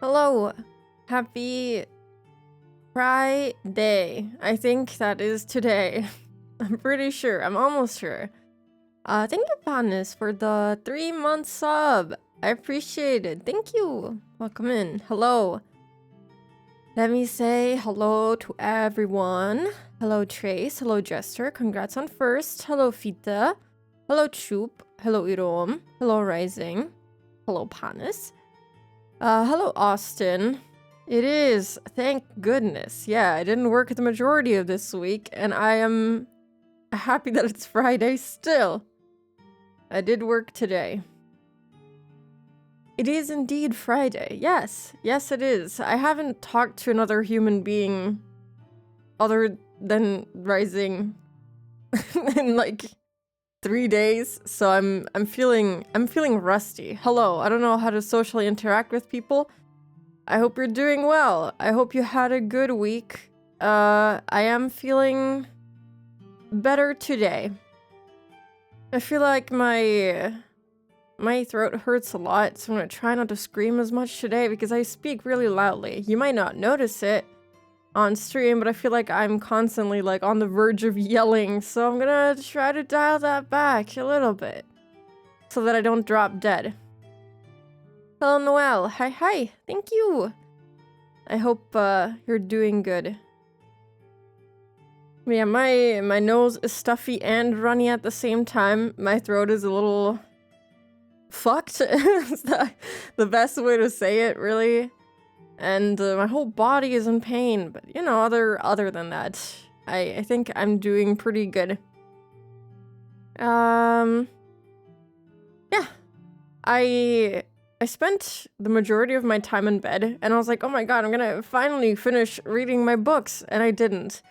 Hello. Happy Friday. I think that is today. I'm pretty sure. I'm almost sure. Thank you, Panis, for the 3-month sub. I appreciate it. Thank you. Welcome in. Hello. Let me say hello to everyone. Hello, Trace. Hello, Jester. Congrats on first. Hello, Fita. Hello, Choop. Hello, Irom. Hello, Rising. Hello, Panis. Hello, Austin. It is, thank goodness. Yeah, I didn't work the majority of this week, and I am happy that it's Friday still. I did work today. It is indeed Friday. Yes, yes it is. I haven't talked to another human being other than Rising in like 3 days, so I'm feeling rusty. Hello, I don't know how to socially interact with people. I hope you're doing well. I hope you had a good week. I am feeling better today. I feel like my throat hurts a lot, so I'm gonna try not to scream as much today because I speak really loudly. You might not notice it on stream, but I feel like I'm constantly like on the verge of yelling, so I'm gonna try to dial that back a little bit so that I don't drop dead. Hello, Noelle. Hi. Thank you. I hope you're doing good. Yeah, my nose is stuffy and runny at the same time. My throat is a little fucked. It's the best way to say it, really. And my whole body is in pain, but you know, other than that, I think I'm doing pretty good. Yeah. I spent the majority of my time in bed, and I was like, oh my god, I'm gonna finally finish reading my books, and I didn't.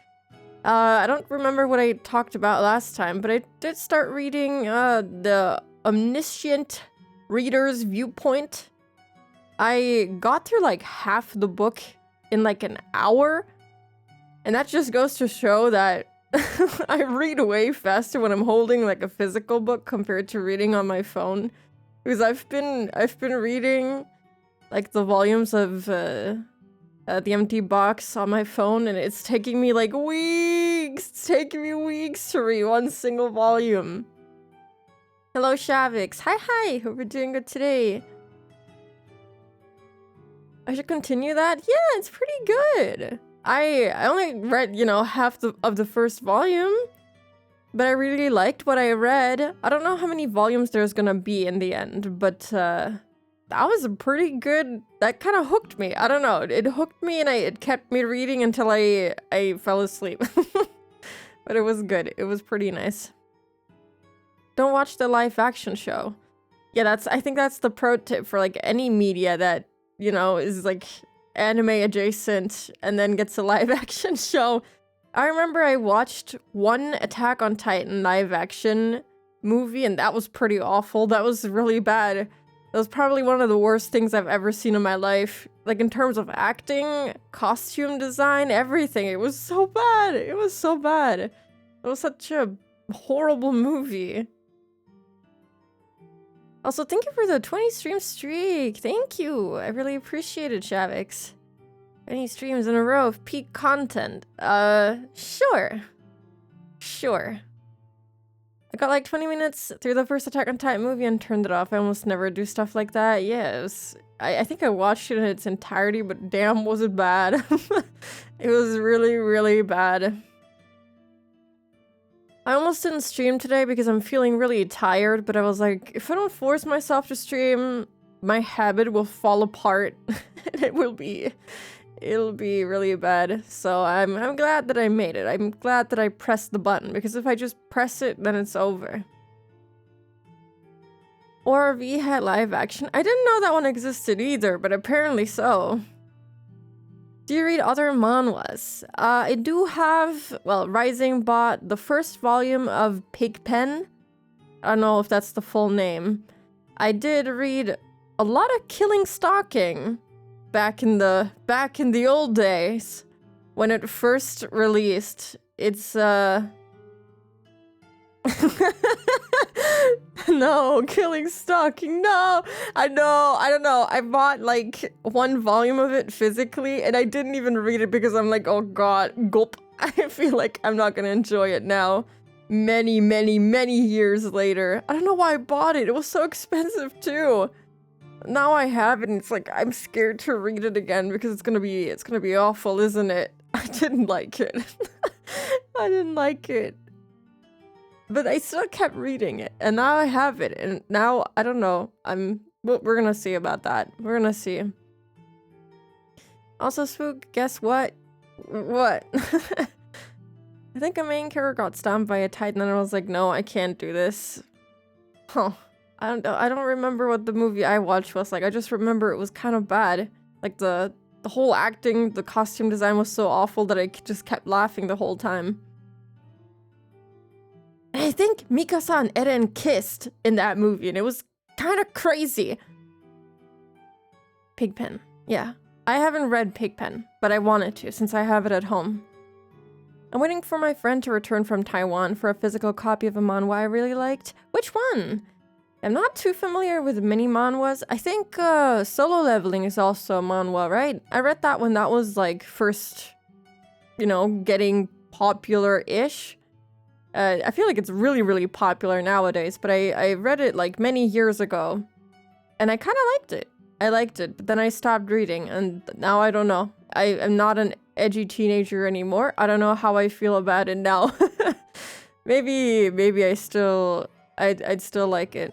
I don't remember what I talked about last time, but I did start reading the Omniscient Reader's Viewpoint. I got through like half the book in like an hour, and that just goes to show that I read way faster when I'm holding like a physical book compared to reading on my phone. Because I've been reading like the volumes of the empty box on my phone, and it's taking me like weeks. It's taking me weeks to read one single volume. Hello, Shavix. Hi. Hope you're doing good today. I should continue that? Yeah, it's pretty good. I only read, you know, half of the first volume, but I really liked what I read. I don't know how many volumes there's gonna be in the end, but that was a pretty good. That kind of hooked me. I don't know. It hooked me, and it kept me reading until I fell asleep. But it was good. It was pretty nice. Don't watch the live action show. Yeah, I think that's the pro tip for like any media that, you know, is like anime adjacent and then gets a live action show. I remember I watched one Attack on Titan live action movie, and that was pretty awful. That was really bad. That was probably one of the worst things I've ever seen in my life. Like in terms of acting, costume design, everything. It was so bad. It was so bad. It was such a horrible movie. Also, thank you for the 20 stream streak. Thank you. I really appreciate it, Shavix. 20 streams in a row of peak content. Sure. I got like 20 minutes through the first Attack on Titan movie and turned it off. I almost never do stuff like that. Yeah, I think I watched it in its entirety, but damn, was it bad. It was really, really bad. I almost didn't stream today because I'm feeling really tired, but I was like, if I don't force myself to stream, my habit will fall apart. And it'll be really bad. So I'm glad that I made it. I'm glad that I pressed the button, because if I just press it, then it's over. ORV had live action. I didn't know that one existed either, but apparently so. Do you read other manhwas? I do have, well, Rising bought the first volume of Pigpen. I don't know if that's the full name. I did read a lot of Killing Stalking back in the old days when it first released. It's No, killing stalking. No, I know. I don't know. I bought like one volume of it physically, and I didn't even read it because I'm like, oh god, gulp. I feel like I'm not gonna enjoy it now. Many, many, many years later. I don't know why I bought it. It was so expensive too. Now I have it, and it's like I'm scared to read it again because it's gonna be awful, isn't it? I didn't like it. I didn't like it. But I still kept reading it, and now I have it, and now, I don't know, we're gonna see about that. We're gonna see. Also, Spook, guess what? What? I think a main character got stomped by a titan, and I was like, no, I can't do this. Huh. I don't remember what the movie I watched was like. I just remember it was kind of bad. Like, the whole acting, the costume design was so awful that I just kept laughing the whole time. And I think Mikasa and Eren kissed in that movie, and it was kind of crazy. Pigpen. Yeah. I haven't read Pigpen, but I wanted to, since I have it at home. I'm waiting for my friend to return from Taiwan for a physical copy of a manhwa I really liked. Which one? I'm not too familiar with many manhwas. I think Solo Leveling is also a manhwa, right? I read that when that was like first, you know, getting popular-ish. I feel like it's really, really popular nowadays, but I read it like many years ago, and I kind of liked it. I liked it, but then I stopped reading, and now I don't know. I am not an edgy teenager anymore. I don't know how I feel about it now. maybe I'd still like it.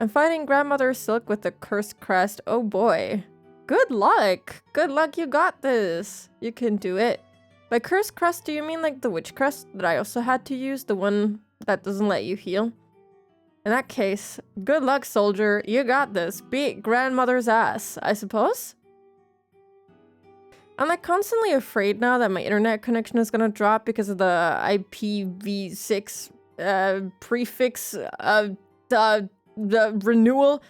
I'm fighting Grandmother Silk with the cursed crest. Oh boy. Good luck. Good luck, you got this. You can do it. By cursed crest, do you mean like the witch crest that I also had to use? The one that doesn't let you heal? In that case, good luck, soldier. You got this. Beat grandmother's ass, I suppose? I'm like constantly afraid now that my internet connection is gonna drop because of the IPv6 prefix, the renewal.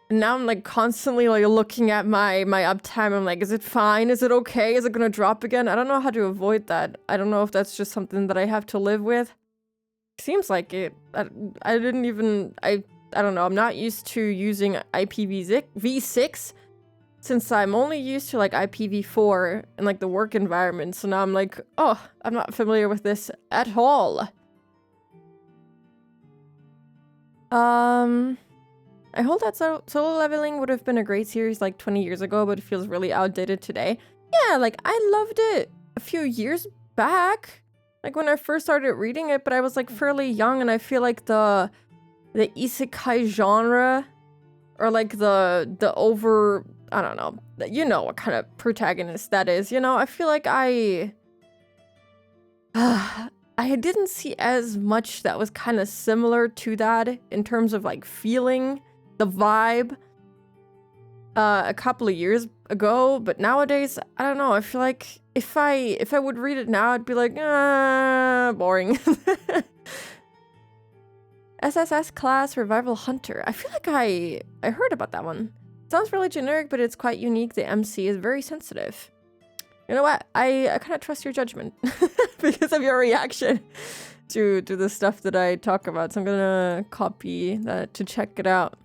And now I'm like constantly like looking at my uptime. I'm like, is it fine? Is it okay? Is it gonna drop again? I don't know how to avoid that. I don't know if that's just something that I have to live with. Seems like it. I don't know. I'm not used to using IPv6 since I'm only used to like IPv4 in like the work environment. So now I'm like, oh, I'm not familiar with this at all. I hold that Solo Leveling would have been a great series like 20 years ago, but it feels really outdated today. Yeah, like I loved it a few years back, like when I first started reading it, but I was like fairly young, and I feel like the isekai genre, or like the over, I don't know, you know what kind of protagonist that is, you know? I feel like I didn't see as much that was kind of similar to that in terms of like feeling the vibe a couple of years ago, but nowadays, I don't know, I feel like if I would read it now, I'd be like, boring. SSS class Revival Hunter. I feel like I heard about that one. Sounds really generic, but it's quite unique. The MC is very sensitive. You know what? I kind of trust your judgment because of your reaction to the stuff that I talk about. So I'm gonna copy that to check it out.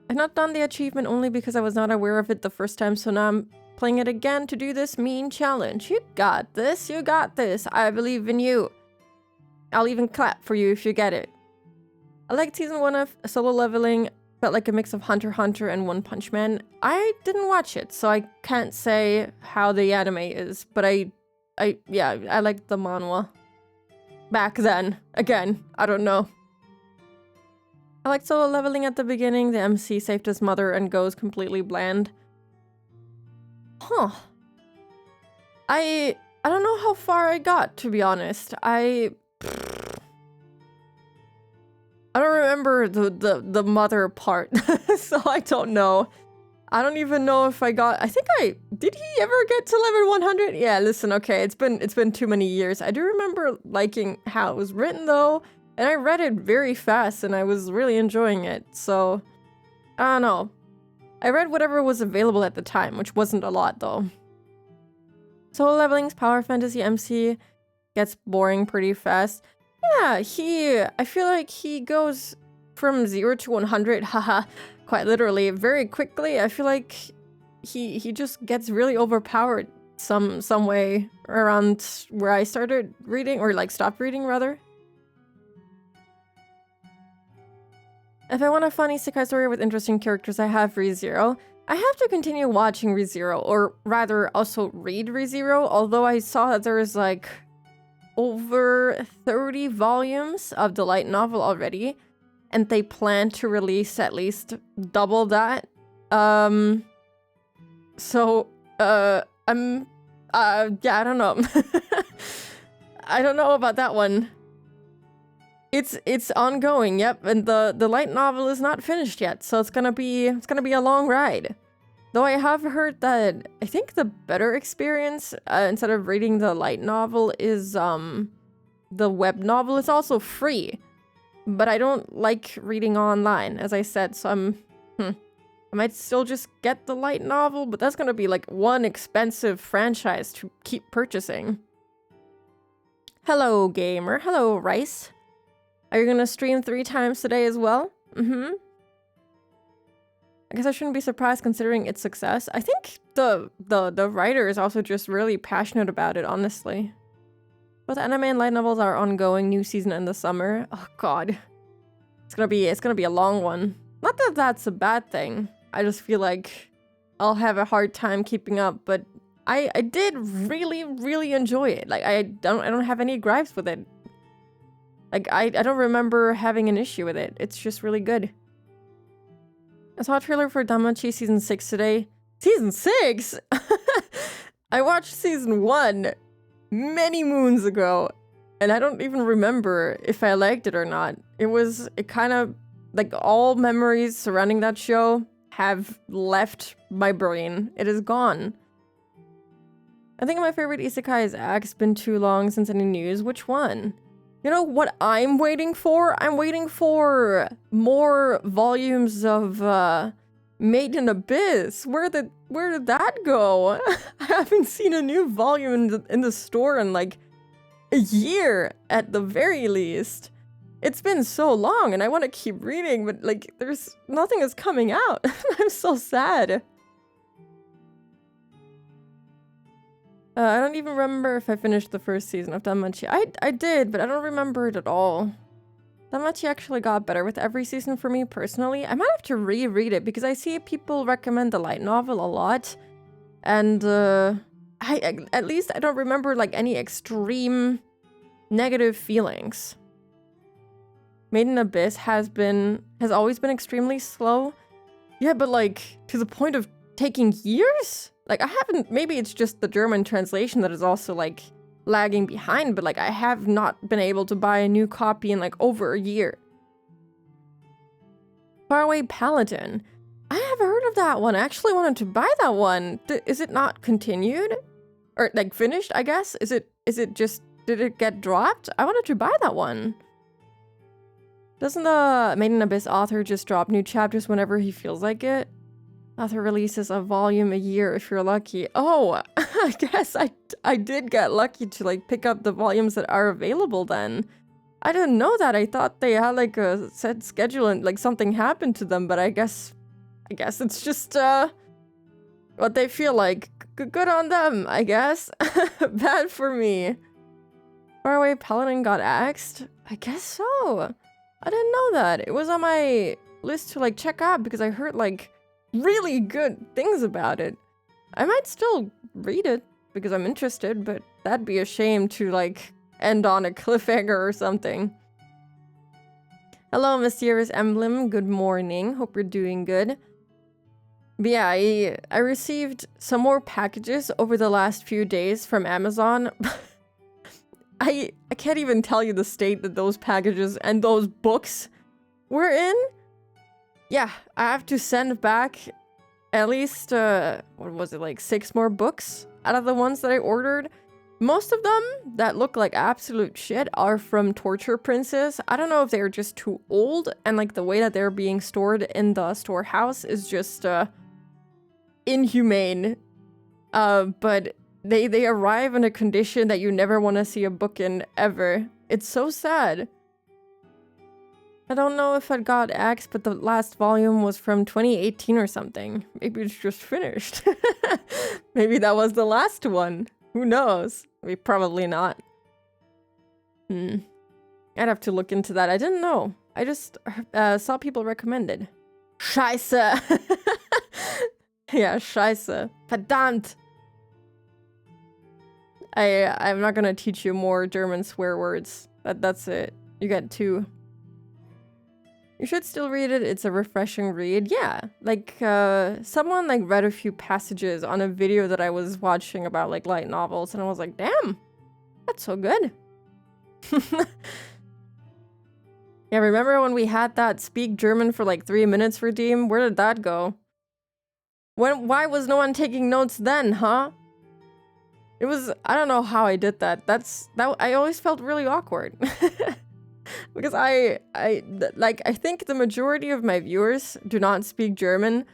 I've not done the achievement only because I was not aware of it the first time, so now I'm playing it again to do this mean challenge. You got this. You got this. I believe in you. I'll even clap for you if you get it. I liked season 1 of Solo Leveling. Felt like a mix of Hunter x Hunter and One Punch Man. I didn't watch it, so I can't say how the anime is, but I liked the manhwa. Back then. Again, I don't know. I liked Solo Leveling at the beginning. The MC saved his mother and goes completely bland. Huh. I don't know how far I got, to be honest. I don't remember the mother part, so I don't know. I don't even know if I got. Did he ever get to level 100? Yeah, listen, okay, it's been too many years. I do remember liking how it was written though, and I read it very fast, and I was really enjoying it. So I don't know. I read whatever was available at the time, which wasn't a lot though. Solo Leveling's Power Fantasy MC gets boring pretty fast. Yeah, I feel like he goes from 0 to 100, haha, quite literally, very quickly. I feel like he just gets really overpowered some way around where I started reading, or like stopped reading rather. If I want a fun isekai story with interesting characters, I have ReZero. I have to continue watching ReZero, or rather also read ReZero, although I saw that there is like over 30 volumes of the light novel already, and they plan to release at least double that. Yeah, I don't know. I don't know about that one. It's ongoing, yep, and the light novel is not finished yet, so it's gonna be a long ride. Though I have heard that I think the better experience, instead of reading the light novel, is the web novel is also free. But I don't like reading online, as I said, so I might still just get the light novel, but that's gonna be like one expensive franchise to keep purchasing. Hello, gamer. Hello, Rice. Are you gonna stream 3 times today as well? I guess I shouldn't be surprised considering its success. I think the writer is also just really passionate about it, honestly. Both anime and light novels are ongoing, new season in the summer. Oh god. It's gonna be a long one. Not that that's a bad thing. I just feel like I'll have a hard time keeping up, but I did really enjoy it. Like I don't have any gripes with it. Like I don't remember having an issue with it. It's just really good. I saw a trailer for Danmachi season 6 today. Season 6? I watched season 1 many moons ago, and I don't even remember if I liked it or not. It kind of, like, all memories surrounding that show have left my brain. It is gone. I think my favorite isekai is Axe. Been too long since any news. Which one? You know what I'm waiting for? I'm waiting for more volumes of Made in Abyss. Where did that go? I haven't seen a new volume in the store in like a year at the very least. It's been so long and I want to keep reading, but like nothing is coming out. I'm so sad. I don't even remember if I finished the first season of Danmachi. I did, but I don't remember it at all. Danmachi actually got better with every season for me personally. I might have to reread it because I see people recommend the light novel a lot. And at least I don't remember like any extreme negative feelings. Made in Abyss has always been extremely slow. Yeah, but like to the point of taking years? Like, I haven't, maybe it's just the German translation that is also, like, lagging behind, but, like, I have not been able to buy a new copy in, like, over a year. Faraway Paladin. I have heard of that one. I actually wanted to buy that one. Is it not continued? Or, like, finished, I guess? Is it just, did it get dropped? I wanted to buy that one. Doesn't the Made in Abyss author just drop new chapters whenever he feels like it? Author releases a volume a year if you're lucky. Oh, I guess I did get lucky to like pick up the volumes that are available then. I didn't know that. I thought they had like a set schedule and like something happened to them, but I guess it's just what they feel like. Good on them, I guess. Bad for me. Faraway Paladin got axed? I guess so. I didn't know that. It was on my list to like check out because I heard like really good things about it. I might still read it because I'm interested, but that'd be a shame to like end on a cliffhanger or something. Hello, Mysterious Emblem. Good morning. Hope you're doing good. But yeah, I received some more packages over the last few days from Amazon. I can't even tell you the state that those packages and those books were in. Yeah, I have to send back at least, what was it, like 6 more books out of the ones that I ordered. Most of them that look like absolute shit are from Torture Princess. I don't know if they're just too old and like the way that they're being stored in the storehouse is just inhumane. But they arrive in a condition that you never want to see a book in ever. It's so sad. I don't know if I got X, but the last volume was from 2018 or something. Maybe it's just finished. Maybe that was the last one. Who knows? Probably not. I'd have to look into that. I didn't know. I just saw people recommended. Scheiße. Yeah, scheiße. Verdammt. I'm not gonna teach you more German swear words. That's it. You get 2. You should still read it. It's a refreshing read. Yeah, like someone like read a few passages on a video that I was watching about like light novels, and I was like, damn, that's so good. Yeah, remember when we had that speak German for like 3 minutes redeem? Where did that go? Why was no one taking notes then, huh? It was, I don't know how I did that. I always felt really awkward. Because I think the majority of my viewers do not speak German.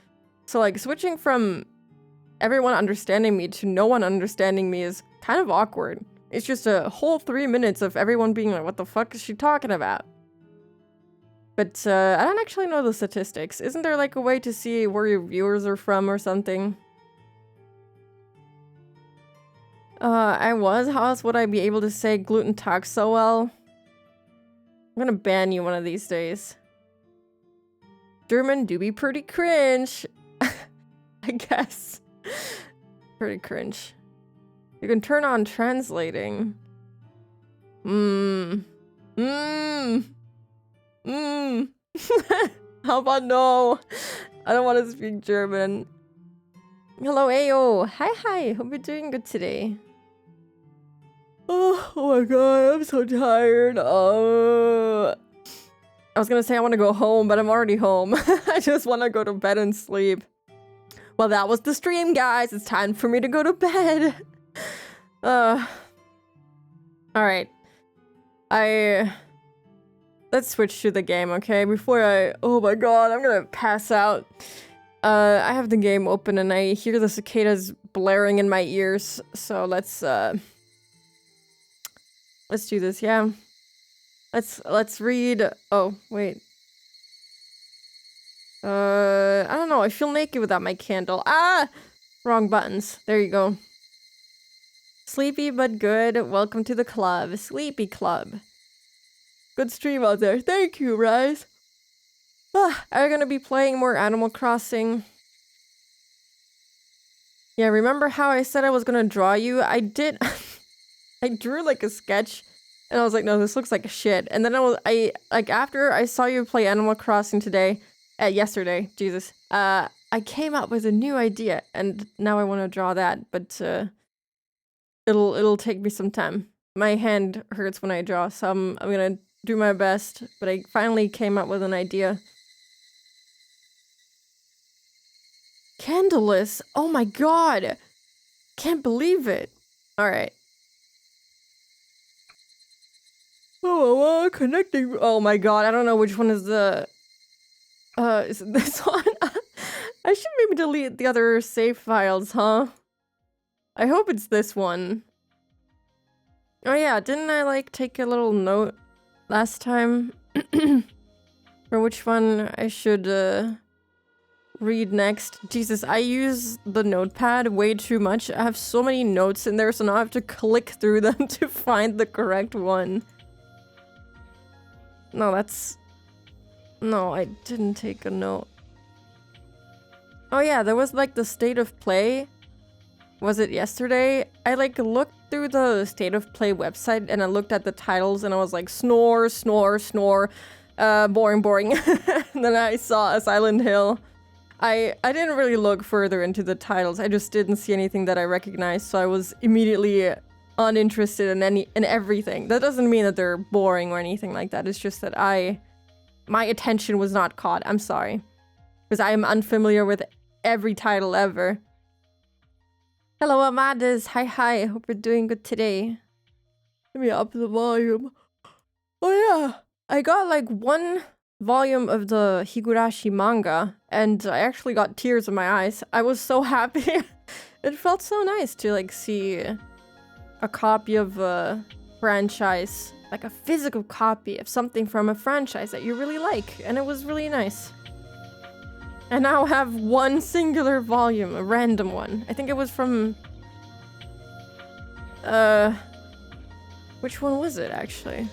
So like switching from everyone understanding me to no one understanding me is kind of awkward. It's just a whole 3 minutes of everyone being like, what the fuck is she talking about? But I don't actually know the statistics. Isn't there like a way to see where your viewers are from or something? How else would I be able to say Gluten Tag so well? I'm gonna ban you one of these days. German do be pretty cringe. I guess. Pretty cringe. You can turn on translating. How about no? I don't want to speak German. Hello, Ayo. Hi. Hope you're doing good today. Oh my god, I'm so tired. I was gonna say I want to go home, but I'm already home. I just want to go to bed and sleep. Well, that was the stream, guys. It's time for me to go to bed. Alright. Let's switch to the game, okay? Oh my god, I'm gonna pass out. I have the game open and I hear the cicadas blaring in my ears, so let's do this, yeah. Let's read. Oh, wait. I don't know. I feel naked without my candle. Ah! Wrong buttons. There you go. Sleepy but good. Welcome to the club. Sleepy Club. Good stream out there. Thank you, Rise. I'm gonna be playing more Animal Crossing. Yeah, remember how I said I was gonna draw you? I did. I drew like a sketch, and I was like, no, this looks like shit. And then after I saw you play Animal Crossing yesterday, Jesus, I came up with a new idea, and now I want to draw that, but it'll take me some time. My hand hurts when I draw, so I'm gonna do my best. But I finally came up with an idea. Candleless. Oh my god, can't believe it. All right. Oh, connecting. Oh my god, I don't know which one is the... is it this one? I should maybe delete the other save files, huh? I hope it's this one. Oh yeah, didn't I like take a little note last time? For which one I should read next? Jesus, I use the notepad way too much. I have so many notes in there, so now I have to click through them to find the correct one. No, I didn't take a note. Oh yeah, there was like the state of play. Was it yesterday? I like looked through the state of play website and I looked at the titles and I was like, snore, snore, snore. Boring. And then I saw a Silent Hill. I didn't really look further into the titles. I just didn't see anything that I recognized, so I was immediately uninterested in everything. That doesn't mean that they're boring or anything like that. It's just that my attention was not caught. I'm sorry. Because I am unfamiliar with every title ever. Hello, Amadas. Hi. Hope you're doing good today. Let me up the volume. Oh yeah. I got like 1 volume of the Higurashi manga, and I actually got tears in my eyes. I was so happy. It felt so nice to like see a copy of a franchise, like a physical copy of something from a franchise that you really like, and it was really nice. I now have one singular volume, a random one. I think it was from... Which one was it, actually?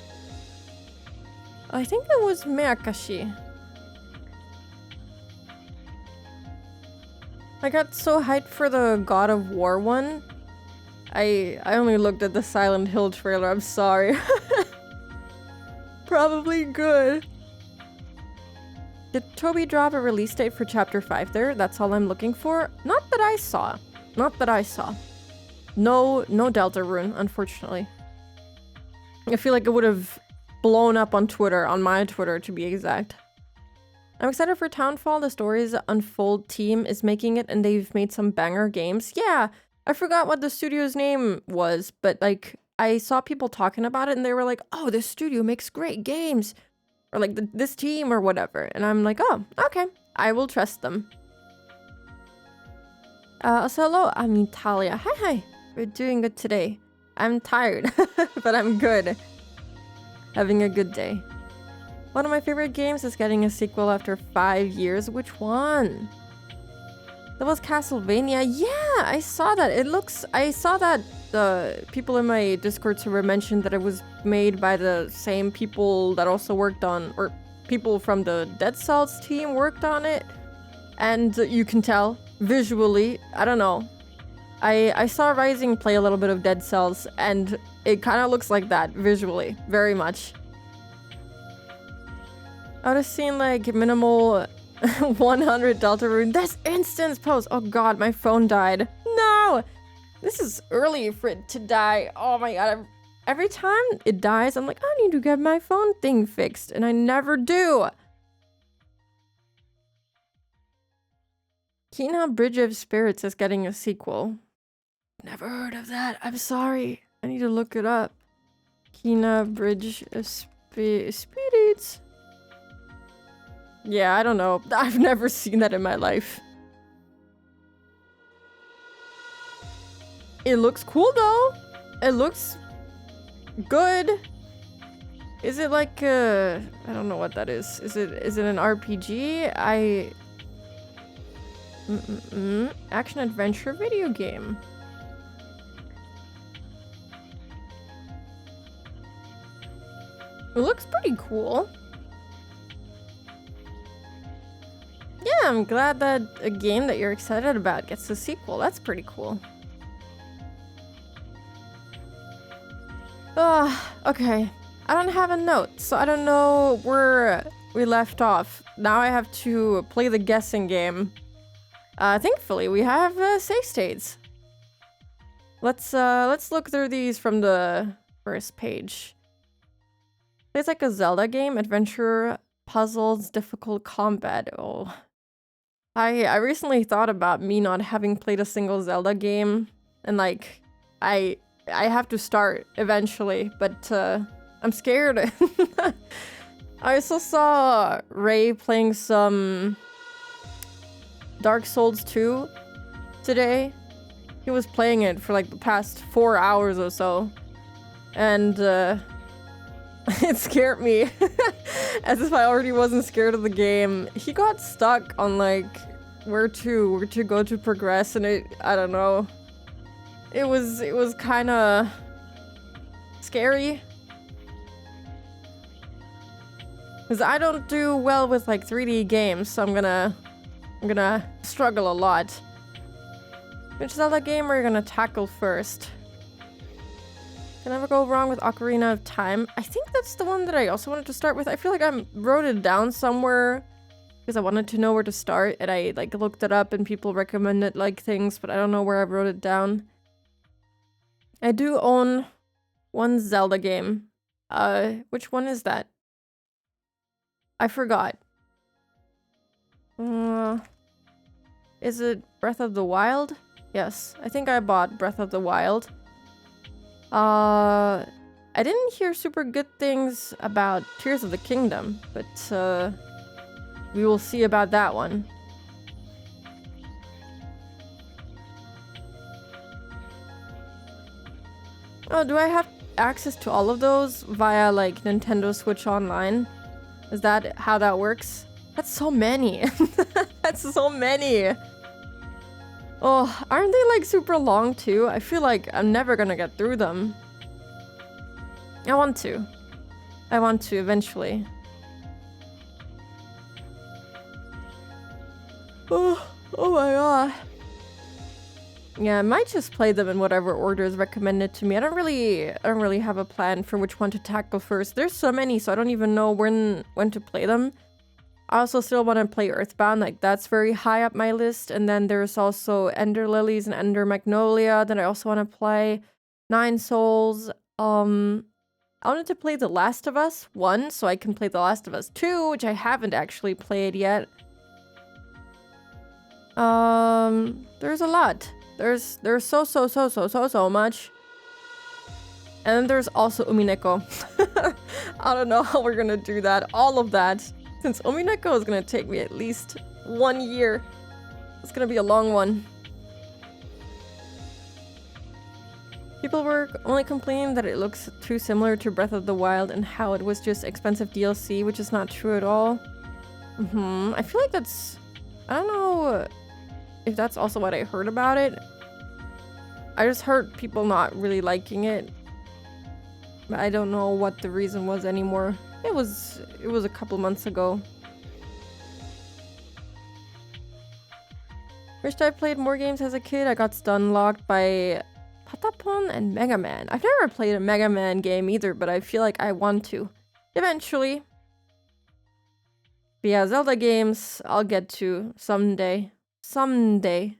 I think it was Meyakashi. I got so hyped for the God of War one. I only looked at the Silent Hill trailer, I'm sorry. Probably good. Did Toby drop a release date for Chapter 5 there? That's all I'm looking for. Not that I saw. Not that I saw. No Delta Rune, unfortunately. I feel like it would have blown up on Twitter, on my Twitter to be exact. I'm excited for Townfall. The Stories Unfold team is making it and they've made some banger games. Yeah, I forgot what the studio's name was, but like I saw people talking about it and they were like, oh, this studio makes great games. Or like this team or whatever. And I'm like, oh, okay. I will trust them. So hello, I'm Natalia. Hi. We're doing good today. I'm tired, but I'm good. Having a good day. One of my favorite games is getting a sequel after 5 years. Which one? That was Castlevania. Yeah, I saw that. I saw that the people in my Discord server mentioned that it was made by the same people that also worked on, or people from the Dead Cells team worked on it. And you can tell visually, I don't know. I saw Rising play a little bit of Dead Cells and it kind of looks like that visually, very much. I would have seen like minimal 100 Delta Rune. That's instance post. Oh god, my phone died. No! This is early for it to die. Oh my god. Every time it dies, I'm like, I need to get my phone thing fixed. And I never do. Kina Bridge of Spirits is getting a sequel. Never heard of that. I'm sorry. I need to look it up. Kina Bridge of Spirits. Yeah, I don't know. I've never seen that in my life. It looks cool though. It looks good. Is it like I don't know what that is. Is it an RPG? Action adventure video game. It looks pretty cool. Yeah, I'm glad that a game that you're excited about gets a sequel. That's pretty cool. Okay. I don't have a note, so I don't know where we left off. Now I have to play the guessing game. Thankfully, we have save states. Let's look through these from the first page. It's like a Zelda game, adventure, puzzles, difficult combat. Oh. I recently thought about me not having played a single Zelda game, and like I have to start eventually, but I'm scared. I also saw Ray playing some Dark Souls 2 today. He was playing it for like the past 4 hours or so, and it scared me. As if I already wasn't scared of the game. He got stuck on like where to go to progress, and I don't know. It was kind of scary. Cuz I don't do well with like 3D games, so I'm gonna struggle a lot. Which Zelda game are you gonna tackle first? Can never go wrong with Ocarina of Time. I think that's the one that I also wanted to start with. I feel like I wrote it down somewhere because I wanted to know where to start, and I like looked it up and people recommended like things, but I don't know where I wrote it down. I do own one Zelda game. Which one is that? I forgot. Is it Breath of the Wild? Yes, I think I bought Breath of the Wild. I didn't hear super good things about Tears of the Kingdom, but we will see about that one. Oh, do I have access to all of those via like Nintendo Switch Online? Is that how that works? That's so many. That's so many. Oh, aren't they like super long too? I feel like I'm never gonna get through them. I want to. I want to eventually. Oh my god. Yeah, I might just play them in whatever order is recommended to me. I don't really have a plan for which one to tackle first. There's so many, so I don't even know when to play them. I also still want to play Earthbound, like that's very high up my list. And then there's also Ender Lilies and Ender Magnolia that I also want to play. Nine Souls. I wanted to play The Last of Us 1, so I can play The Last of Us 2, which I haven't actually played yet. There's a lot. There's so much. And then there's also Umineko. I don't know how we're gonna do that. All of that. Since Umineko is gonna take me at least 1 year. It's gonna be a long one. People were only complaining that it looks too similar to Breath of the Wild and how it was just expensive DLC, which is not true at all. I feel like that's... I don't know if that's also what I heard about it. I just heard people not really liking it. But I don't know what the reason was anymore. It was a couple months ago. Wished I played more games as a kid. I got stun locked by Patapon and Mega Man. I've never played a Mega Man game either, but I feel like I want to. Eventually. But yeah, Zelda games I'll get to someday. Someday.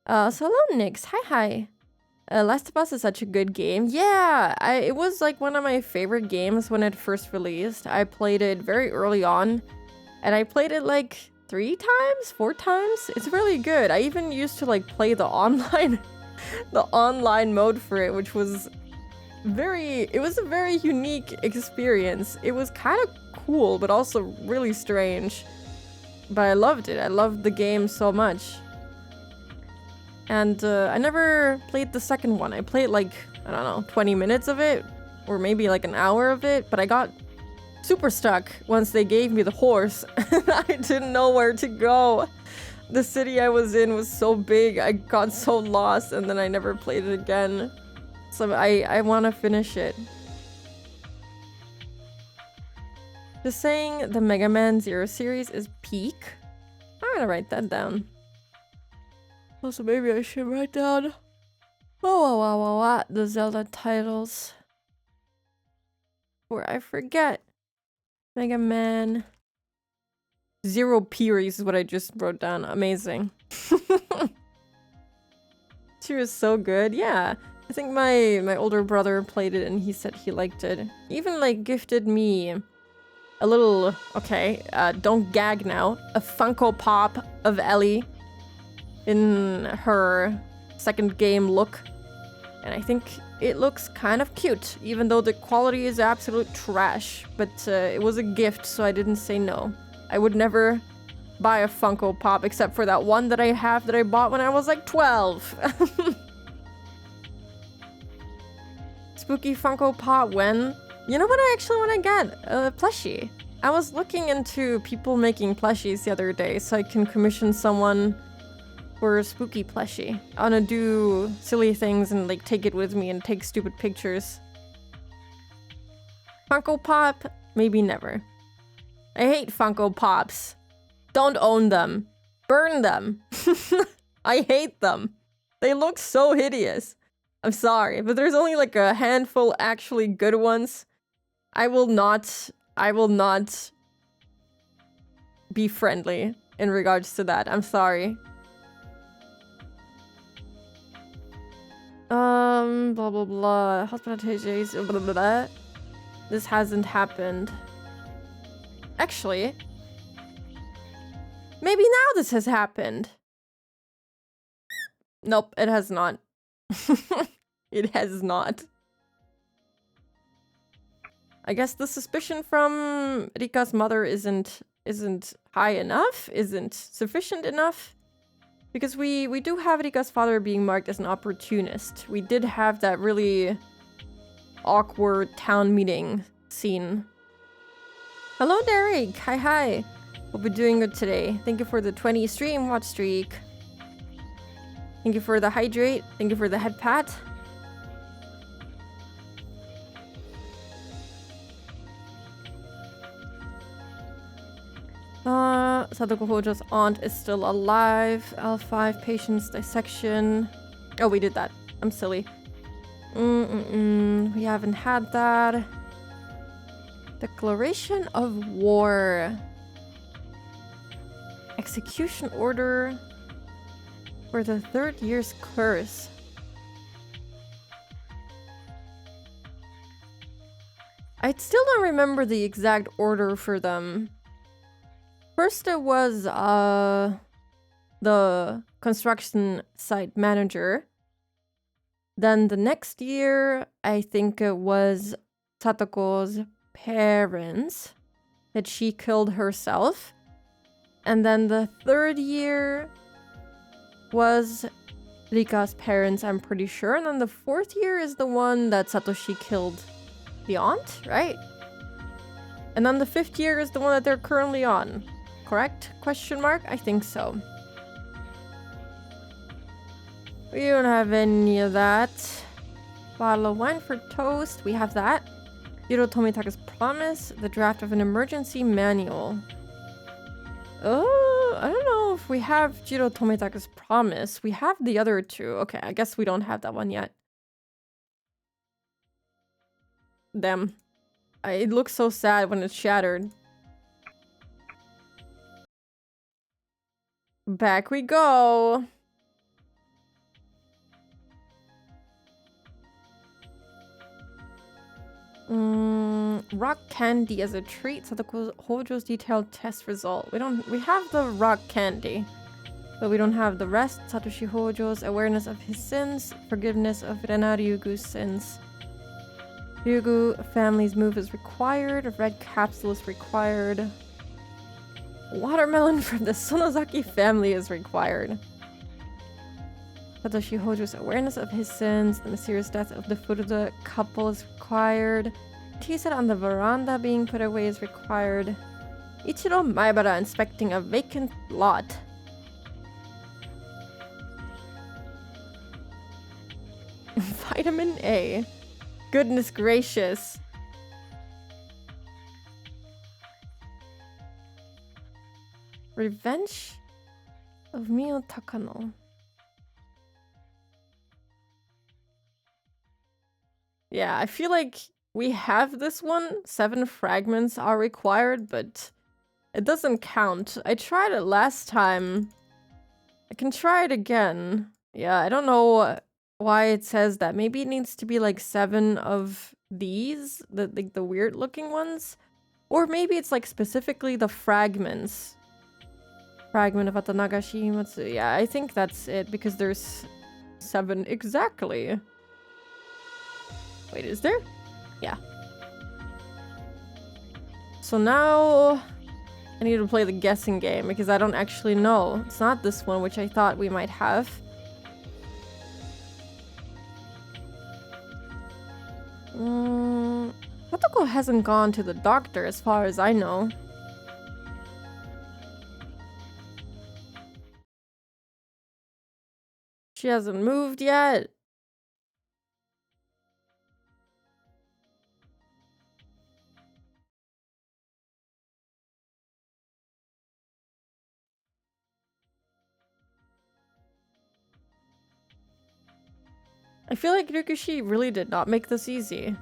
So hello, Nyx. Hi. Last of Us is such a good game. Yeah, it was like one of my favorite games when it first released. I played it very early on, and I played it like 4 times. It's really good. I even used to like play the online mode for it, which was it was a very unique experience. It was kind of cool, but also really strange. But I loved it. I loved the game so much. And I never played the second one. I played like, I don't know, 20 minutes of it, or maybe like an hour of it, but I got super stuck once they gave me the horse. I didn't know where to go. The city I was in was so big, I got so lost, and then I never played it again. So I want to finish it. Just saying the Mega Man Zero series is peak. I'm gonna write that down. Also, maybe I should write down the Zelda titles. Or I forget. Mega Man Zero Peries is what I just wrote down. Amazing. She was so good. Yeah. I think my older brother played it and he said he liked it. He even like gifted me a little, okay, don't gag now, a Funko Pop of Ellie in her second game look. And I think it looks kind of cute, even though the quality is absolute trash. But it was a gift, so I didn't say no. I would never buy a Funko Pop except for that one that I have that I bought when I was like 12. Spooky Funko Pop when? You know what I actually want to get? A plushie. I was looking into people making plushies the other day, so I can commission someone for a spooky plushie. I want to do silly things and like take it with me and take stupid pictures. Funko Pop? Maybe never. I hate Funko Pops. Don't own them. Burn them. I hate them. They look so hideous. I'm sorry, but there's only like a handful actually good ones. I will not be friendly in regards to that. I'm sorry. Blah blah blah. Hospitalities, blah blah blah. This hasn't happened. Actually, maybe now this has happened. Nope, it has not. It has not. I guess the suspicion from Rika's mother isn't high enough, isn't sufficient enough. Because we do have Rika's father being marked as an opportunist. We did have that really awkward town meeting scene. Hello, Derek. Hi, hi. Hope you're doing good today. Thank you for the 20 stream watch streak. Thank you for the hydrate. Thank you for the head pat. Sadako Hojo's aunt is still alive. L5 patient's dissection. Oh, we did that. I'm silly. We haven't had that. Declaration of war. Execution order for the 3rd year's curse. I still don't remember the exact order for them. First it was the construction site manager. Then the next year, I think it was Satoko's parents that she killed herself. And then the 3rd year was Rika's parents, I'm pretty sure. And then the 4th year is the one that Satoshi killed the aunt, right? And then the 5th year is the one that they're currently on. Correct? Question mark? I think so. We don't have any of that. Bottle of wine for toast. We have that. Jiro Tomitaka's promise. The draft of an emergency manual. Oh, I don't know if we have Jiro Tomitaka's promise. We have the other two. Okay, I guess we don't have that one yet. Damn. It looks so sad when it's shattered. Back we go. Rock candy as a treat. Sadako Hojo's detailed test result. We have the rock candy, but we don't have the rest. Satoshi Hojo's awareness of his sins, forgiveness of Rena Ryugu's sins. Ryugu family's move is required. A red capsule is required. Watermelon from the Sonozaki family is required. Satoshi Hojo's awareness of his sins. The mysterious death of the Furuta couple is required. Tea set on the veranda being put away is required. Ichiro Maebara inspecting a vacant lot. Vitamin A. Goodness gracious. Revenge of Mio Takano. Yeah, I feel like we have this one. 7 fragments are required, but it doesn't count. I tried it last time. I can try it again. Yeah, I don't know why it says that. Maybe it needs to be like 7 of these, the weird looking ones. Or maybe it's like specifically the fragments. Fragment of Atanagashi Matsu. Yeah, I think that's it because there's 7 exactly. Wait, is there? Yeah. So now I need to play the guessing game because I don't actually know. It's not this one, which I thought we might have. Satoko hasn't gone to the doctor as far as I know. She hasn't moved yet. I feel like Rikushi really did not make this easy.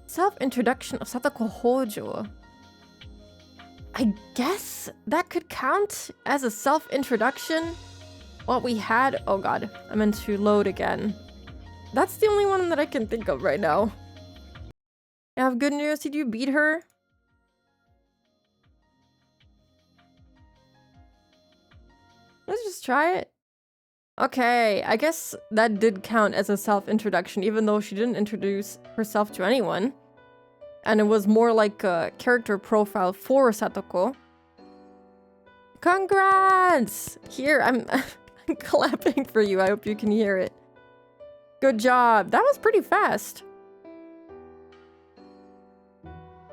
Self-introduction of Satoko Hojo. I guess that could count as a self-introduction. What we had... Oh god, I meant to load again. That's the only one that I can think of right now. I have good news. Did you beat her? Let's just try it. Okay, I guess that did count as a self-introduction, even though she didn't introduce herself to anyone. And it was more like a character profile for Satoko. Congrats! Here, I'm clapping for you. I hope you can hear it. Good job. That was pretty fast.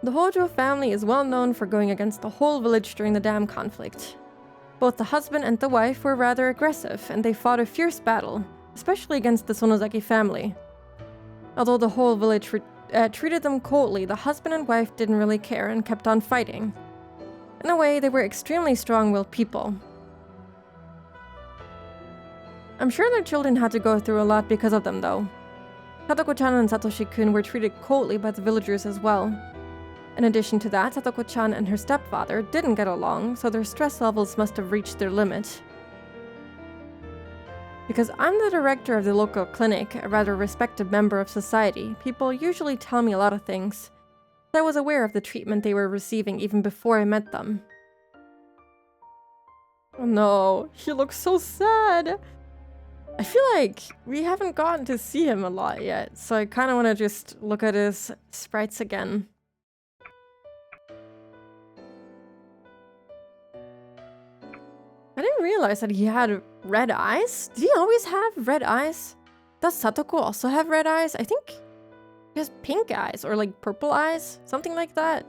The Hojo family is well known for going against the whole village during the dam conflict. Both the husband and the wife were rather aggressive, and they fought a fierce battle, especially against the Sonozaki family. Although the whole village treated them coldly, the husband and wife didn't really care and kept on fighting. In a way, they were extremely strong-willed people. I'm sure their children had to go through a lot because of them, though. Satoko-chan and Satoshi-kun were treated coldly by the villagers as well. In addition to that, Satoko-chan and her stepfather didn't get along, so their stress levels must have reached their limit. Because I'm the director of the local clinic, a rather respected member of society, people usually tell me a lot of things. I was aware of the treatment they were receiving even before I met them. Oh no, he looks so sad! I feel like we haven't gotten to see him a lot yet, so I kind of want to just look at his sprites again. I didn't realize that he had red eyes. Did he always have red eyes? Does Satoko also have red eyes? I think he has pink eyes or like purple eyes, something like that.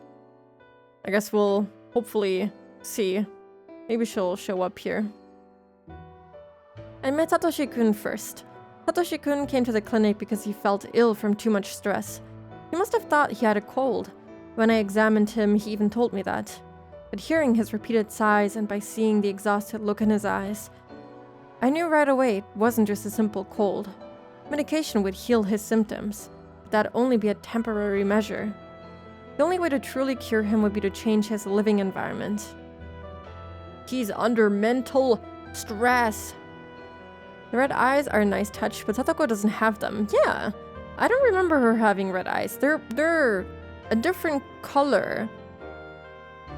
I guess we'll hopefully see. Maybe she'll show up here. I met Satoshi-kun first. Satoshi-kun came to the clinic because he felt ill from too much stress. He must have thought he had a cold. When I examined him, he even told me that. But hearing his repeated sighs and by seeing the exhausted look in his eyes, I knew right away it wasn't just a simple cold. Medication would heal his symptoms, but that'd only be a temporary measure. The only way to truly cure him would be to change his living environment. He's under mental stress. The red eyes are a nice touch, but Satoko doesn't have them. Yeah, I don't remember her having red eyes. They're a different color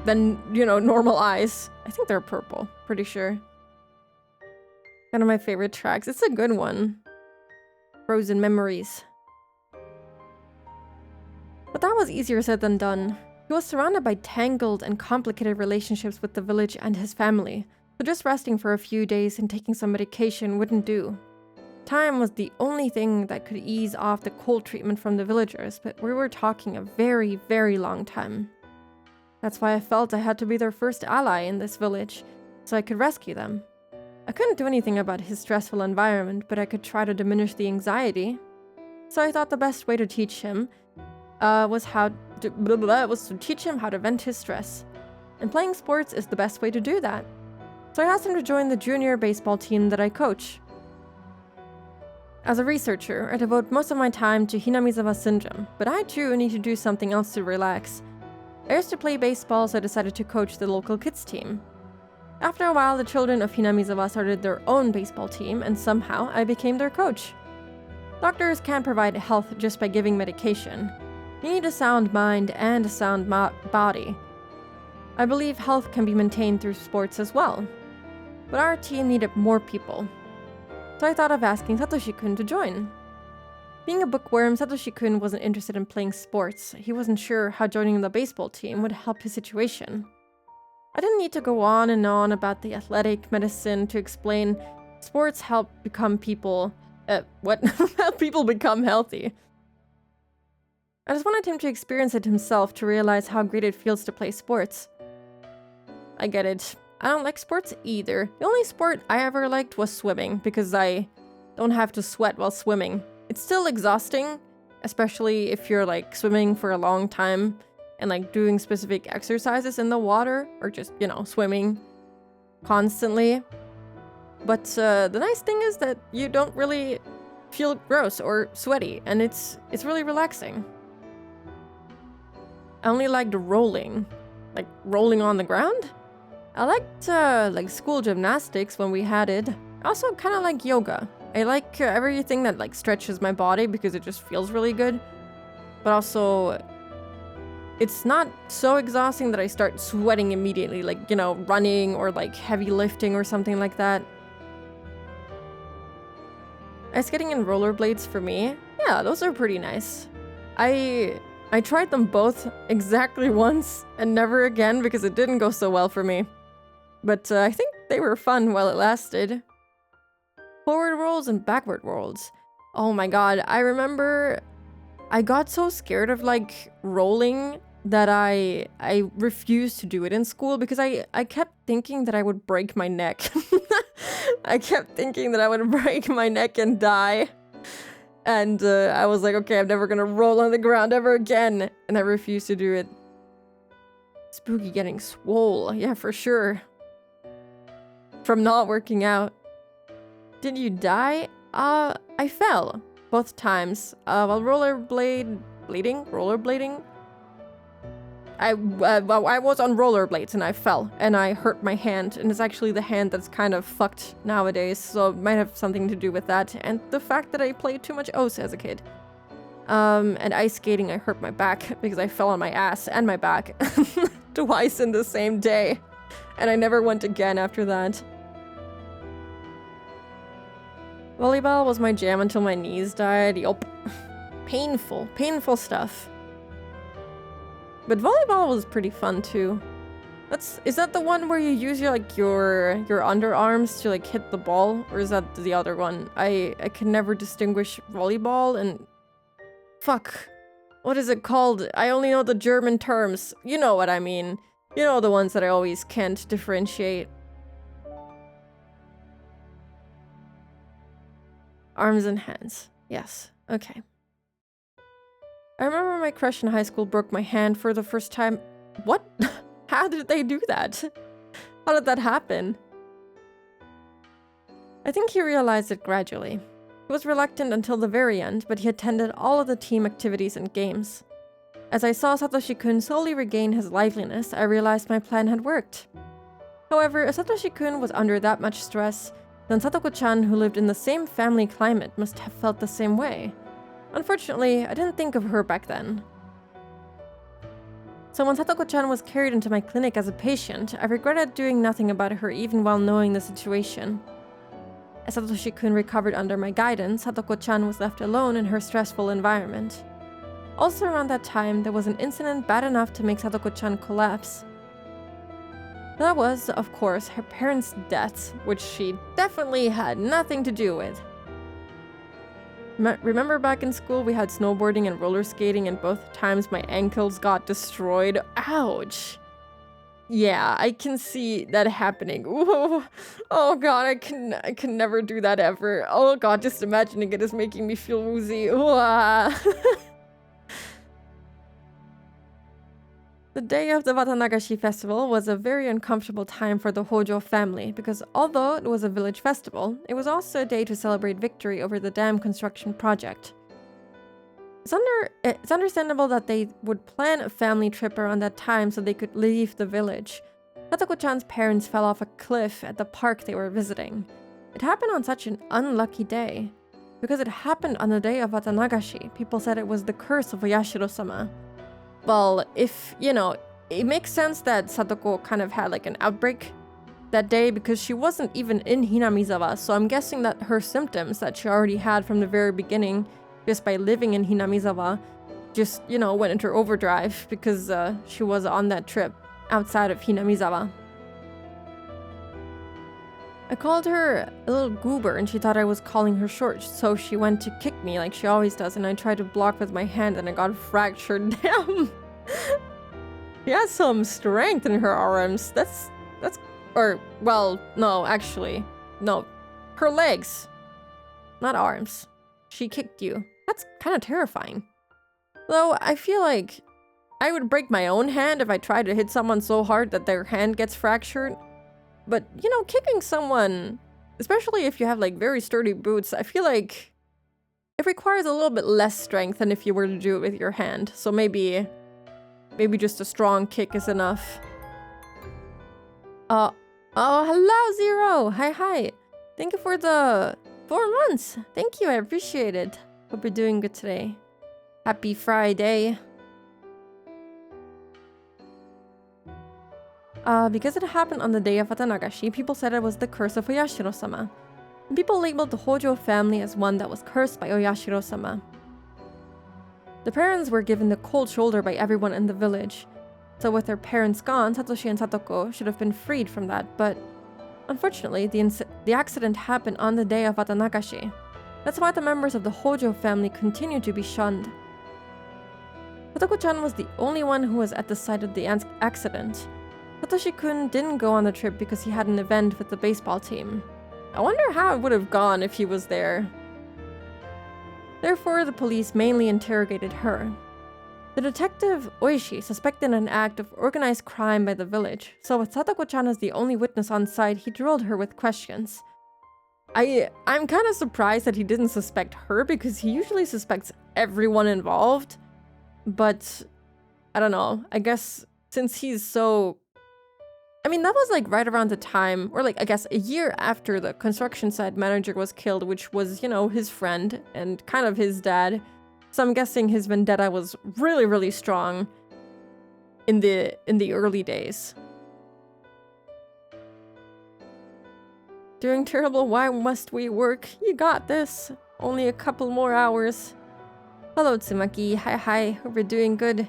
than, you know, normal eyes. I think they're purple, pretty sure. One of my favorite tracks. It's a good one. Frozen Memories. But that was easier said than done. He was surrounded by tangled and complicated relationships with the village and his family, so just resting for a few days and taking some medication wouldn't do. Time was the only thing that could ease off the cold treatment from the villagers, but we were talking a very, very long time. That's why I felt I had to be their first ally in this village, so I could rescue them. I couldn't do anything about his stressful environment, but I could try to diminish the anxiety. So I thought the best way to teach him was to teach him how to vent his stress. And playing sports is the best way to do that. So I asked him to join the junior baseball team that I coach. As a researcher, I devote most of my time to Hinamizawa syndrome, but I too need to do something else to relax. I used to play baseball, so I decided to coach the local kids team. After a while, the children of Hinamizawa started their own baseball team, and somehow I became their coach. Doctors can't provide health just by giving medication. You need a sound mind and a sound body. I believe health can be maintained through sports as well. But our team needed more people. So I thought of asking Satoshi-kun to join. Being a bookworm, Satoshi-kun wasn't interested in playing sports. He wasn't sure how joining the baseball team would help his situation. I didn't need to go on and on about the athletic medicine to explain sports help become people... help people become healthy. I just wanted him to experience it himself to realize how great it feels to play sports. I get it. I don't like sports either. The only sport I ever liked was swimming, because I don't have to sweat while swimming. It's still exhausting, especially if you're like swimming for a long time and like doing specific exercises in the water or just, you know, swimming constantly. But the nice thing is that you don't really feel gross or sweaty, and it's really relaxing. I only liked rolling, like rolling on the ground. I liked like school gymnastics when we had it. I also kind of like yoga. I like everything that like stretches my body because it just feels really good. But also, it's not so exhausting that I start sweating immediately, like, you know, running or like heavy lifting or something like that. Ice skating and rollerblades for me? Yeah, those are pretty nice. I tried them both exactly once and never again because it didn't go so well for me. But I think they were fun while it lasted. Forward rolls and backward rolls. Oh my god, I remember I got so scared of like rolling that I refused to do it in school because I kept thinking that I would break my neck. I kept thinking that I would break my neck and die. And I was like, okay, I'm never gonna roll on the ground ever again. And I refused to do it. Spooky getting swole. Yeah, for sure. From not working out. Did you die? I fell. Both times. While rollerblading? I was on rollerblades and I fell and I hurt my hand, and it's actually the hand that's kind of fucked nowadays, so it might have something to do with that, and the fact that I played too much OS as a kid. And ice skating, I hurt my back because I fell on my ass and my back twice in the same day, and I never went again after that. Volleyball was my jam until my knees died. Yup. Painful stuff. But volleyball was pretty fun too. Is that the one where you use your underarms to like hit the ball, or is that the other one? I can never distinguish volleyball and fuck. What is it called? I only know the German terms. You know what I mean. You know the ones that I always can't differentiate. Arms and hands. Yes. Okay. I remember my crush in high school broke my hand for the first time. What? How did they do that? How did that happen? I think he realized it gradually. He was reluctant until the very end, but he attended all of the team activities and games. As I saw Satoshi-kun slowly regain his liveliness, I realized my plan had worked. However, if Satoshi-kun was under that much stress, then Satoko-chan, who lived in the same family climate, must have felt the same way. Unfortunately, I didn't think of her back then. So when Satoko-chan was carried into my clinic as a patient, I regretted doing nothing about her even while knowing the situation. As Satoshi-kun recovered under my guidance, Satoko-chan was left alone in her stressful environment. Also around that time, there was an incident bad enough to make Satoko-chan collapse. That was, of course, her parents' deaths, which she definitely had nothing to do with. Remember back in school we had snowboarding and roller skating, and both times my ankles got destroyed? Ouch! Yeah, I can see that happening. Ooh. Oh god, I can never do that ever. Oh god, just imagining it is making me feel woozy. The day of the Watanagashi festival was a very uncomfortable time for the Hojo family because although it was a village festival, it was also a day to celebrate victory over the dam construction project. It's understandable that they would plan a family trip around that time so they could leave the village. Satoko-chan's parents fell off a cliff at the park they were visiting. It happened on such an unlucky day. Because it happened on the day of Watanagashi, people said it was the curse of Oyashiro-sama. Well, it makes sense that Satoko kind of had like an outbreak that day because she wasn't even in Hinamizawa, so I'm guessing that her symptoms that she already had from the very beginning, just by living in Hinamizawa, just, went into overdrive because she was on that trip outside of Hinamizawa. I called her a little goober and she thought I was calling her short, so she went to kick me like she always does, and I tried to block with my hand and I got fractured. Damn! She has some strength in her arms. No, actually. No. Her legs. Not arms. She kicked you. That's kind of terrifying. Though, I feel like I would break my own hand if I tried to hit someone so hard that their hand gets fractured. But, kicking someone, especially if you have, like, very sturdy boots, I feel like it requires a little bit less strength than if you were to do it with your hand. So maybe just a strong kick is enough. Oh, hello, Zero! Hi. Thank you for the 4 months. Thank you, I appreciate it. Hope you're doing good today. Happy Friday. Because it happened on the day of Watanagashi, people said it was the curse of Oyashiro-sama. and people labeled the Hojo family as one that was cursed by Oyashiro-sama. The parents were given the cold shoulder by everyone in the village, so with their parents gone, Satoshi and Satoko should have been freed from that, but unfortunately, the accident happened on the day of Watanagashi. That's why the members of the Hojo family continued to be shunned. Satoko-chan was the only one who was at the site of the accident. Satoshi-kun didn't go on the trip because he had an event with the baseball team. I wonder how it would have gone if he was there. Therefore, the police mainly interrogated her. The detective, Oishi, suspected an act of organized crime by the village, so with Satoko-chan as the only witness on site, he drilled her with questions. I'm kind of surprised that he didn't suspect her because he usually suspects everyone involved. But, I don't know, I guess since he's so... I mean, that was like right around the time, or like I guess a year after the construction site manager was killed, which was, you know, his friend and kind of his dad. So I'm guessing his vendetta was really, really strong in the early days. Doing terrible, why must we work? You got this. Only a couple more hours. Hello, Tsumaki. Hi. Hope you're doing good.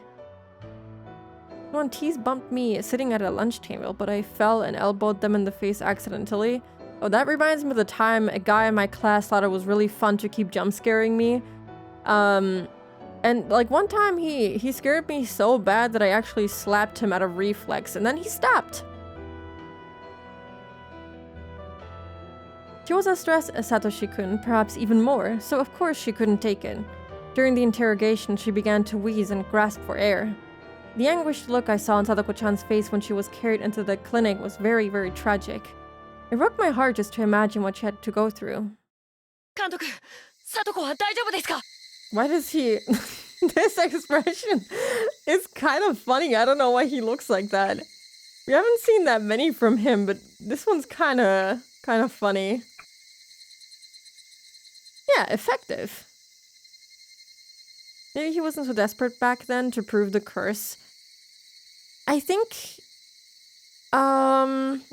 One tease bumped me sitting at a lunch table, but I fell and elbowed them in the face accidentally. Oh, that reminds me of the time a guy in my class thought it was really fun to keep jump scaring me. And like one time he scared me so bad that I actually slapped him out of reflex, and then he stopped. She was as stressed as Satoshi-kun, perhaps even more, so of course she couldn't take it. During the interrogation, she began to wheeze and grasp for air. The anguished look I saw on Sadako-chan's face when she was carried into the clinic was very, very tragic. It broke my heart just to imagine what she had to go through. Why does he... This expression is kind of funny. I don't know why he looks like that. We haven't seen that many from him, but this one's kind of funny. Yeah, effective. Maybe he wasn't so desperate back then to prove the curse. I think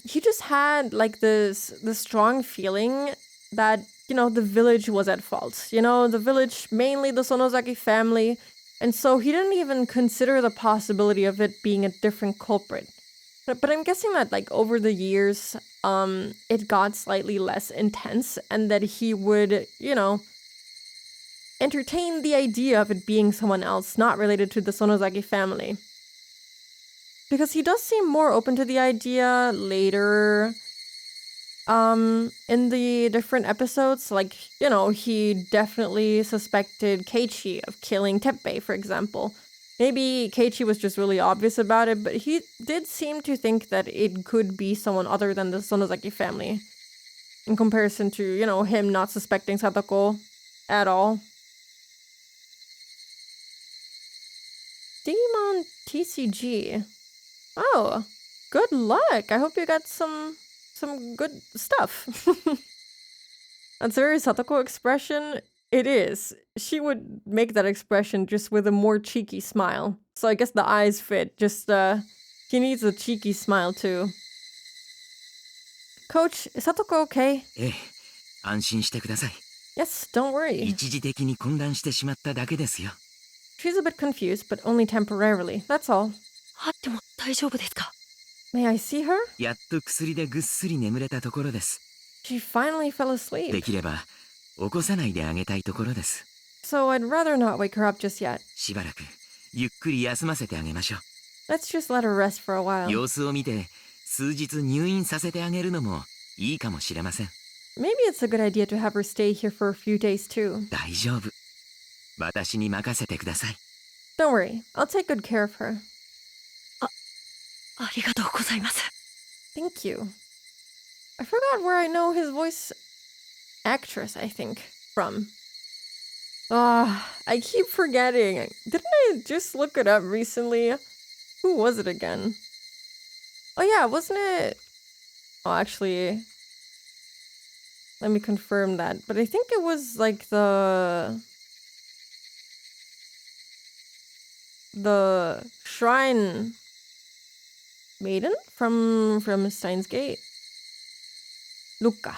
he just had like this strong feeling that, you know, the village was at fault. You know, the village, mainly the Sonozaki family, and so he didn't even consider the possibility of it being a different culprit. But I'm guessing that like over the years, it got slightly less intense, and that he would, you know, entertain the idea of it being someone else not related to the Sonozaki family. Because he does seem more open to the idea later in the different episodes. Like, you know, he definitely suspected Keiichi of killing Teppei, for example. Maybe Keiichi was just really obvious about it, but he did seem to think that it could be someone other than the Sonozaki family. In comparison to, you know, him not suspecting Sadako at all. Demon TCG. Oh, good luck. I hope you got some good stuff. That's a very Satoko expression. It is. She would make that expression just with a more cheeky smile. So I guess the eyes fit. Just, he needs a cheeky smile too. Coach, is Satoko okay? Yes, don't worry. She's a bit confused, but only temporarily. That's all. May I see her? She finally fell asleep. So I'd rather not wake her up just yet. Let's just let her rest for a while. Maybe it's a good idea to have her stay here for a few days too. Don't worry, I'll take good care of her. Thank you. I forgot where I know his voice actress, I think, from. I keep forgetting. Didn't I just look it up recently? Who was it again? Oh yeah, wasn't it? Oh, actually, let me confirm that. But I think it was like the shrine maiden from Steins Gate. Luca.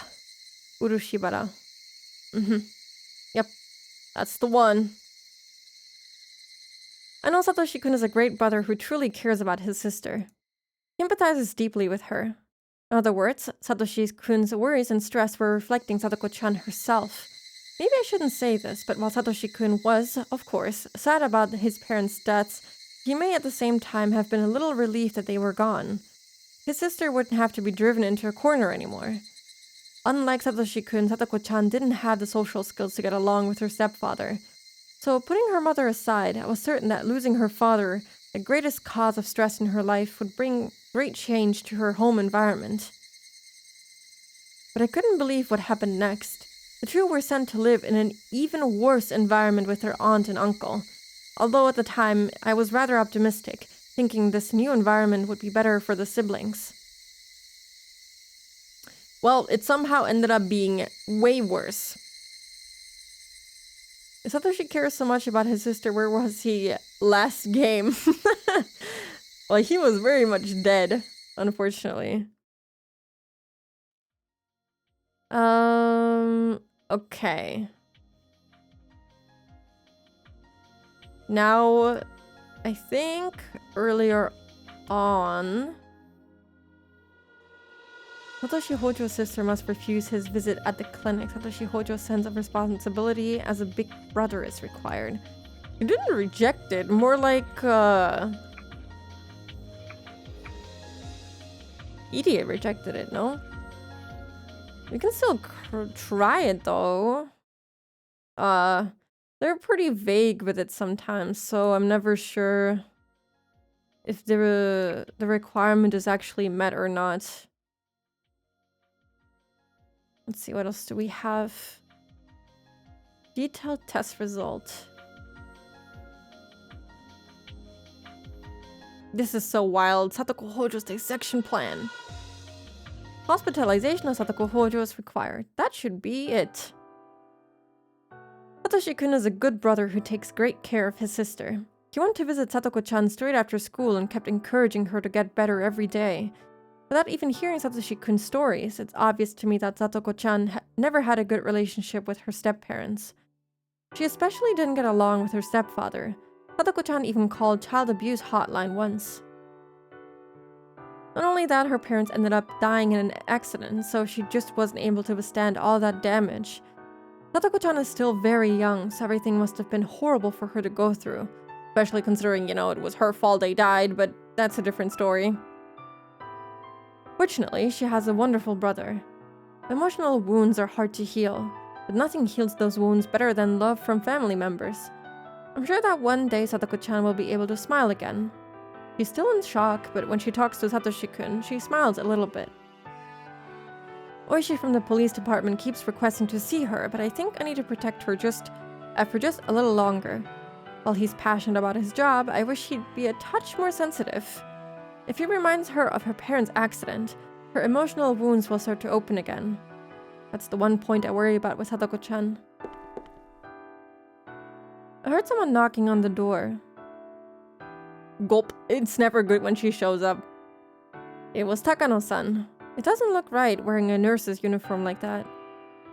Urushibara. Yep, that's the one. I know Satoshi-kun is a great brother who truly cares about his sister. He empathizes deeply with her. In other words, Satoshi-kun's worries and stress were reflecting Sadako-chan herself. Maybe I shouldn't say this, but while Satoshi-kun was, of course, sad about his parents' deaths, he may at the same time have been a little relieved that they were gone. His sister wouldn't have to be driven into a corner anymore. Unlike Satoshi-kun, Sadako-chan didn't have the social skills to get along with her stepfather. So putting her mother aside, I was certain that losing her father, the greatest cause of stress in her life, would bring great change to her home environment. But I couldn't believe what happened next. The two were sent to live in an even worse environment with their aunt and uncle. Although at the time, I was rather optimistic, thinking this new environment would be better for the siblings. Well, it somehow ended up being way worse. If Satoshi cares so much about his sister, where was he last game? Well, he was very much dead, unfortunately. Okay. Now, I think earlier on, Satoshi Hojo's sister must refuse his visit at the clinic. Satoshi Hojo's sense of responsibility as a big brother is required. He didn't reject it, more like, Idiot rejected it, no? We can still try it, though. They're pretty vague with it sometimes, so I'm never sure if the requirement is actually met or not. Let's see, what else do we have? Detailed test result. This is so wild. Satoko Hojo's dissection plan. Hospitalization of Satoko Hojo is required. That should be it. Satoshi-kun is a good brother who takes great care of his sister. He went to visit Satoko-chan straight after school and kept encouraging her to get better every day. Without even hearing Satoshi-kun's stories, it's obvious to me that Satoko-chan never had a good relationship with her step-parents. She especially didn't get along with her stepfather. Satoko-chan even called child abuse hotline once. Not only that, her parents ended up dying in an accident, so she just wasn't able to withstand all that damage. Satoko-chan is still very young, so everything must have been horrible for her to go through. Especially considering, it was her fault they died, but that's a different story. Fortunately, she has a wonderful brother. Emotional wounds are hard to heal, but nothing heals those wounds better than love from family members. I'm sure that one day Satoko-chan will be able to smile again. She's still in shock, but when she talks to Satoshi-kun, she smiles a little bit. Oishi from the police department keeps requesting to see her, but I think I need to protect her for just a little longer. While he's passionate about his job, I wish he'd be a touch more sensitive. If he reminds her of her parents' accident, her emotional wounds will start to open again. That's the one point I worry about with Satoko-chan. I heard someone knocking on the door. Gulp, it's never good when she shows up. It was Takano-san. It doesn't look right wearing a nurse's uniform like that.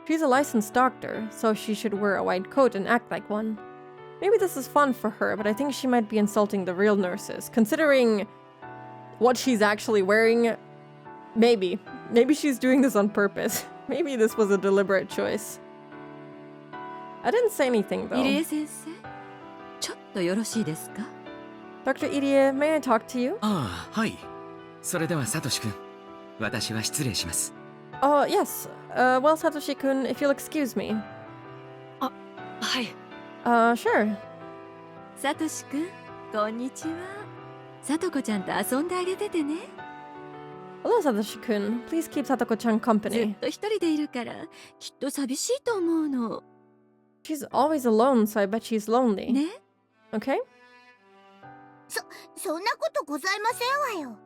She's a licensed doctor, so she should wear a white coat and act like one. Maybe this is fun for her, but I think she might be insulting the real nurses, considering what she's actually wearing. Maybe she's doing this on purpose. Maybe this was a deliberate choice. I didn't say anything though. Dr. Irie, may I talk to you? Ah, hi. それではサトシ君、私は失礼します。 Oh, yes. Well, Satoshi-kun, if you'll excuse me. あ、はい。Sure. サトシ君、こんにちは。サトコちゃんと遊んであげててね。Hello, Satoshi-kun. Please keep Satoko-chan ず company. っと一人でいるから、きっと寂しいと思うの。 She's always alone, so I bet she's lonely. ね。 Okay? そんなことございませんわよ。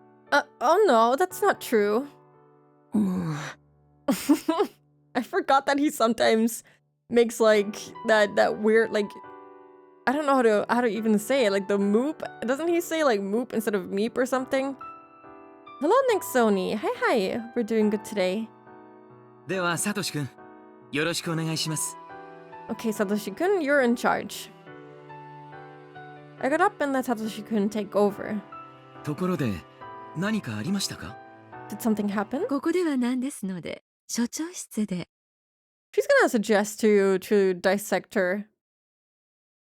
Oh no, that's not true. I forgot that he sometimes makes like that weird like I don't know how to even say it, like the moop. Doesn't he say like moop instead of meep or something? Hello, Nexoni. Hi. We're doing good today. ではサトシ君、よろしくお願いします。 Okay, Satoshi-kun, you're in charge. I got up and let Satoshi-kun take over. ところで、何かありましたか？ Did something happen? ここではなんですので、所長室で。 She's gonna suggest to you to dissect her.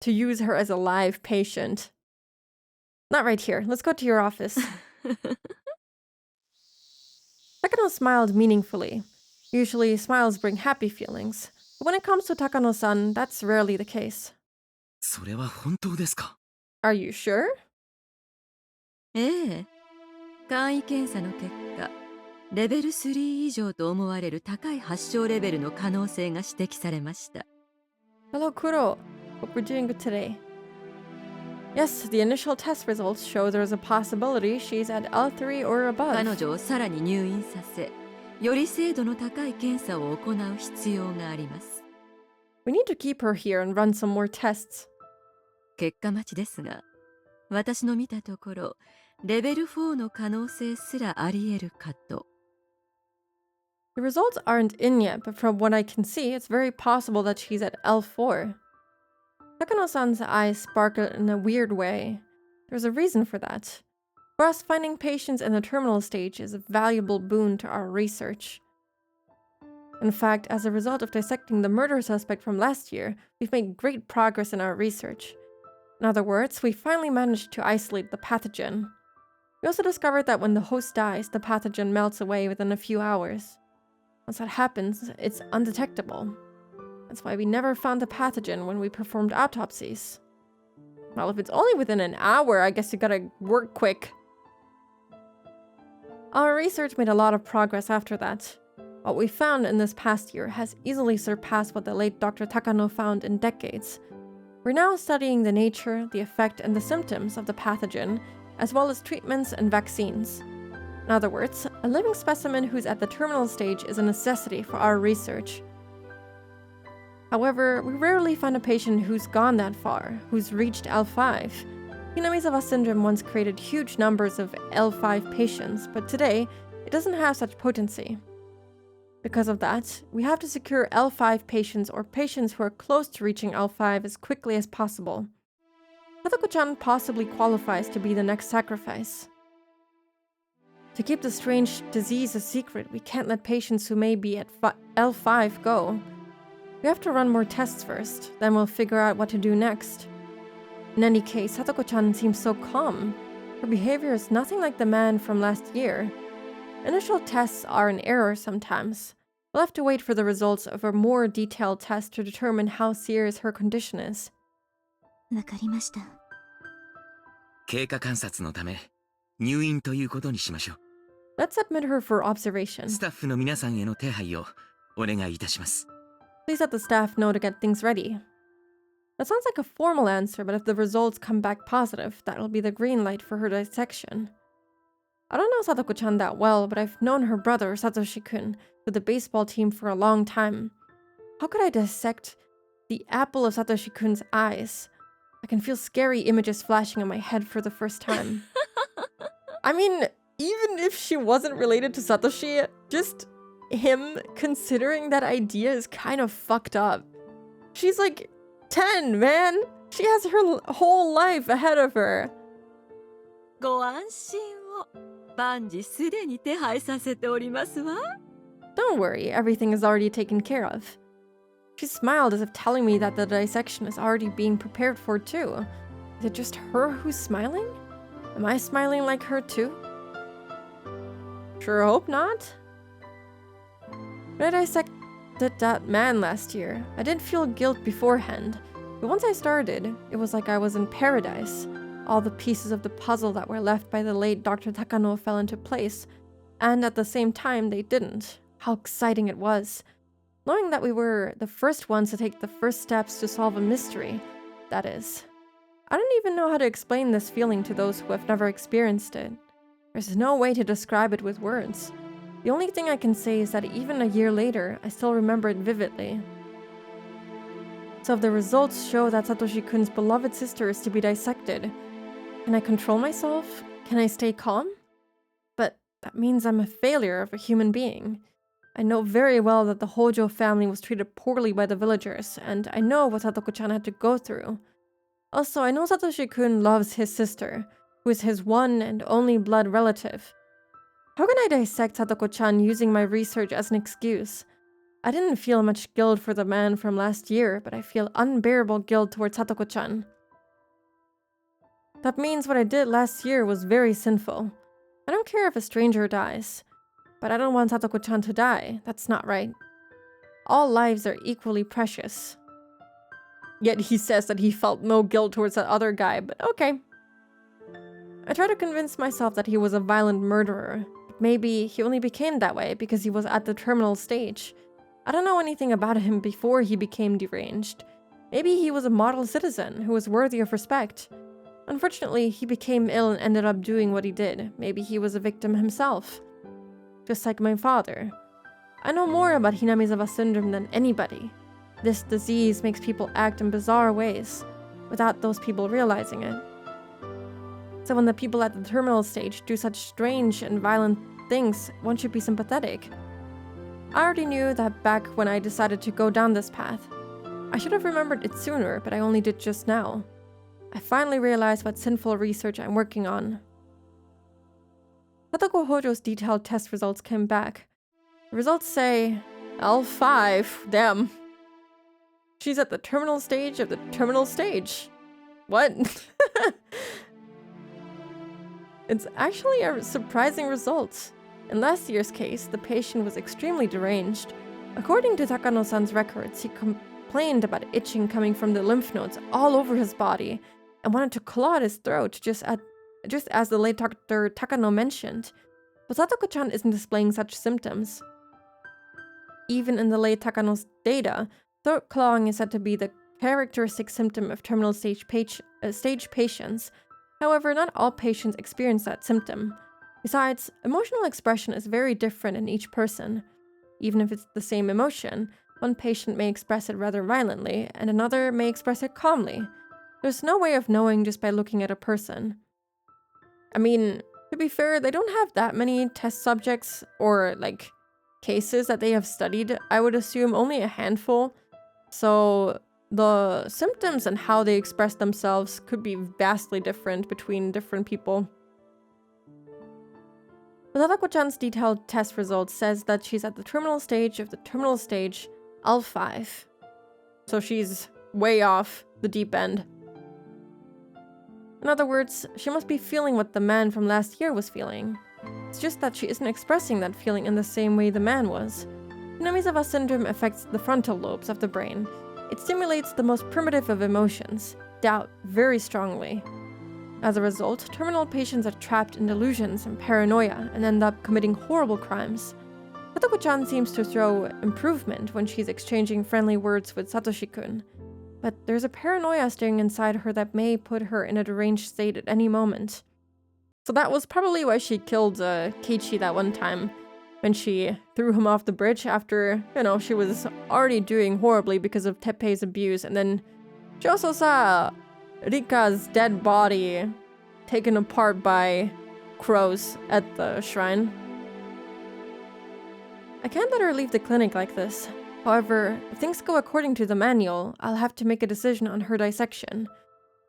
To use her as a live patient. Not right here. Let's go to your office. Takano smiled meaningfully. Usually, smiles bring happy feelings. But when it comes to Takano-san, that's rarely the case. それは本当ですか？ Are you sure? ええ。簡易検査の結果、レベル3以上と思われる高い発症レベルの可能性が指摘されました。 Hello, Kuro. Hope we're doing good today. Yes, the initial test results show there is a possibility she's at L3 or 彼 above. 女をさらに入院させ、より精度の高い検査を行う必要があります。 We need to keep her here and run some more tests. 結果待ちですが、私の見たところ、レベル4の可能性すらあり得るかと。 The results aren't in yet, but from what I can see, it's very possible that she's at L4. Takano-san's eyes sparkled in a weird way. There's a reason for that. For us, finding patients in the terminal stage is a valuable boon to our research. In fact, as a result of dissecting the murder suspect from last year, we've made great progress in our research. In other words, we finally managed to isolate the pathogen. We also discovered that when the host dies, the pathogen melts away within a few hours. Once that happens, it's undetectable. That's why we never found the pathogen when we performed autopsies. Well, if it's only within an hour, I guess you gotta work quick. Our research made a lot of progress after that. What we found in this past year has easily surpassed what the late Dr. Takano found in decades. We're now studying the nature, the effect, and the symptoms of the pathogen, as well as treatments and vaccines. In other words, a living specimen who's at the terminal stage is a necessity for our research. However, we rarely find a patient who's gone that far, who's reached L5. Hinamizawa syndrome once created huge numbers of L5 patients, but today, it doesn't have such potency. Because of that, we have to secure L5 patients or patients who are close to reaching L5 as quickly as possible. Satoko-chan possibly qualifies to be the next sacrifice. To keep the strange disease a secret, we can't let patients who may be at L5 go. We have to run more tests first, then we'll figure out what to do next. In any case, Satoko-chan seems so calm. Her behavior is nothing like the man from last year. Initial tests are in error sometimes. We'll have to wait for the results of a more detailed test to determine how serious her condition is. わかりました。経過観察のため、入院ということにしましょう。 Let's admit her for observation. スタッフの皆さんへの手配をお願いいたします。 Please let the staff know to get things ready. That sounds like a formal answer, but if the results come back positive, that'll be the green light for her dissection. I don't know Satoko-chan that well, but I've known her brother, Satoshi-kun, with the baseball team for a long time. How could I dissect the apple of Satoshi-kun's eyes? I can feel scary images flashing in my head for the first time. I mean, even if she wasn't related to Satoshi, just him considering that idea is kind of fucked up. She's like 10, man! She has her whole life ahead of her. ご安心を。万事すでに手配させておりますわ。 Don't worry, everything is already taken care of. She smiled as if telling me that the dissection is already being prepared for too. Is it just her who's smiling? Am I smiling like her too? Sure hope not. When I dissected that man last year, I didn't feel guilt beforehand, but once I started, it was like I was in paradise. All the pieces of the puzzle that were left by the late Dr. Takano fell into place, and at the same time they didn't. How exciting it was. Knowing that we were the first ones to take the first steps to solve a mystery, that is. I don't even know how to explain this feeling to those who have never experienced it. There's no way to describe it with words. The only thing I can say is that even a year later, I still remember it vividly. So if the results show that Satoshi-kun's beloved sister is to be dissected, can I control myself? Can I stay calm? But that means I'm a failure of a human being. I know very well that the Hojo family was treated poorly by the villagers, and I know what Satoko-chan had to go through. Also, I know Satoshi-kun loves his sister, who is his one and only blood relative. How can I dissect Satoko-chan using my research as an excuse? I didn't feel much guilt for the man from last year, but I feel unbearable guilt towards Satoko-chan. That means what I did last year was very sinful. I don't care if a stranger dies, but I don't want Satoko-chan to die. That's not right. All lives are equally precious. Yet he says that he felt no guilt towards that other guy, but okay. I try to convince myself that he was a violent murderer, but maybe he only became that way because he was at the terminal stage. I don't know anything about him before he became deranged. Maybe he was a model citizen who was worthy of respect. Unfortunately, he became ill and ended up doing what he did. Maybe he was a victim himself. Just like my father. I know more about Hinamizawa syndrome than anybody. This disease makes people act in bizarre ways, without those people realizing it. So when the people at the terminal stage do such strange and violent things, one should be sympathetic. I already knew that back when I decided to go down this path. I should have remembered it sooner, but I only did just now. I finally realized what sinful research I'm working on. Satoko Hojo's detailed test results came back. The results say L5, damn. She's at the terminal stage of the terminal stage. What? It's actually a surprising result. In last year's case, the patient was extremely deranged. According to Takano-san's records, he complained about itching coming from the lymph nodes all over his body and wanted to claw at his throat, just as the late Dr. Takano mentioned. But Satoko-chan isn't displaying such symptoms. Even in the late Takano's data, throat clawing is said to be the characteristic symptom of terminal stage patients. However, not all patients experience that symptom. Besides, emotional expression is very different in each person. Even if it's the same emotion, one patient may express it rather violently, and another may express it calmly. There's no way of knowing just by looking at a person. I mean, to be fair, they don't have that many test subjects or, cases that they have studied. I would assume only a handful. So the symptoms and how they express themselves could be vastly different between different people. But Satoko-chan's detailed test results says that she's at the terminal stage of the terminal stage L5. So she's way off the deep end. In other words, she must be feeling what the man from last year was feeling. It's just that she isn't expressing that feeling in the same way the man was. Hinamizawa syndrome affects the frontal lobes of the brain. It stimulates the most primitive of emotions, doubt, very strongly. As a result, terminal patients are trapped in delusions and paranoia and end up committing horrible crimes. Satoko-chan seems to throw improvement when she's exchanging friendly words with Satoshi-kun. But there's a paranoia stirring inside her that may put her in a deranged state at any moment. So that was probably why she killed Keiichi that one time, when she threw him off the bridge after, she was already doing horribly because of Teppei's abuse, and then she also saw Rika's dead body taken apart by crows at the shrine. I can't let her leave the clinic like this. However, if things go according to the manual, I'll have to make a decision on her dissection.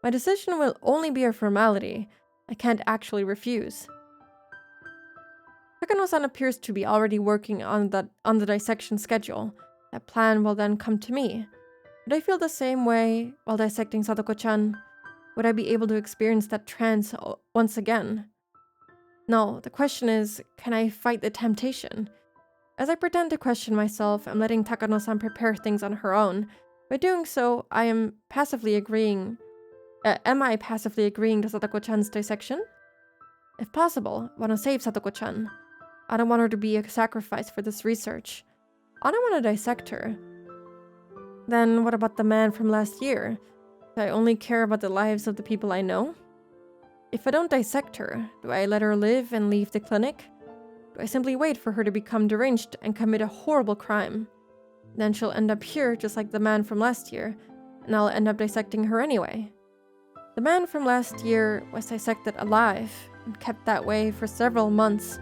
My decision will only be a formality. I can't actually refuse. Takano-san appears to be already working on the dissection schedule. That plan will then come to me. Would I feel the same way while dissecting Satoko-chan? Would I be able to experience that trance once again? No, the question is, can I fight the temptation? As I pretend to question myself, I'm letting Takano-san prepare things on her own. By doing so, am I passively agreeing to Satoko-chan's dissection? If possible, I want to save Satoko-chan. I don't want her to be a sacrifice for this research. I don't want to dissect her. Then what about the man from last year? Do I only care about the lives of the people I know? If I don't dissect her, do I let her live and leave the clinic? Do I simply wait for her to become deranged and commit a horrible crime? Then she'll end up here just like the man from last year, and I'll end up dissecting her anyway. The man from last year was dissected alive, and kept that way for several months.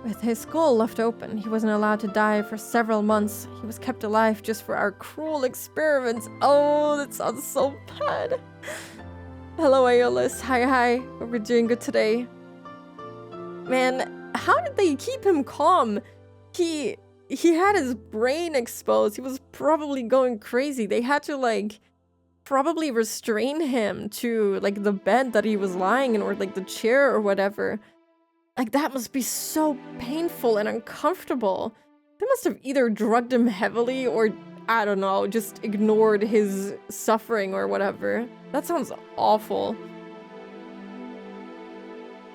With his skull left open, he wasn't allowed to die for several months. He was kept alive just for our cruel experiments. Oh, that sounds so bad. Hello, Aeolus. Hi. Hope you're doing good today. Man, how did they keep him calm? He had his brain exposed. He was probably going crazy. They had to, like, probably restrain him to, like, the bed that he was lying in or, like, the chair or whatever. Like, that must be so painful and uncomfortable. They must have either drugged him heavily or, I don't know, just ignored his suffering or whatever. That sounds awful.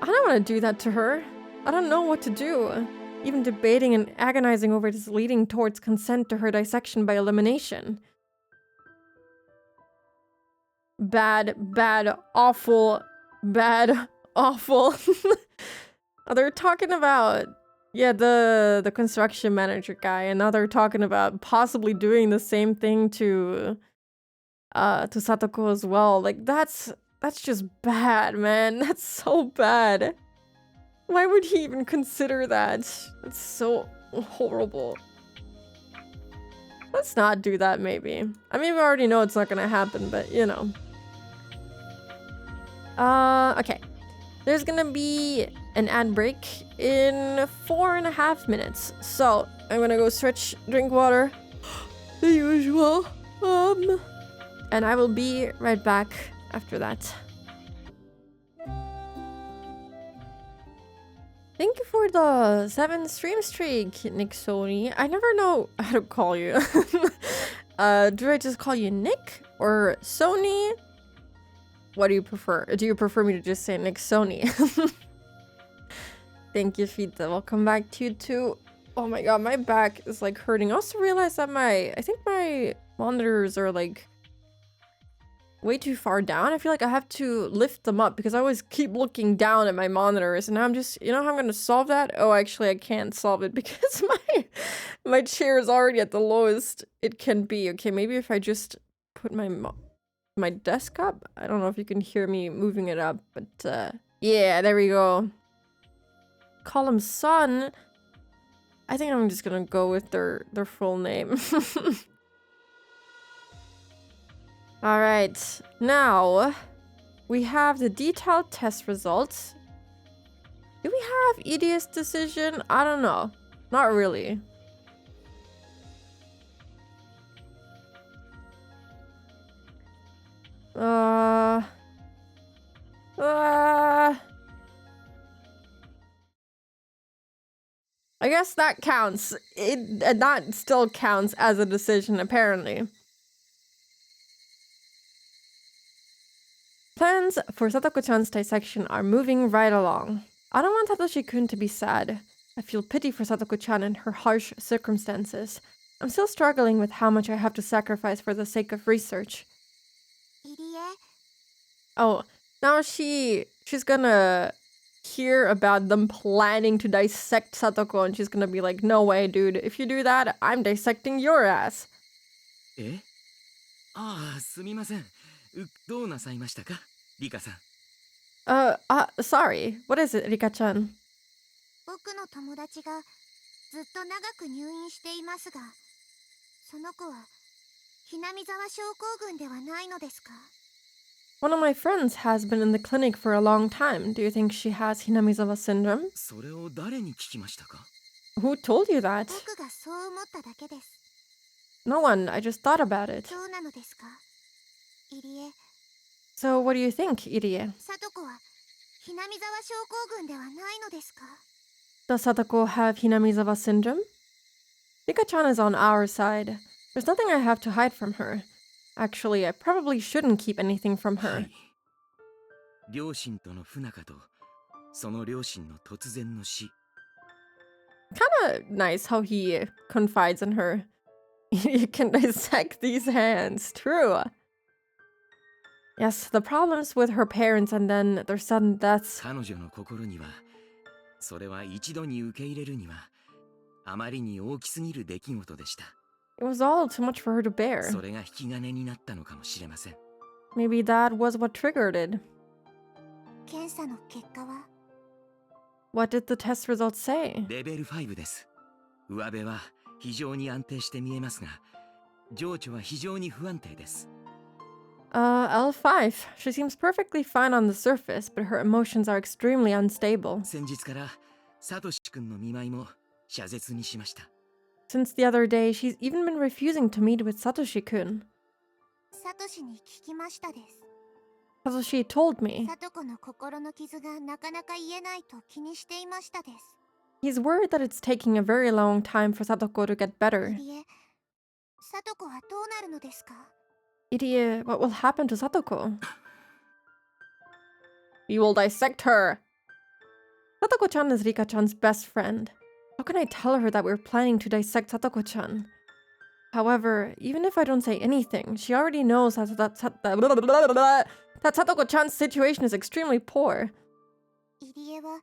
I don't want to do that to her. I don't know what to do. Even debating and agonizing over it is leading towards consent to her dissection by elimination. Bad, awful, bad, awful. Oh, they're talking about, yeah, the construction manager guy, and now they're talking about possibly doing the same thing to Satoko as well. Like, that's just bad, man. That's so bad. Why would he even consider that? It's so horrible. Let's not do that, maybe. I mean, we already know it's not gonna happen, but, you know. Okay. There's gonna be an ad break in 4.5 minutes. So, I'm gonna go stretch, drink water, the usual. And I will be right back after that. Thank you for the 7 stream streak, Nick Sony. I never know how to call you. Do I just call you Nick or Sony? What do you prefer? Do you prefer me to just say Nick Sony? Thank you, Fita. Welcome back to you too. Oh my god, my back is like hurting. I also realized that I think my monitors are like way too far down. I feel like I have to lift them up because I always keep looking down at my monitors, and now I'm just, you know how I'm gonna solve that? Oh, actually I can't solve it because my chair is already at the lowest it can be. Okay, maybe if I just put my desk up. I don't know if you can hear me moving it up, but yeah, there we go. Call him Son. I think I'm just gonna go with their full name. All right, now we have the detailed test results. Do we have EDS decision? I don't know. Not really. I guess that counts. That still counts as a decision, apparently. Plans for Satoko-chan's dissection are moving right along. I don't want Satoshi-kun to be sad. I feel pity for Satoko-chan and her harsh circumstances. I'm still struggling with how much I have to sacrifice for the sake of research. Oh, now she's gonna hear about them planning to dissect Satoko, and she's gonna be like, no way, dude. If you do that, I'm dissecting your ass. えああ、すみません。どうなさいましたか、リカさん。Sorry. What is it, Rika-chan? 僕の友達がずっと長く入院していますが、その子はひなみ沢症候群ではないのですか? One of my friends has been in the clinic for a long time. Do you think she has Hinamizawa syndrome? それを誰に聞きましたか? Who told you that? 僕がそう思っただけです。 No one. I just thought about it. そうなのですか? 入江。 So what do you think, Irie? さとこはひなみ沢症候群ではないのですか? Does Satoko have Hinamizawa syndrome? Rika-chan is on our side. There's nothing I have to hide from her. Actually, I probably shouldn't keep anything from は her. い。両親との不仲と、その両親の突然の死。Kinda nice how he confides in her. You can dissect these hands. True. Yes, the problems with her parents and then their sudden deaths. 彼女の心には、それは一度に受け入れるには、あまりに大きすぎる出来事でした。It was all too much for her to bear. それが引き金になったのかもしれません。Maybe that was what triggered it. 検査の結果は? What did the test results say? レベル5です。上辺は非常に安定して見えますが、情緒は非常に不安定です。L5. She seems perfectly fine on the surface, but her emotions are extremely unstable. 先日からサトシ君の見舞いも謝絶にしました。 Since the other day, she's even been refusing to meet with Satoshi-kun. サトシに聞きましたです。 Satoshi told me. サトコの心の傷がなかなか癒えないと気にしていましたです。 He's worried that it's taking a very long time for Satoko to get い better. いえ、サトコはどうなるのですか？ Idiot, what will happen to Satoko? We will dissect her. Satoko-chan is Rika-chan's best friend. How can I tell her that we're planning to dissect Satoko-chan? However, even if I don't say anything, she already knows that Satoko-chan's situation is extremely poor. 入江は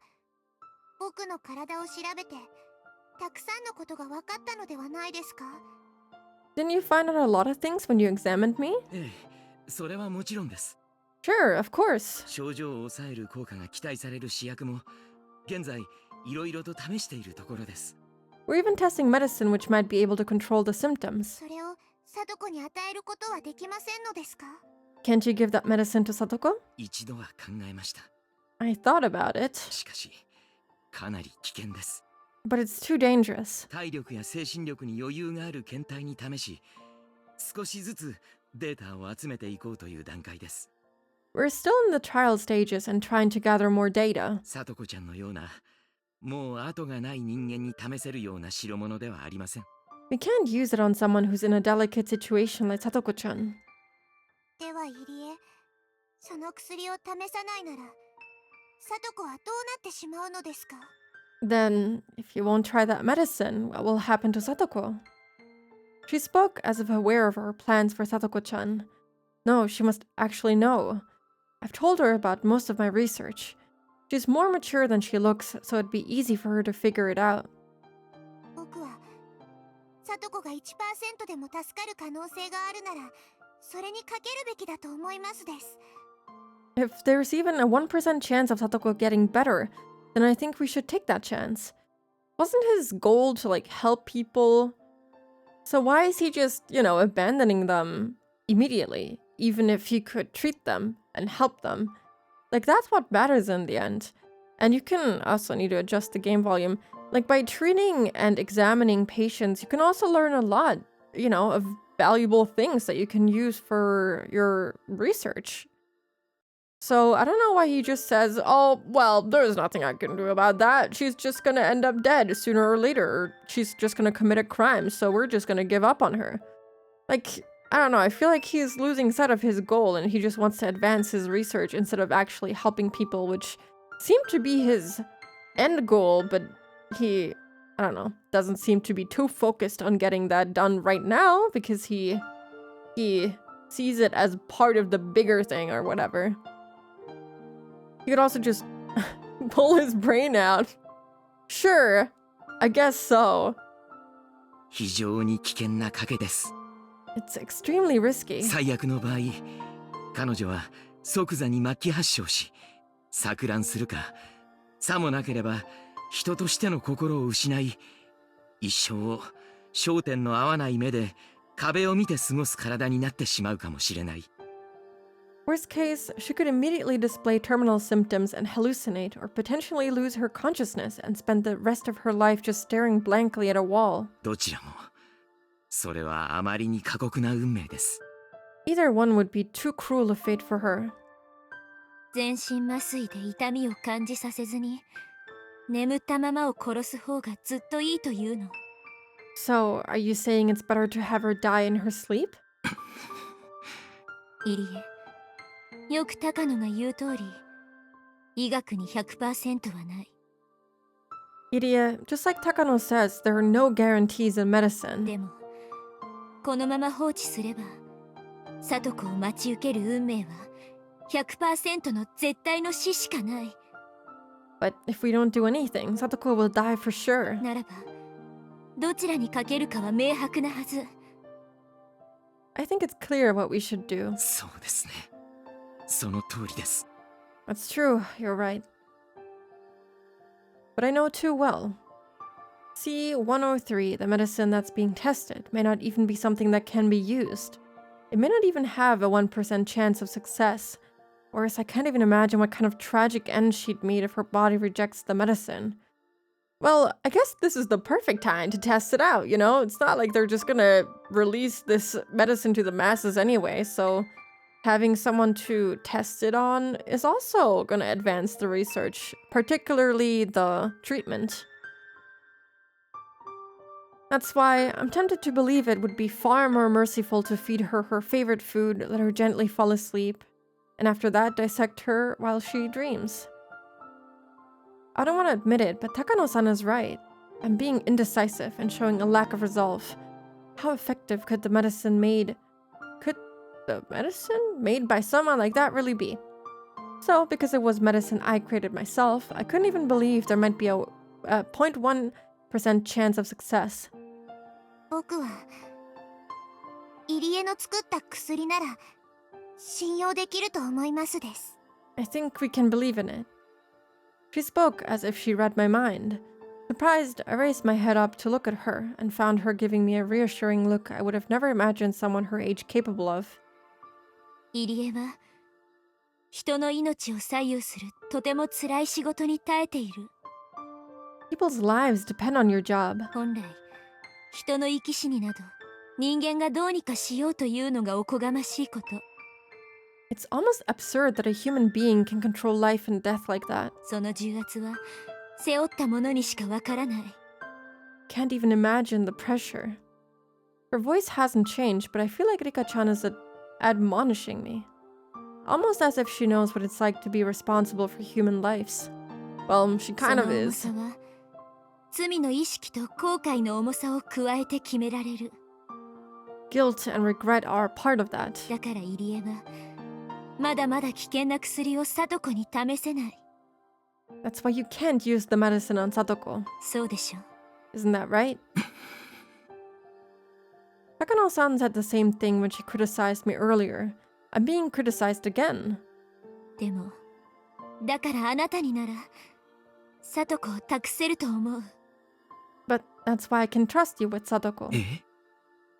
僕の体を調べてたくさんのことが分かったのではないですか？ Didn't you find out a lot of things when you examined me? ええ、それはもちろんです。 Sure, of course. 症状を抑える効果が期待される試薬も現在いろいろと試しているところです。 We're even testing medicine which might be able to control the symptoms. それをサトコに与えることはできませんのですか？ Can't you give that medicine to Satoko? 一度は考えました。 I thought about it, しかしかなり危険です。 but it's too dangerous. 体力や精神力に余裕がある検体に試し、少しずつデータを集めていこうという段階です。 We're still in the trial stages and trying to gather more data. サトコちゃんのようなもう後がない人間に試せるような代物ではありません。 We can't use it on someone who's in a delicate situation like Satoko-chan. では入江、その薬を試さないならサトコはどうなってしまうのですか？ Then, if you won't try that medicine, what will happen to Satoko? She spoke as if aware of our plans for Satoko-chan. No, she must actually know. I've told her about most of my research. She's more mature than she looks, so it'd be easy for her to figure it out. 僕はサトコが 1% でも助かる可能性があるならそれにかけるべきだと思いますです。 If there's even a 1% chance of Satoko getting better, then I think we should take that chance. Wasn't his goal to, help people? So why is he just, abandoning them immediately, even if he could treat them and help them? That's what matters in the end. And you can also need to adjust the game volume. By treating and examining patients, you can also learn a lot, of valuable things that you can use for your research. So I don't know why he just says, oh, well, there's nothing I can do about that. She's just gonna end up dead sooner or later. Or she's just gonna commit a crime, so we're just gonna give up on her. I don't know, I feel like he's losing sight of his goal and he just wants to advance his research instead of actually helping people, which seemed to be his end goal, but he, I don't know, doesn't seem to be too focused on getting that done right now because he sees it as part of the bigger thing or whatever. He could also just pull his brain out. Sure, I guess so. 非常に危険な賭けです。 It's extremely risky. 最悪の場合、彼女は即座に末期発症し、錯乱するか、さもなければ人としての心を失い、一生を焦点の合わない目で壁を見て過ごす体になってしまうかもしれない。 Worst case, she could immediately display terminal symptoms and hallucinate, or potentially lose her consciousness and spend the rest of her life just staring blankly at a wall. どちらも、それはあまりに過酷な運命です。 Either one would be too cruel a fate for her. 全身麻酔で痛みを感じさせずに眠ったままを殺す方がずっといいというの。 So, are you saying it's better to have her die in her sleep? 入江、よく高野が言う通り、医学に 100% はない。 Iria, just like Takano says, there are no guarantees in medicine. でも、このまま放置すれば、聡子を待ち受ける運命は 100% の絶対の死しかない。 But if we don't do anything, Satoko will die for sure. ならば、どちらにかけるかは明白なはず。 I think it's clear what we should do. そうですね。その通りです。 That's true, you're right. but I know too well. C-103, the medicine that's being tested, may not even be something that can be used. It may not even have a 1% chance of success. Whereas I can't even imagine what kind of tragic end she'd meet if her body rejects the medicine. Well, I guess this is the perfect time to test it out, you know? It's not like they're just gonna release this medicine to the masses anyway, so having someone to test it on is also gonna advance the research, particularly the treatment. That's why I'm tempted to believe it would be far more merciful to feed her her favorite food, let her gently fall asleep, and after that dissect her while she dreams. I don't want to admit it, but Takano-san is right. I'm being indecisive and showing a lack of resolve. How effective could the medicine made by someone like that really be? So, because it was medicine I created myself, I couldn't even believe there might be a 0.1% chance of success. 僕は入江の作った薬なら信用できると思いますです。 I think we can believe in it. She spoke as if she read my mind. Surprised, I raised my head up to look at her and found her giving me a reassuring look I would have never imagined someone her age capable of. 入江は人の命を左右するとても辛い仕事に耐えている。 People's lives depend on your job. 本来人の生き死になど人間がどうにかしようというのがおこがましいこと。 It's almost absurd that a human being can control life and death like that. その重圧は背負った者にしかわからない。 Can't even imagine the pressure. Her voice hasn't changed, but I feel like Rika-chan is admonishing me. Almost as if she knows what it's like to be responsible for human lives. Well, she kind of is. その重さは罪の意識と後悔の重さを加えて決められる。 Guilt and regret are a part of that. だから入江はまだまだ危険な薬を聡子に試せない。 That's why you can't use the medicine on Satoko. そうでしょ。 Isn't that right? Takano-san said the same thing when she criticized me earlier. I'm being criticized again. でもだからあなたになら聡子を託せると思う。 But that's why I can trust you with Satoko. え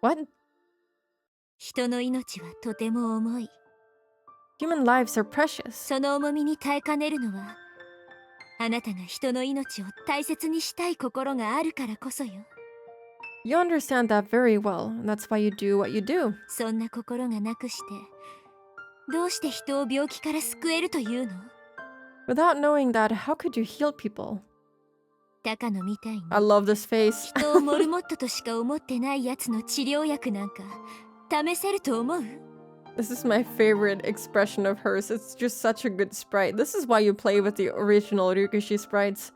What? 人の命はとても重い。 Human lives are precious. その重みに耐えかねるのはあなたが人の命を大切にしたい心があるからこそよ。 You understand that very well, and that's why you do what you do. そんな心がなくしてどうして人を病気から救えるというの？ Without knowing that, how could you heal people? 高野みたいに I love this face. 人をモルモットとしか思ってないやつの治療薬なんか試せると思う？ This is my favorite expression of hers. It's just such a good sprite. This is why you play with the original Ryukishi sprites.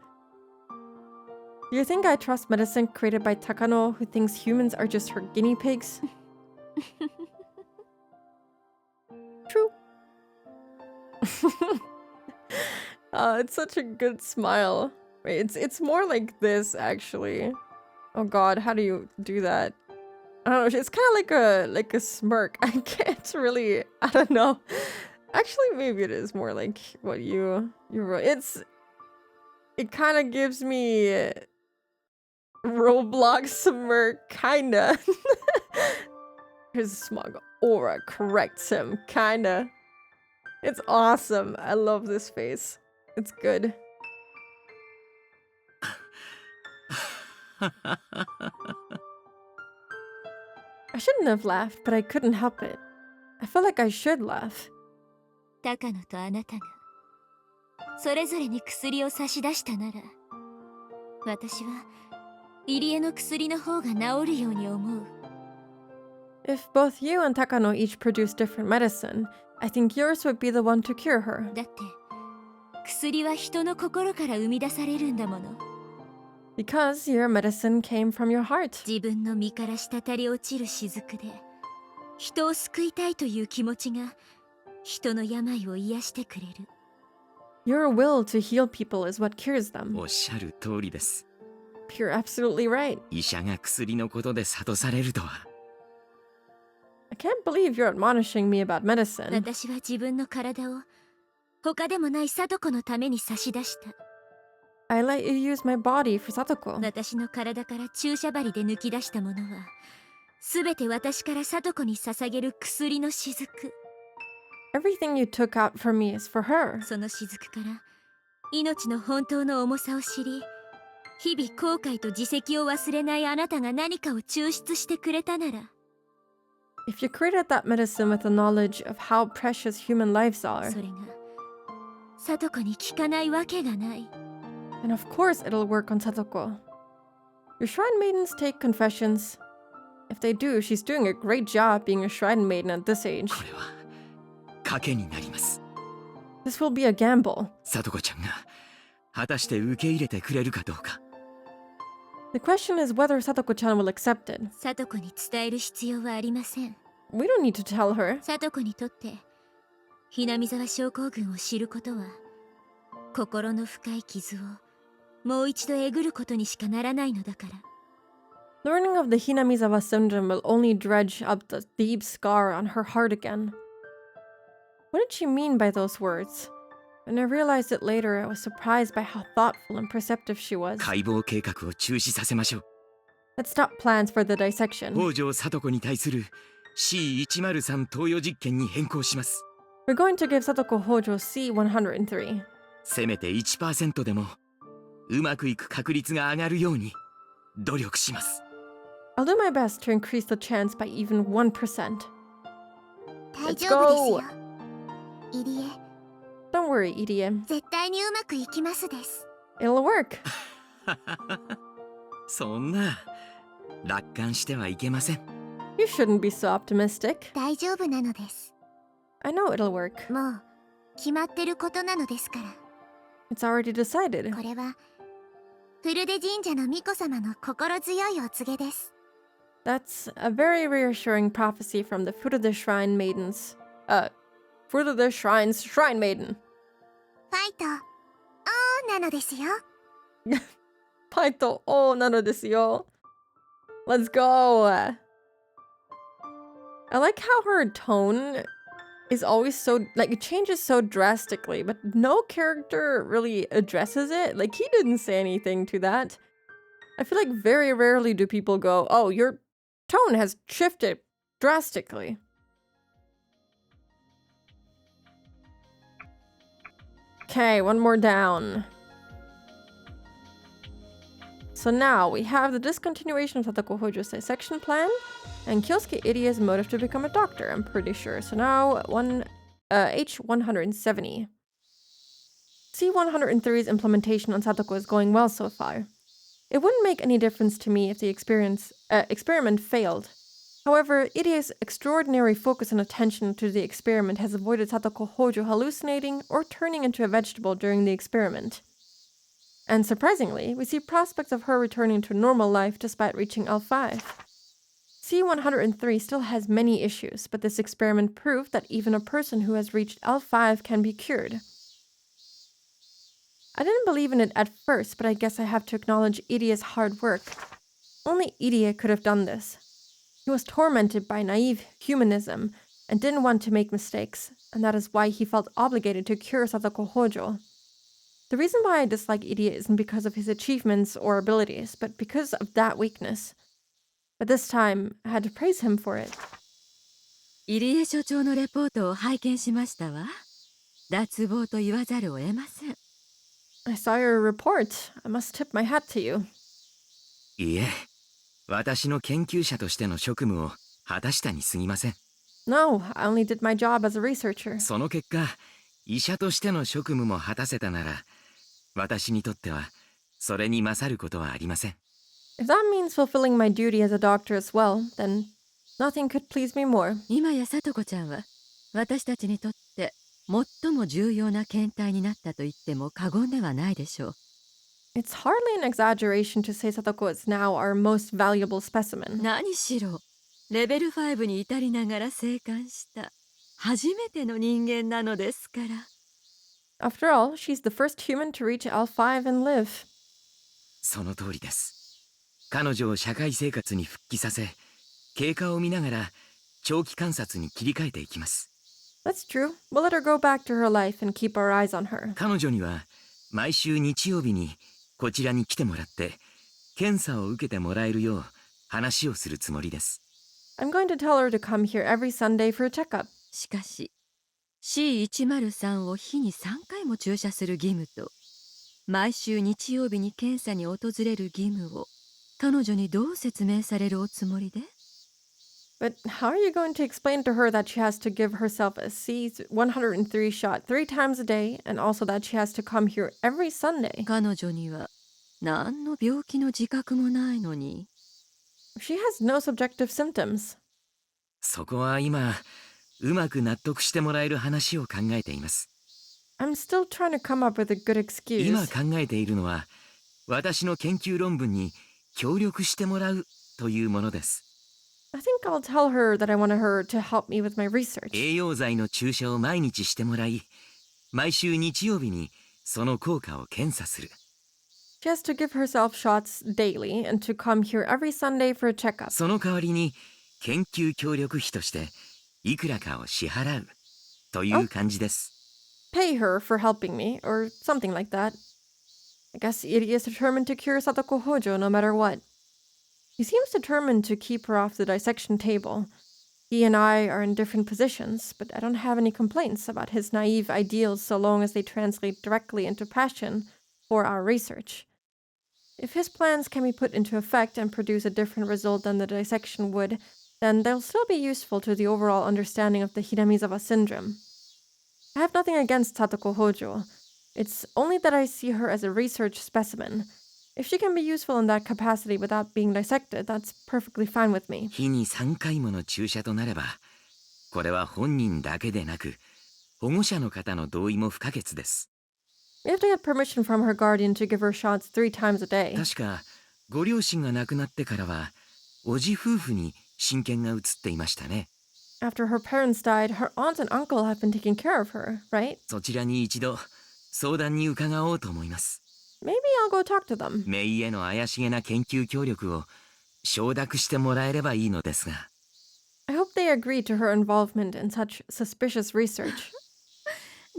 Do you think I trust medicine created by Takano, who thinks humans are just her guinea pigs? True. It's such a good smile. Wait, it's more like this actually. Oh god, how do you do that? I don't know, it's kind of like a smirk. I can't really, I don't know. Actually, maybe it is more like what you wrote. It kind of gives me Roblox smirk, kinda. His smug aura corrects him, kinda. It's awesome. I love this face. It's good. I shouldn't have laughed, but I couldn't help it. I felt like I should laugh. 高野とあなたがそれぞれに薬を差し出したなら私は入江の薬の方が治るように思う。 If both you and Takano each produce different medicine, I think yours would be the one to cure her. だって薬は人の心から生み出されるんだもの。 Because your medicine came from your heart. 自分の身から滴り落ちる雫で人を救いたいという気持ちが人の病を癒してくれる。 Your will to heal people is what cures them. おっしゃる通りです。 You're absolutely right. 医者が薬のことで諭されるとは。I can't believe you're admonishing me about medicine. 私は自分の体を他でもない聡子のために差し出した。I let you use my body for Satoko. 私の体から注射針で抜き出したものは全て私から聡子に捧げる薬の雫。 Everything you took out from me is for her. その雫から命の本当の重さを知り、日々後悔と自責を忘れないあなたが何かを抽出してくれたなら、 If you created that medicine with the knowledge of how precious human lives are, それが聡子に効かないわけがない。 then of course it'll work on Satoko. Your shrine maidens take confessions. If they do, she's doing a great job being a shrine maiden at this age. これは賭けになります。 This will be a gamble. さとこちゃんが果たして受け入れてくれるかどうか。 The question is whether Satoko-chan will accept it. 聡子に伝える必要はありません。 We don't need to tell her. 聡子にとってひなみ沢症候群を知ることは心の深い傷をもう一度えぐることにしかならないのだから。 Learning of the Hinamizawa syndrome will only dredge up the deep scar on her heart again. What did she mean by those words? When I realized it later, I was surprised by how thoughtful and perceptive she was. 解剖計画を中止させましょう。 Let's stop plans for the dissection. 北条さとこに対する C103 投与実験に変更します。 We're going to give Satoko Hojo C103. せめて 1% でもうまくいく確率が上がるように努力します。 I'll do my best to increase the chance by even 1%. 大丈夫ですよ。入江、 Don't worry, Irie. 絶対にうまくいきますです。 It'll work. そんな楽観してはいけません。 You shouldn't be so optimistic. 大丈夫なのです。 I know it'll work. もう決まってることなのですから。 It's already decided. これは古出神社の巫女様の心強いお告げです。 That's a very reassuring prophecy from the Furude Shrine Maidens. Furude Shrine's Shrine Maiden. ファイト、オーなのですよ。 Paito o nano desu yo. Let's go. I like how her tone is always so, like, it changes so drastically, but no character really addresses it. Like, he didn't say anything to that. I feel like very rarely do people go, oh, your tone has shifted drastically. Okay, one more down. So now we have the discontinuation of Satoko Hojo's dissection plan and Kyosuke Irie's motive to become a doctor, I'm pretty sure. So now H170. C103's implementation on Satoko is going well so far. It wouldn't make any difference to me if the experiment failed. However, Irie's extraordinary focus and attention to the experiment has avoided Satoko Hojo hallucinating or turning into a vegetable during the experiment. And surprisingly, we see prospects of her returning to normal life despite reaching L5. C103 still has many issues, but this experiment proved that even a person who has reached L5 can be cured. I didn't believe in it at first, but I guess I have to acknowledge Irie's hard work. Only Irie could have done this. He was tormented by naive humanism and didn't want to make mistakes, and that is why he felt obligated to cure Satoko Hojo. The reason why I dislike Irie isn't because of his achievements or abilities, but because of that weakness. But this time, I had to praise him for it. 入江所長のレポートを拝見しましたわ。脱帽と言わざるを得ません。I saw your report. I must tip my hat to you. いいえ、私の研究者としての職務を果たしたに過ぎません。 No, I only did my job as a researcher. その結果、医者としての職務も果たせたなら、私にとってはそれに勝ることはありません。 If that means fulfilling my duty as a doctor as well, then nothing could please me more. 今やさとこちゃんは私たちにとって最も重要な検体になったと言っても過言ではないでしょう。It's hardly an exaggeration to say Satoko is now our most valuable specimen. 何しろレベル5に至りながら生還した初めての人間なのですから。After all, she's the first human to reach L5 and live. その通りです。彼女を社会生活に復帰させ、経過を見ながら長期観察に切り替えていきます。That's true. We'll let her go back to her life and keep our eyes on her. 彼女には毎週日曜日にこちらに来てもらって検査を受けてもらえるよう話をするつもりです。 I'm going to tell her to come here every Sunday for a checkup. しかし C103 を日に3回も注射する義務と毎週日曜日に検査に訪れる義務を彼女にどう説明されるおつもりで？ But how are you going to explain to her that she has to give herself a C103 shot 3 times a day and also that she has to come here every Sunday? 彼女には何の病気の自覚もないのに。 She has no subjective symptoms. そこは今うまく納得してもらえる話を考えています。 I'm still trying to come up with a good 今 excuse. 考えているのは私の研究論文に協力してもらうというものです。 I think I'll tell her that I want her to help me with my research. 栄養剤の注射を毎日してもらい、毎週日曜日にその効果を検査する。 She has to give herself shots daily and to come here every Sunday for a checkup. その代わりに研究協力費としていくらかを支払うという感じです。 Pay her for helping me, or something like that. I guess Iri is determined to cure Satoko Hojo no matter what. He seems determined to keep her off the dissection table. He and I are in different positions, but I don't have any complaints about his naive ideals so long as they translate directly into passion for our research. If his plans can be put into effect and produce a different result than the dissection would, then they'll still be useful to the overall understanding of the Hinamizawa syndrome. I have nothing against Satoko Hojo. It's only that I see her as a research specimen. If she can be useful in that capacity without being dissected, that's perfectly fine with me. 日に3回もの注射となれば、これは本人だけでなく、保護者の方の同意も不可欠です。 We have to get permission from her guardian to give her shots 3 times a day. 確か、ご両親が亡くなってからは、おじ夫婦に親権が移っていましたね。 After her parents died, her aunt and uncle have been taking care of her, right? そちらに一度相談に伺おうと思います。 Maybe I'll go talk to them. メイへの怪しげな研究協力を承諾してもらえればいいのですが。 I hope they agree to her involvement in such suspicious research.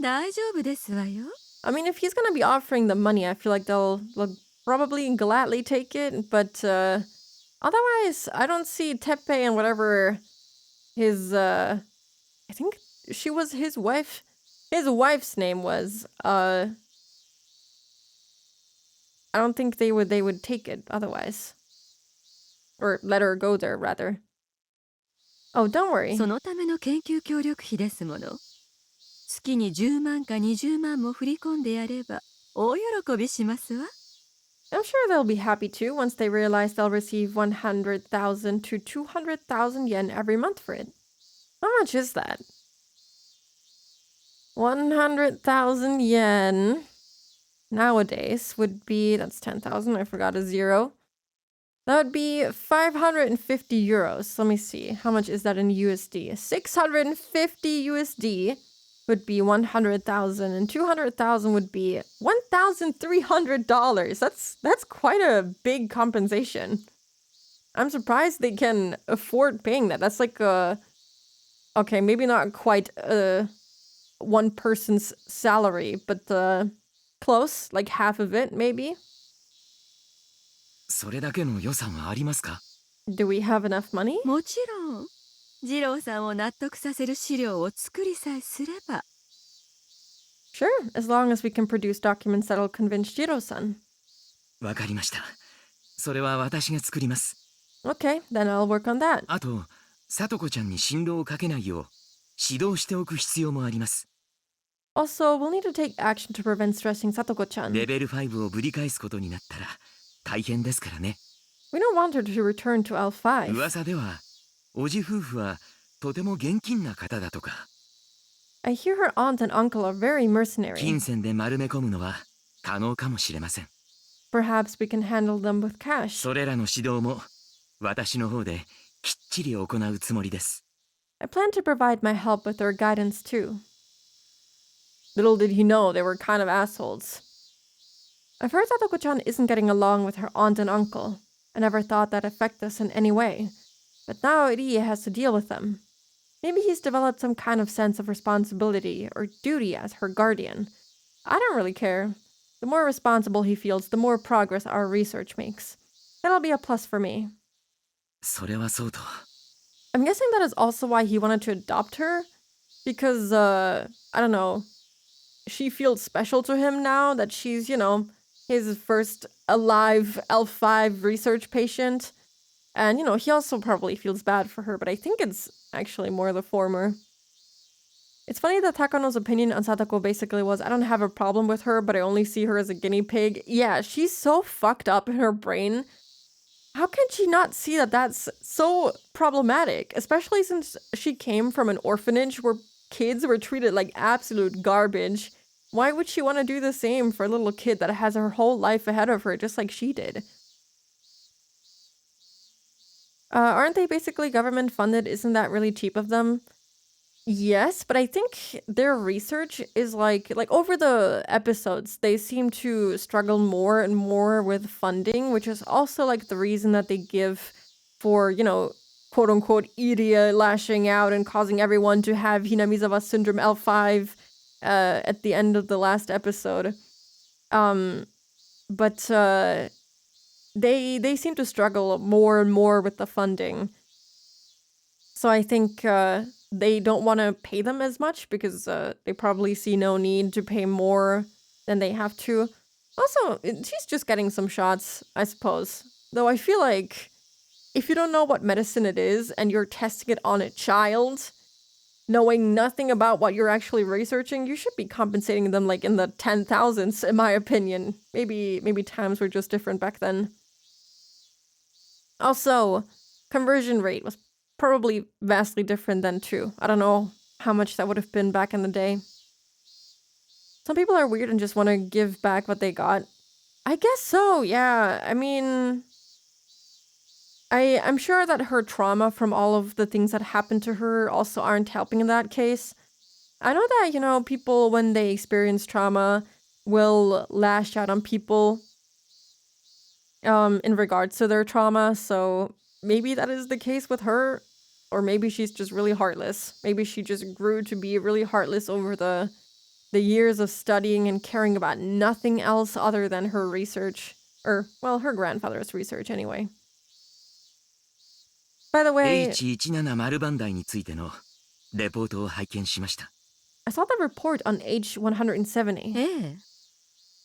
大丈夫ですわよ。 I mean, if he's gonna be offering them money, I feel like they'll probably gladly take it, but otherwise, I don't see Teppei and whatever his, I think she was his wife. His wife's name was, I don't think they would take it otherwise. Or let her go there, rather. Oh, don't worry. そのための研究協力費ですもの。月に10万か20万も振り込んでやれば大喜びしますわ。 I'm sure they'll be happy too once they realize they'll receive 100,000 to 200,000 yen every month for it. How much is that? 100,000 yen nowadays would be, that's 10,000, I forgot a zero. That would be 550 euros. Let me see. How much is that in USD? 650 USD would be 100,000 and 200,000 would be $1,300. That's quite a big compensation. I'm surprised they can afford paying that. That's like okay, maybe not quite one person's salary, but close, like half of it maybe. それだけの予算はありますか？ Do we have enough money? もちろん二郎さんを納得させる資料を作りさえすれば。 Sure, as long as we can produce documents that'll convince Jiro-san. わかりました。それは私が作ります。 Okay, then I'll work on that. あと、さとこちゃんに心労をかけないよう指導しておく必要もあります。 Also, we'll need to take action to prevent stressing Satoko-chan. レベル5をぶり返すことになったら大変ですからね。 We don't want her to return to L5. 噂では、おじ夫婦はとても現金な方だとか。 I hear her aunt and uncle are very 金 mercenary. 銭で丸め込むのは可能かもしれません。 Perhaps we can handle them with cash. それらの指導も私の方できっちり行うつもりです。 I plan to provide my help with their guidance too. Little did he know they were kind of assholes. I've heard Satoko-chan isn't getting along with her aunt and uncle. I never thought that affect us in any way. But now Irie has to deal with them. Maybe he's developed some kind of sense of responsibility or duty as her guardian. I don't really care. The more responsible he feels, the more progress our research makes. That'll be a plus for me. それはそうと。 I'm guessing that is also why he wanted to adopt her. Because, I don't know, she feels special to him now that she's, his first alive L5 research patient. And, he also probably feels bad for her, but I think it's actually more the former. It's funny that Takano's opinion on Sadako basically was, I don't have a problem with her, but I only see her as a guinea pig. Yeah, she's so fucked up in her brain. How can she not see that that's so problematic? Especially since she came from an orphanage where kids were treated like absolute garbage. Why would she want to do the same for a little kid that has her whole life ahead of her, just like she did? Aren't they basically government funded? Isn't that really cheap of them? Yes, but I think their research is like over the episodes, they seem to struggle more and more with funding, which is also like the reason that they give for, quote unquote, Iria lashing out and causing everyone to have Hinamizawa syndrome L5 at the end of the last episode. But they seem to struggle more and more with the funding. So I think they don't want to pay them as much because they probably see no need to pay more than they have to. Also, she's just getting some shots, I suppose. Though I feel like if you don't know what medicine it is and you're testing it on a child, knowing nothing about what you're actually researching, you should be compensating them like in the 10,000s, in my opinion. Maybe times were just different back then. Also, conversion rate was probably vastly different then too. I don't know how much that would have been back in the day. Some people are weird and just want to give back what they got. I guess so, yeah. I mean, I'm sure that her trauma from all of the things that happened to her also aren't helping in that case. I know that, people when they experience trauma will lash out on people in regards to their trauma, so maybe that is the case with her. Or maybe she's just really heartless. Maybe she just grew to be really heartless over the years of studying and caring about nothing else other than her research. Or, well, her grandfather's research anyway. By the way, H17 番台についてのレポートを拝見しました。 I saw the report on H170. ええ。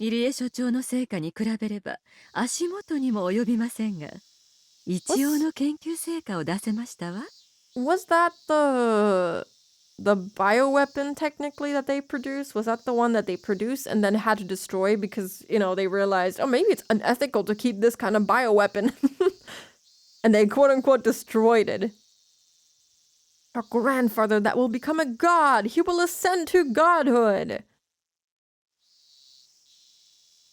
入江所長の成果に比べれば足元にも及びませんが、一応の研究成果を出せましたわ。Was that the bioweapon technically that they produced? Was that the one that they produced and then had to destroy because, they realized, oh, maybe it's unethical to keep this kind of bioweapon. And they quote unquote destroyed it. Our grandfather that will become a god. He will ascend to godhood.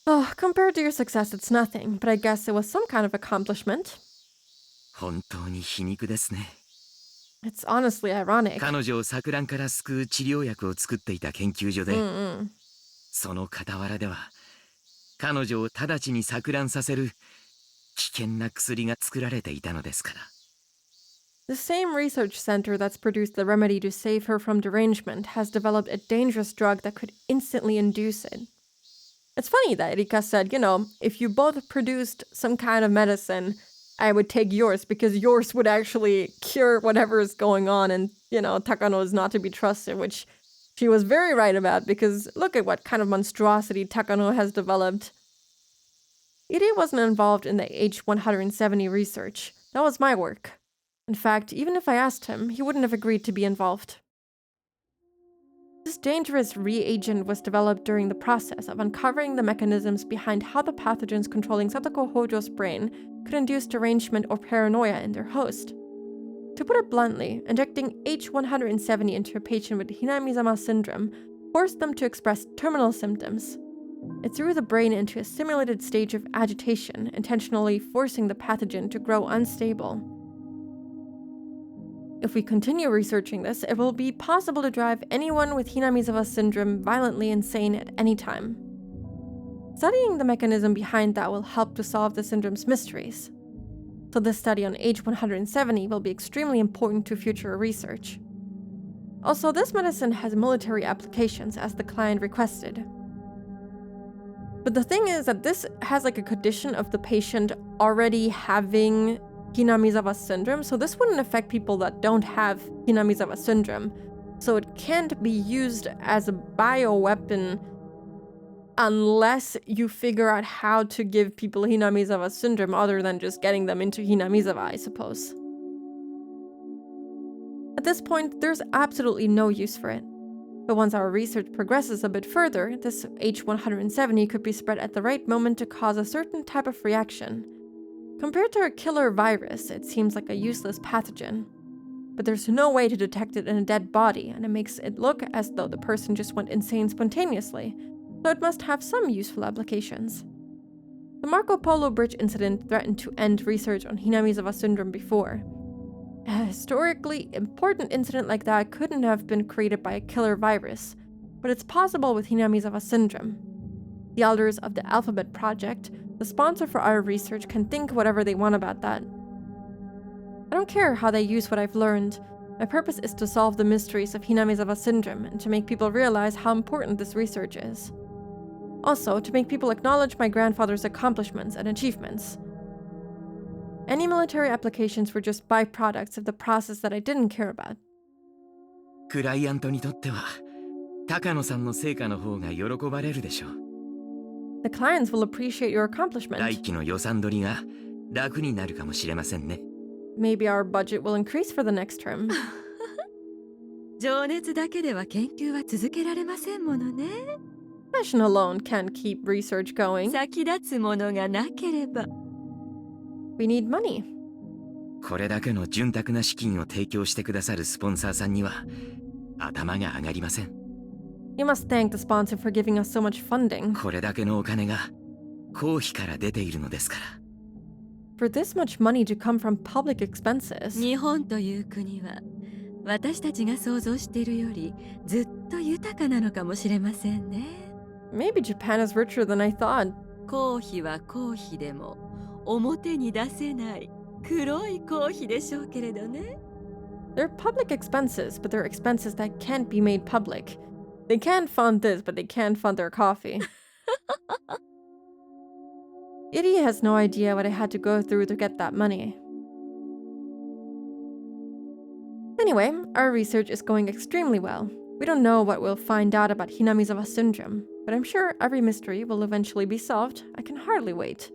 Oh, compared to your success, it's nothing, but I guess it was some kind of accomplishment. 本当に皮肉ですね。 It's honestly ironic. 彼女を錯乱から救う治療薬を作っていた研究所で、その傍らでは彼女を直ちに錯乱させる危険な薬が作られていたのですから。 The same research center that's produced the remedy to save her from derangement has developed a dangerous drug that could instantly induce it. It's funny that Erika said, if you both produced some kind of medicine, I would take yours because yours would actually cure whatever is going on, and, Takano is not to be trusted, which she was very right about because look at what kind of monstrosity Takano has developed. Ide wasn't involved in the H170 research. That was my work. In fact, even if I asked him, he wouldn't have agreed to be involved. This dangerous reagent was developed during the process of uncovering the mechanisms behind how the pathogens controlling Satoko Hojo's brain could induce derangement or paranoia in their host. To put it bluntly, injecting H170 into a patient with Hinamizawa syndrome forced them to express terminal symptoms. It threw the brain into a simulated stage of agitation, intentionally forcing the pathogen to grow unstable. If we continue researching this, it will be possible to drive anyone with Hinamizawa syndrome violently insane at any time. Studying the mechanism behind that will help to solve the syndrome's mysteries. So this study on H170 will be extremely important to future research. Also, this medicine has military applications as the client requested. But the thing is that this has like a condition of the patient already having Hinamizawa syndrome, so this wouldn't affect people that don't have Hinamizawa syndrome. So it can't be used as a bioweapon unless you figure out how to give people Hinamizawa syndrome other than just getting them into Hinamizawa, I suppose. At this point, there's absolutely no use for it. But once our research progresses a bit further, this H170 could be spread at the right moment to cause a certain type of reaction. Compared to a killer virus, it seems like a useless pathogen. But there's no way to detect it in a dead body, and it makes it look as though the person just went insane spontaneously, so it must have some useful applications. The Marco Polo Bridge incident threatened to end research on Hinamizawa syndrome before. A historically important incident like that couldn't have been created by a killer virus, but it's possible with Hinamizawa syndrome. The elders of the Alphabet Project, the sponsor for our research, can think whatever they want about that. I don't care how they use what I've learned. My purpose is to solve the mysteries of Hinamizawa syndrome and to make people realize how important this research is. Also, to make people acknowledge my grandfather's accomplishments and achievements. Any military applications were just byproducts of the process that I didn't care about. クライアントにとっては高野さんの成果の方が喜ばれるでしょう。 The clients will appreciate your accomplishment. 来期の予算取りが楽になるかもしれませんね。 Maybe our budget will increase for the next term. 情熱だけでは研究は続けられませんものね。 Passion alone can't keep research going. 先立つものがなければ。 We need money. これだけの潤沢な資金を提供してくださるスポンサーさんには頭が上がりません。 You must thank the sponsor for giving us so much funding. これだけのお金が公費から出ているのですから。 For this much money to come from public expenses. 日本という国は私たちが想像しているよりずっと豊かなのかもしれませんね。 Maybe Japan is richer than I thought. 公費は公費でも表に出せない黒い公費でしょうけれどね。 They're public expenses, but they're expenses that can't be made public. They can't fund this, but they can fund their coffee. Irie has no idea what I had to go through to get that money. Anyway, our research is going extremely well. We don't know what we'll find out about Hinamizawa syndrome, but I'm sure every mystery will eventually be solved. I can hardly wait.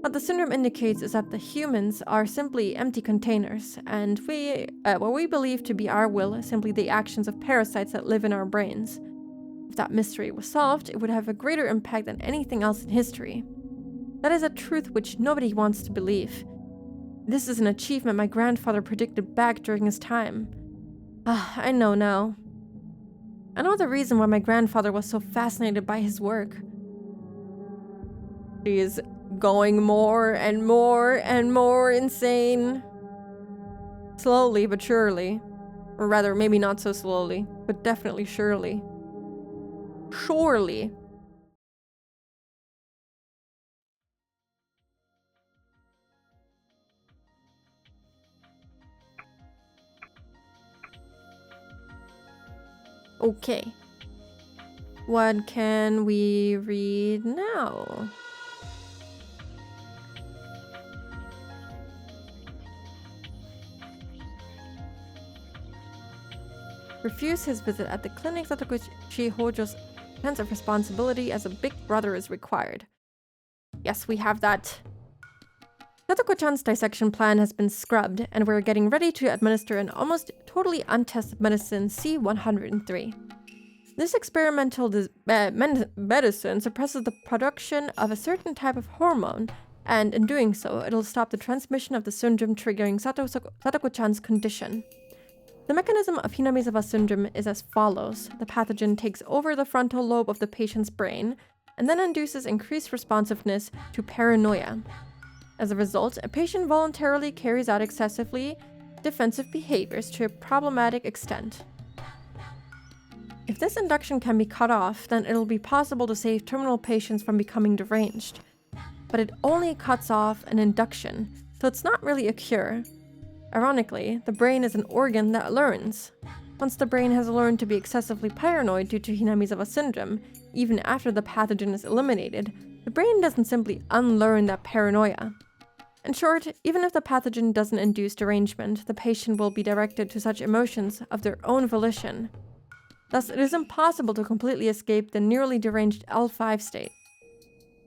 What the syndrome indicates is that the humans are simply empty containers, and what we believe to be our will is simply the actions of parasites that live in our brains. If that mystery was solved, it would have a greater impact than anything else in history. That is a truth which nobody wants to believe. This is an achievement my grandfather predicted back during his time. I know now. I know the reason why my grandfather was so fascinated by his work. He is going more and more and more insane. Slowly but surely. Or rather, maybe not so slowly, but definitely surely. Surely. Okay. What can we read now? Refuse his visit at the clinic. Satoguchi Hojo's sense of responsibility as a big brother is required. Yes, we have that. Satoko-chan's dissection plan has been scrubbed, and we're getting ready to administer an almost totally untested medicine, C-103. This experimental medicine suppresses the production of a certain type of hormone, and in doing so, it'll stop the transmission of the syndrome triggering Satoko-chan's condition. The mechanism of Hinamizawa syndrome is as follows. The pathogen takes over the frontal lobe of the patient's brain, and then induces increased responsiveness to paranoia. As a result, a patient voluntarily carries out excessively defensive behaviors to a problematic extent. If this induction can be cut off, then it'll be possible to save terminal patients from becoming deranged. But it only cuts off an induction, so it's not really a cure. Ironically, the brain is an organ that learns. Once the brain has learned to be excessively paranoid due to Hinamizawa syndrome, even after the pathogen is eliminated, the brain doesn't simply unlearn that paranoia. In short, even if the pathogen doesn't induce derangement, the patient will be directed to such emotions of their own volition. Thus, it is impossible to completely escape the nearly deranged L5 state.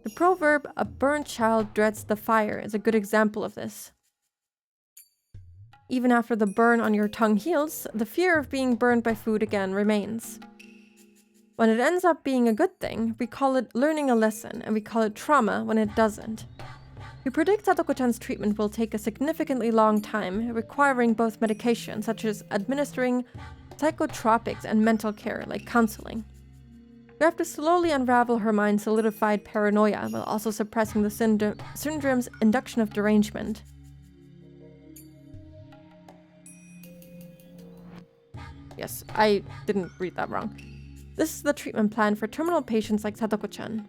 The proverb, "a burnt child dreads the fire," is a good example of this. Even after the burn on your tongue heals, the fear of being burned by food again remains. When it ends up being a good thing, we call it learning a lesson, and we call it trauma when it doesn't. We predict Sadako-chan's treatment will take a significantly long time, requiring both medication, such as administering psychotropics, and mental care, like counseling. We have to slowly unravel her mind's solidified paranoia while also suppressing the syndrome's induction of derangement. Yes, I didn't read that wrong. This is the treatment plan for terminal patients like Sadako-chan.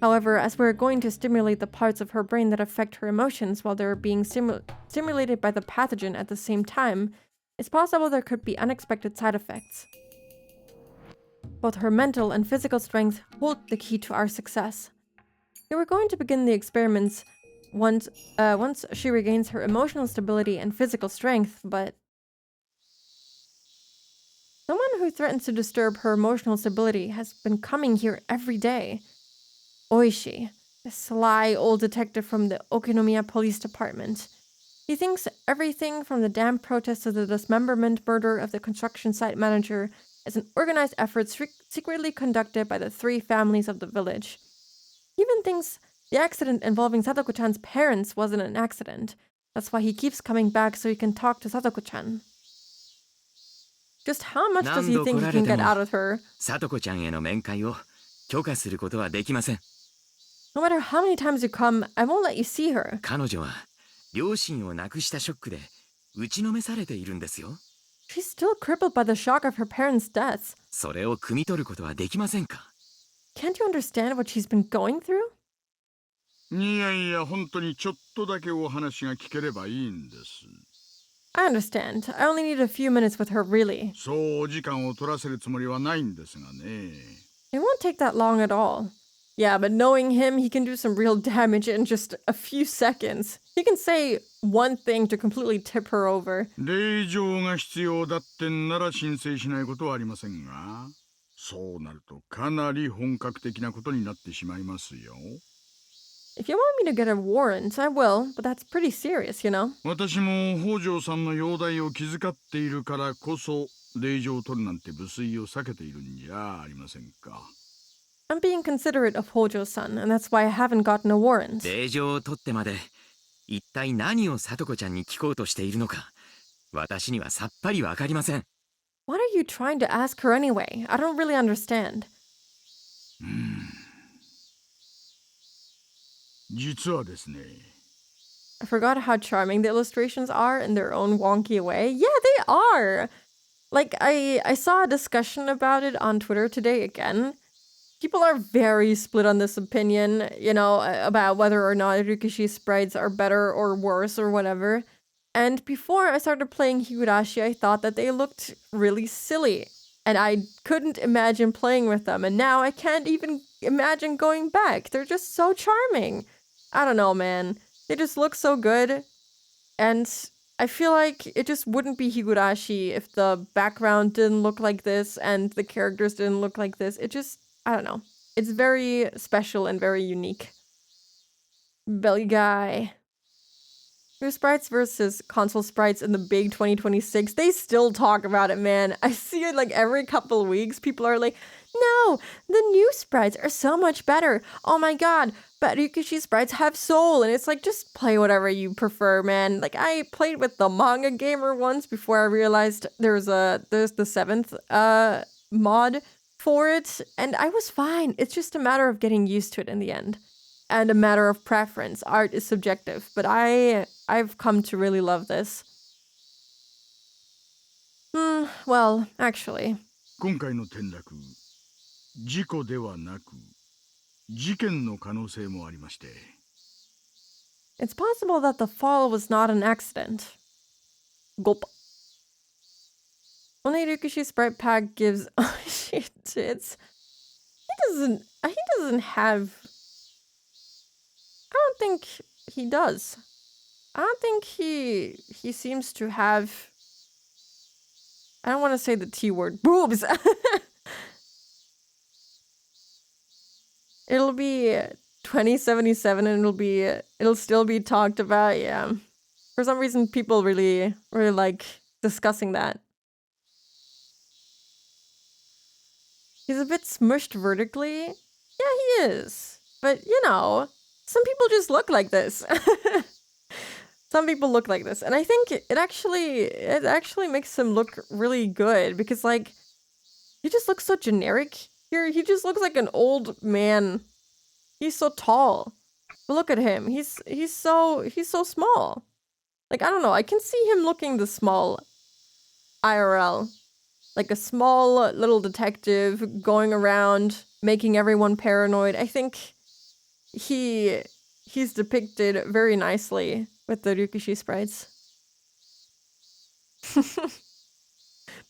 However, as we're going to stimulate the parts of her brain that affect her emotions while they're being stimulated by the pathogen at the same time, it's possible there could be unexpected side effects. Both her mental and physical strength hold the key to our success. We were going to begin the experiments once she regains her emotional stability and physical strength, but someone who threatens to disturb her emotional stability has been coming here every day. Oishi, the sly old detective from the Okinomiya Police Department. He thinks everything from the dam protest to the dismemberment murder of the construction site manager is an organized effort secretly conducted by the three families of the village. He even thinks the accident involving Sadako-chan's parents wasn't an accident. That's why he keeps coming back so he can talk to Sadako-chan. Just how much does he think he can get out of her? さとこちゃんへの面会を許可することはできません。 No matter how many times you come, I won't let you see her. 彼女は両親を亡くしたショックで打ちのめされているんですよ。 She's still crippled by the shock of her parents' deaths. それを汲み取ることはできませんか？ Can't you understand what she's been going through? いやいや、本当にちょっとだけお話が聞ければいいんです。 I understand. I only need a few minutes with her, really. そうお時間を取らせるつもりはないんですがね。 It won't take that long at all. Yeah, but knowing him, he can do some real damage in just a few seconds. He can say one thing to completely tip her over. 令状が必要だってんなら申請しないことはありませんが、そうなるとかなり本格的なことになってしまいますよ。 If you want me to get a warrant, I will, but that's pretty serious, you know? 私も北条さんの容体を気遣っているからこそ、令状を取るなんて無粋を避けているんじゃありませんか。 I'm being considerate of Hojo-san, and that's why I haven't gotten a warrant. 令状を取ってまで一体何をさとこちゃんに聞こうとしているのか私にはさっぱりわかりません。 What are you trying to ask her anyway? I don't really understand. 実はですね。 I forgot how charming the illustrations are in their own wonky way. Yeah, they are! Like, I saw a discussion about it on Twitter today again. People are very split on this opinion, you know, about whether or not Rikishi sprites are better or worse or whatever. And before I started playing Higurashi, I thought that they looked really silly. And I couldn't imagine playing with them. And now I can't even imagine going back. They're just so charming. I don't know, man. They just look so good. And I feel like it just wouldn't be Higurashi if the background didn't look like this and the characters didn't look like this. It just, I don't know. It's very special and very unique. Belly guy. New sprites versus console sprites in the big 2026. They still talk about it, man. I see it like every couple of weeks. People are like, no, the new sprites are so much better. Oh my god, but Rikishi sprites have soul. And it's like, just play whatever you prefer, man. Like, I played with the manga gamer once before I realized there's the 7th mod for it. And I was fine. It's just a matter of getting used to it in the end. And a matter of preference. Art is subjective, but I've come to really love this. Well, actually. 今回の転落、事故ではなく、事件の可能性もありまして。 It's possible that the fall was not an accident. Gulp. Only Ryukishi Sprite Pack gives shit tits. He doesn't have. I don't think he does. I don't think he seems to have. I don't want to say the T word. Boobs. It'll be 2077 and it'll still be talked about. Yeah. For some reason, people really like discussing that. He's a bit smushed vertically. Yeah, he is. But, you know, some people just look like this. Some people look like this. And I think it actually makes him look really good because, like, he just looks so generic here. He just looks like an old man. He's so tall. But look at him. He's so small. Like, I don't know. I can see him looking the small IRL. Like a small little detective going around making everyone paranoid. I think he's depicted very nicely with the Ryukishi sprites.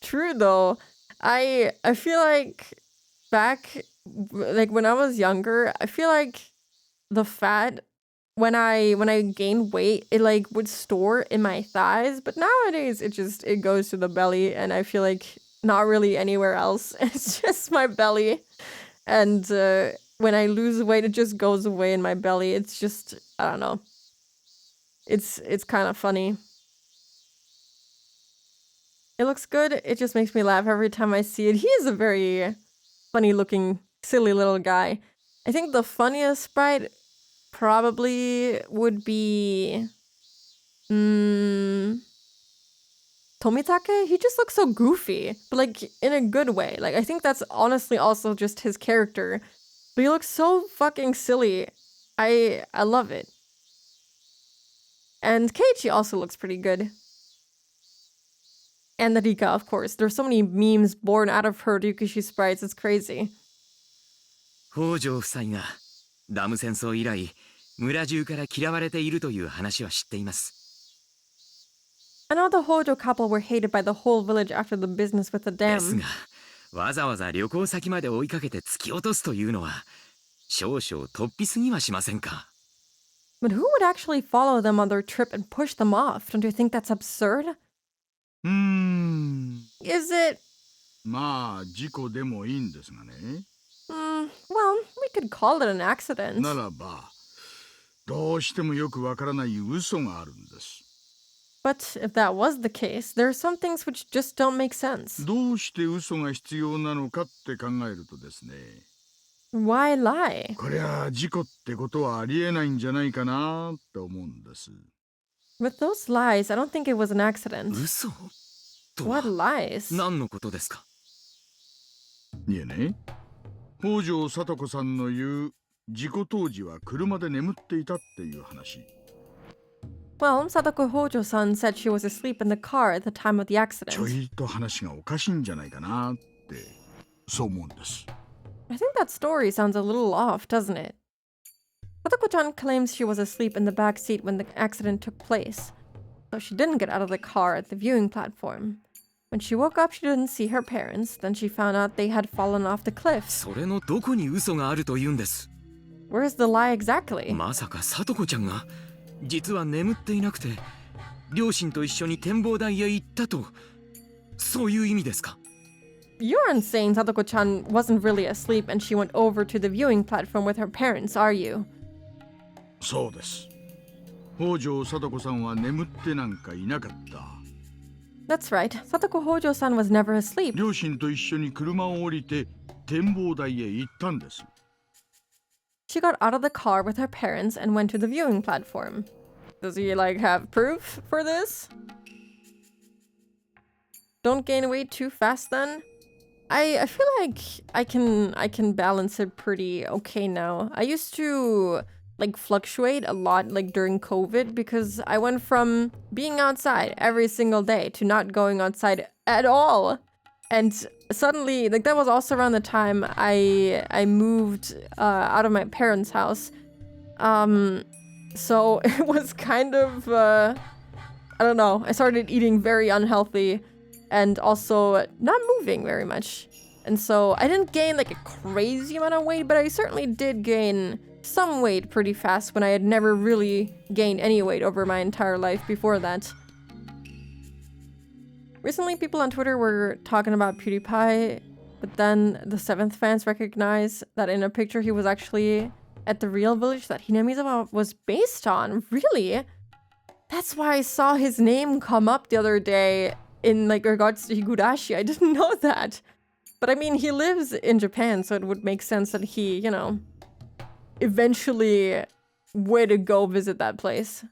True though. I feel like back like when I was younger, I feel like the fat when I gained weight, it like would store in my thighs, but nowadays it goes to the belly and I feel like not really anywhere else. It's just my belly. And when I lose weight, it just goes away in my belly. It's just, I don't know. It's kind of funny. It looks good. It just makes me laugh every time I see it. He is a very funny looking, silly little guy. I think the funniest sprite probably would be Tomitake. He just looks so goofy, but like in a good way. Like I think that's honestly also just his character. But he looks so fucking silly. I love it. And Keiichi also looks pretty good. And the Rika, of course. There's so many memes born out of her Ryukishi sprites. It's crazy. 北条夫妻がダム戦争以来村中から嫌われているという話は知っています。 I know the Hojo couple were hated by the whole village after the business with the です dam. がわざわざ旅行先まで追いかけて突き落とすというのは少々突飛すぎはしませんか。 But who would actually follow them on their trip and push them off? Don't you think that's absurd? Is it? まあ事故でもいいんですがね。Well, we could call it an accident. ならばどうしてもよくわからない嘘があるんです。 But if that was the case, there are some things which just don't make sense. どうして嘘が必要なのかって考えるとですね。 Why lie? こりゃ事故ってことはありえないんじゃないかなって思うんです。 With those lies, I don't think it was an accident. 嘘とは What lies? 何のことですか。 いえね、北条聡子さんの言う事故当時は車で眠っていたっていう話。 Well, Sadako Hojo-san said she was asleep in the car at the time of the ちょ accident. いと話がおかしいんじゃないかなってそう思うんです。 I think that story sounds a little off, doesn't it? Sadako-chan claims she was asleep in the back seat when the accident took place, so she didn't get out of the car at the viewing platform. When she woke up, she didn't see her parents. Then she found out they had fallen off the cliff. それのどこに嘘があるというんです。 Where's the lie exactly? まさかさとこちゃんが実は眠っていなくて両親と一緒に展望台へ行ったとそういう意味ですか。 You aren't saying Sadako-chan wasn't really asleep and she went over to the viewing platform with her parents, are you? そうです。北条聡子さんは眠ってなんかいなかった。 That's right. Sadako Hojo-san was never asleep. 両親と一緒に車を降りて展望台へ行ったんです。 She got out of the car with her parents and went to the viewing platform. Does he, like, have proof for this? Don't gain weight too fast then? I feel like I can balance it pretty okay now. I used to like fluctuate a lot like during COVID because I went from being outside every single day to not going outside at all. And suddenly, like that was also around the time I moved out of my parents' house. So it was kind of I don't know. I started eating very unhealthy and also not moving very much. And so I didn't gain like a crazy amount of weight, but I certainly did gain some weight pretty fast when I had never really gained any weight over my entire life before that. Recently, people on Twitter were talking about PewDiePie, but then the 7th fans recognized that in a picture he was actually at the real village that Hinamizawa was based on. Really? That's why I saw his name come up the other day in like regards to Higurashi. I didn't know that. But I mean, he lives in Japan, so it would make sense that he, you know, eventually would go visit that place.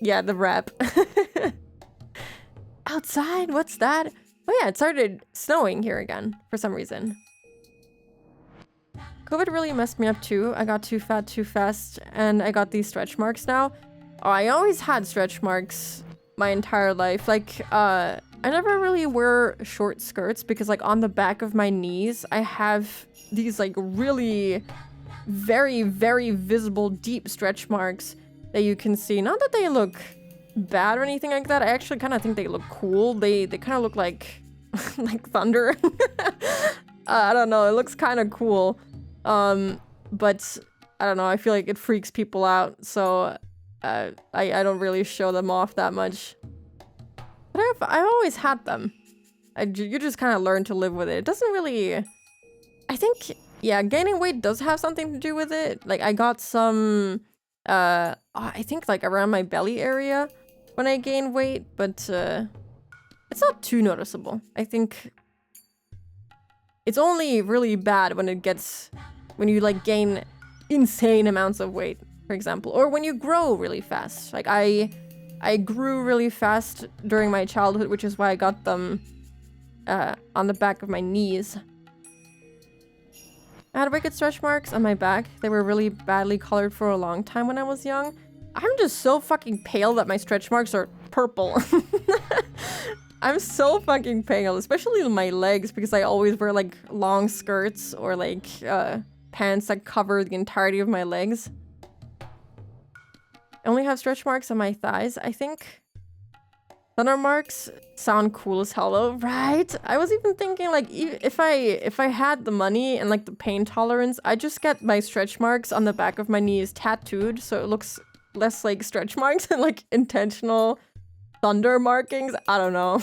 Yeah, the rap. Outside? What's that? Oh yeah, it started snowing here again for some reason. COVID really messed me up too. I got too fat too fast, and I got these stretch marks now. Oh, I always had stretch marks my entire life. Like, I never really wear short skirts because, like, on the back of my knees, I have these, like, really very, very visible deep stretch marks that you can see. Not that they look bad or anything like that. I actually kind of think they look cool. They kind of look like like thunder. I don't know. It looks kind of cool. But I don't know. I feel like it freaks people out. So I don't really show them off that much. But I've always had them. You just kind of learn to live with it. It doesn't really... I think, yeah, gaining weight does have something to do with it. Like, I got some... I think, like, around my belly area when I gained weight. But it's not too noticeable. I think it's only really bad when it gets... when you, like, gain insane amounts of weight, for example. Or when you grow really fast. Like, I grew really fast during my childhood, which is why I got them on the back of my knees. I had wicked stretch marks on my back. They were really badly colored for a long time when I was young. I'm just so fucking pale that my stretch marks are purple. I'm so fucking pale, especially on my legs, because I always wear like long skirts or like pants that cover the entirety of my legs. I only have stretch marks on my thighs, I think. Thunder marks sound cool as hell though, right? I was even thinking like if I had the money and like the pain tolerance, I'd just get my stretch marks on the back of my knees tattooed so it looks less like stretch marks and like intentional thunder markings. I don't know.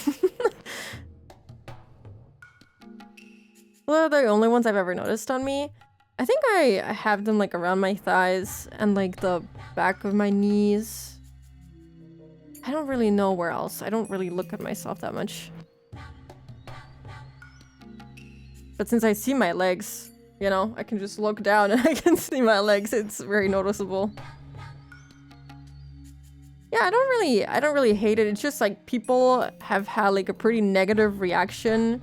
Well, they're the only ones I've ever noticed on me. I think I have them like around my thighs and like the back of my knees. I don't really know where else. I don't really look at myself that much. But since I see my legs, you know, I can just look down and I can see my legs. It's very noticeable. Yeah, I don't really hate it. It's just like people have had like a pretty negative reaction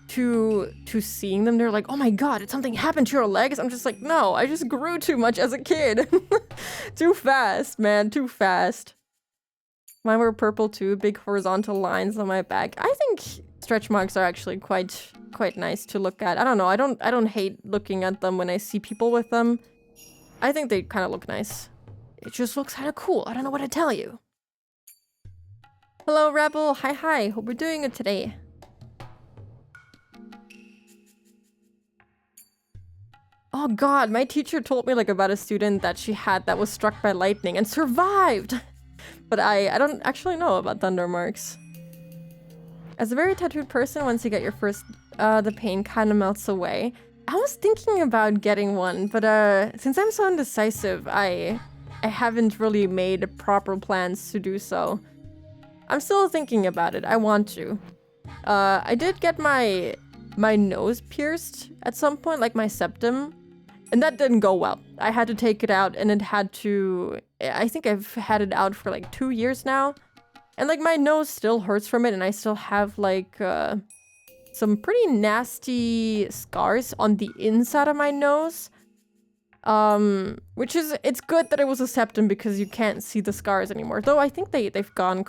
to seeing them. They're like, oh my god, did something happen to your legs? I'm just like, no, I just grew too much as a kid. Too fast, man, too fast. Mine were purple too, big horizontal lines on my back. I think stretch marks are actually quite nice to look at. I don't know, I don't hate looking at them when I see people with them. I think they kind of look nice. It just looks kind of cool. I don't know what to tell you. Hello, Rebel. Hi. Hope we're doing it today. Oh god, my teacher told me like about a student that she had that was struck by lightning and survived. But I don't actually know about thunder marks. As a very tattooed person, once you get your first, the pain kind of melts away. I was thinking about getting one, but since I'm so indecisive, I haven't really made proper plans to do so. I'm still thinking about it. I want to. I did get my nose pierced at some point, like my septum. And that didn't go well. I had to take it out and it had to... I think I've had it out for like 2 years now. And like my nose still hurts from it and I still have like some pretty nasty scars on the inside of my nose. Which is... it's good that it was a septum because you can't see the scars anymore. Though I think they've gone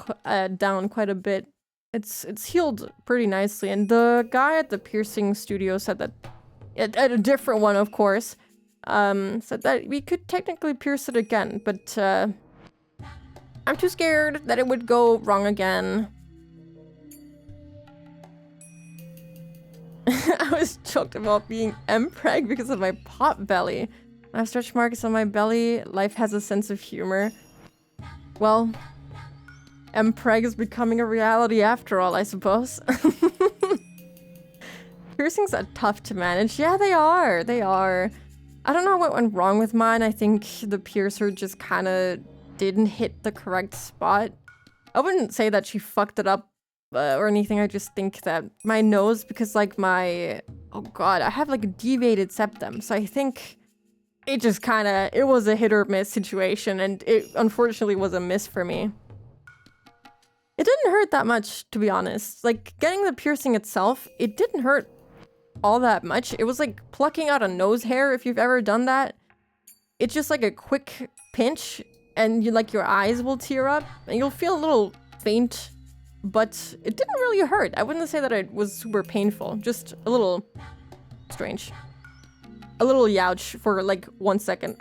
down quite a bit. It's healed pretty nicely. And the guy at the piercing studio said that... at a different one, of course. Said that we could technically pierce it again, but I'm too scared that it would go wrong again. I was joked about being M-preg because of my pot belly. I have stretch marks on my belly. Life has a sense of humor. Well, M-preg is becoming a reality after all, I suppose. Piercings are tough to manage. Yeah, they are. They are. I don't know what went wrong with mine. I think the piercer just kind of didn't hit the correct spot. I wouldn't say that she fucked it up or anything. I just think that my nose, because like my... Oh god, I have like a deviated septum. So I think it just kind of... It was a hit or miss situation, and it unfortunately was a miss for me. It didn't hurt that much, to be honest. Like, getting the piercing itself, it didn't hurt all that much. It was like plucking out a nose hair, if you've ever done that. It's just like a quick pinch, and you like your eyes will tear up, and you'll feel a little faint, but it didn't really hurt. I wouldn't say that it was super painful, just a little strange. A little youch for like 1 second.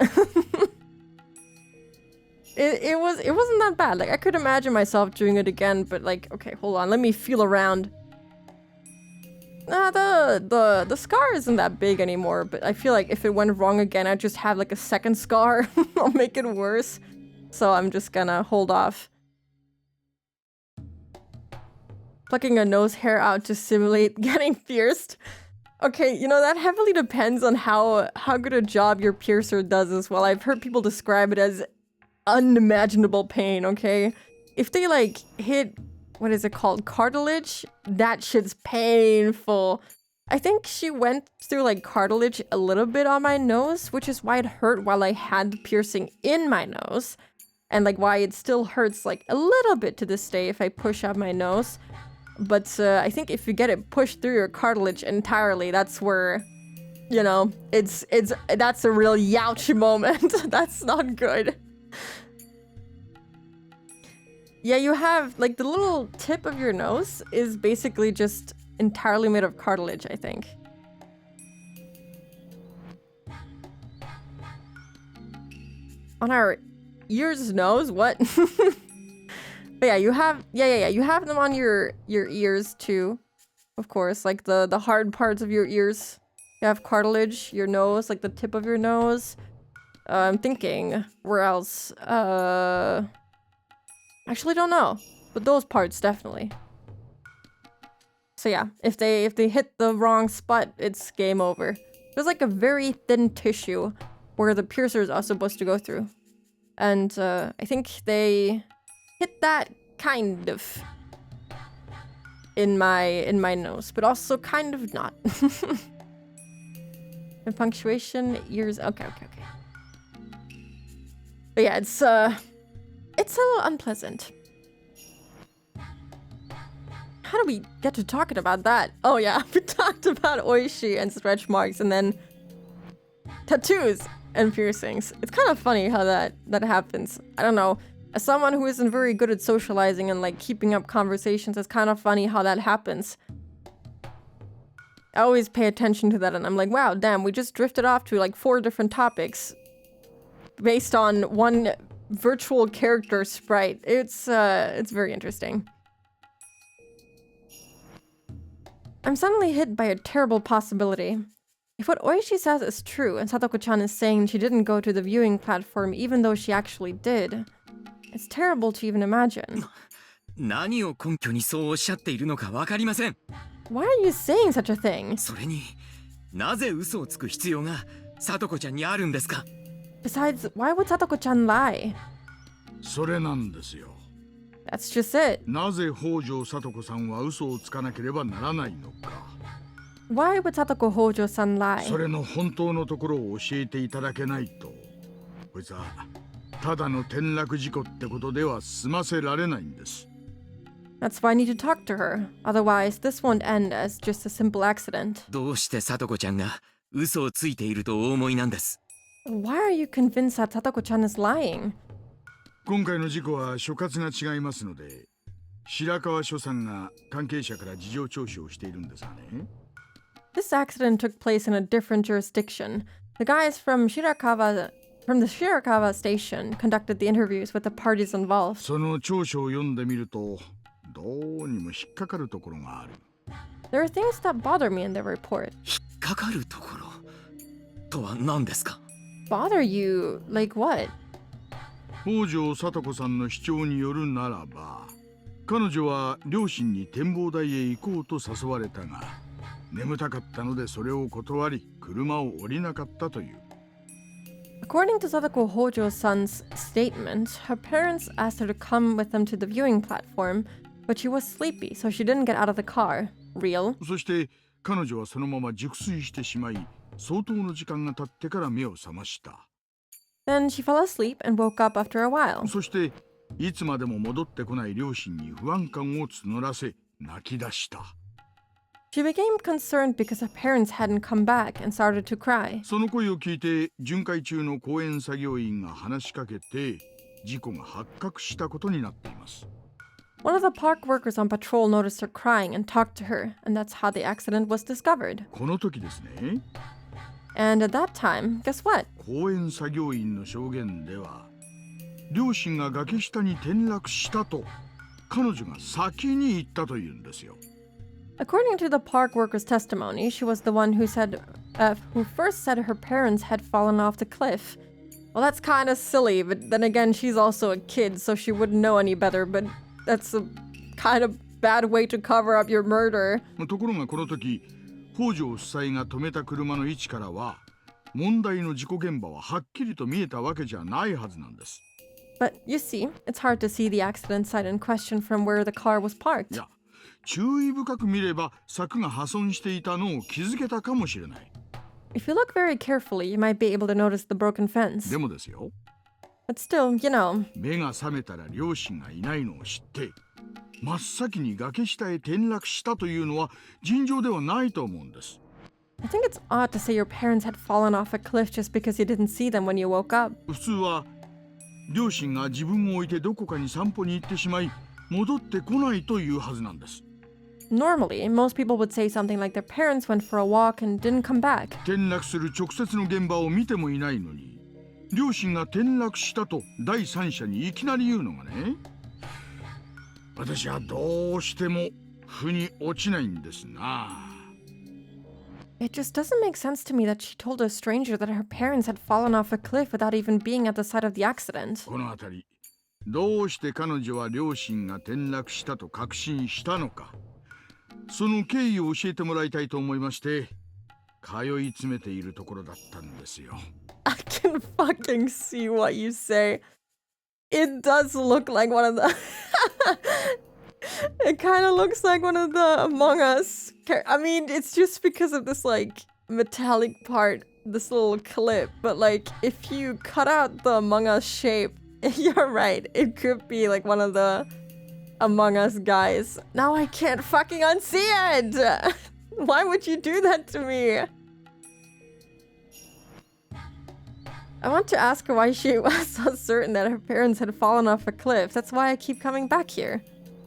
It wasn't that bad. Like, I could imagine myself doing it again, but like, okay, hold on, let me feel around. Nah, the scar isn't that big anymore, but I feel like if it went wrong again, I'd just have like a second scar. I'll make it worse. So I'm just gonna hold off. Plucking a nose hair out to simulate getting pierced. Okay, you know, that heavily depends on how good a job your piercer does as well. I've heard people describe it as unimaginable pain, okay? If they like hit, what is it called, cartilage, that shit's painful. I think she went through like cartilage a little bit on my nose, which is why it hurt while I had the piercing in my nose, and like why it still hurts like a little bit to this day if I push out my nose. But I think if you get it pushed through your cartilage entirely, that's where, you know, that's a real youch moment. That's not good. Yeah, you have, like, the little tip of your nose is basically just entirely made of cartilage, I think. On our ears, nose? What? But yeah, you have, you have them on your ears too, of course, like the hard parts of your ears. You have cartilage, your nose, like the tip of your nose. I'm thinking, where else? Actually don't know, but those parts definitely. So yeah, if they hit the wrong spot, it's game over. There's like a very thin tissue where the piercers are supposed to go through, and I think they hit that kind of in my nose, but also kind of not. And punctuation, ears, okay. But yeah, it's a little unpleasant. How do we get to talking about that? Oh yeah, we talked about oishi and stretch marks, and then tattoos and piercings. It's kind of funny how that happens. I don't know. As someone who isn't very good at socializing and like keeping up conversations, it's kind of funny how that happens. I always pay attention to that, and I'm like, wow, damn, we just drifted off to like 4 different topics based on one virtual character sprite. It's very interesting. I'm suddenly hit by a terrible possibility. If what Oishi says is true, and Satoko-chan is saying she didn't go to the viewing platform even though she actually did, it's terrible to even imagine. 何を根拠にそうおっしゃっているのかわかりません。 Why are you saying such a thing? それに、なぜ嘘をつく必要がさとこちゃんにあるんですか? Besides, why would Satoko-chan lie? それなんですよ。 That's just it. なぜ北条さとこさんは嘘をつかなければならないのか。 Why would Satoko Hojo-san lie? それの本当のところを教えていただけないと、こいつはただの転落事故ってことでは済ませられないんです。 That's why I need to talk to her. Otherwise, this won't end as just a simple accident. どうしてさとこちゃんが嘘をついているとお思いなんです? Why are you convinced that Satoko-chan is lying? 今回の事故は所轄が違いますので、白川署さんが関係者から事情聴取をしているんですがね。 This accident took place in a different jurisdiction. The guys from the Shirakawa station conducted the interviews with the parties involved. その調書を読んでみると、どうにも引っかかるところがある。There are things that bother me in the report. 引っかかるところとは何ですか？ Bother you? Like what? 北条聡子さんの主張によるならば、彼女は両親に展望台へ行こうと誘われたが、眠たかったのでそれを断り、車を降りなかったという。According to Sadako Hojo-san's statement, her parents asked her to come with them to the viewing platform, but she was sleepy, so she didn't get out of the car. Real? そして彼女はそのまま熟睡してしまい、相当の時間が経ってから目を覚ました。Then she fell asleep and woke up after a while. そしていつまでも戻ってこない両親に不安感を募らせ、泣き出した。She became concerned because her parents hadn't come back and started to cry. その声を聞いて巡回中の公園作業員が話しかけて、事故が発覚したことになっています。One of the park workers on patrol noticed her crying and talked to her, and that's how the accident was discovered. この時ですね、 And at that time, guess what? 公園作業員の証言では、両親が崖下に転落したと彼女が先に言ったというんですよ。According to the park worker's testimony, she was the one who first said her parents had fallen off the cliff. Well, that's kind of silly, but then again, she's also a kid, so she wouldn't know any better, but that's a kind of bad way to cover up your murder. ところがこの時、北条夫妻が止めた車の位置からは、問題の事故現場ははっきりと見えたわけじゃないはずなんです。But you see, it's hard to see the accident site in question from where the car was い parked. や、注意深く見れば柵が破損していたのを気づけたかもしれない。 If you look very carefully, you might be able to notice the broken fence. でもですよ、 But still, you know, 目が覚めたら両親がいないのを知って真っ先に崖下へ転落したというのは尋常ではないと思うんです。 I think it's odd to say your parents had fallen off a cliff just because you didn't see them when you woke up. 普通は両親が自分を置いてどこかに散歩に行ってしまい戻ってこないというはずなんです。 Normally, most people would say something like their parents went for a walk and didn't come back. 転落する直接の現場を見てもいないのに、両親が転落したと第三者にいきなり言うのがね、私はどうしても腑に落ちないんですな。 It just doesn't make sense to me that she told a stranger that her parents had fallen off a cliff without even being at the site of the accident. このあたり、どうして彼女は両親が転落したと確信したのか、その経緯を教えてもらいたいと思いまして、通い詰めているところだったんですよ。 I can fucking see what you say. It does look like one of the... It kind of looks like one of the Among Us. I mean, it's just because of this, like, metallic part, this little clip. But, like, if you cut out the Among Us shape, you're right. It could be, like, one of the Among Us guys. Now I can't fucking unsee it! Why would you do that to me? I want to ask her why she was so certain that her parents had fallen off a cliff. That's why I keep coming back here.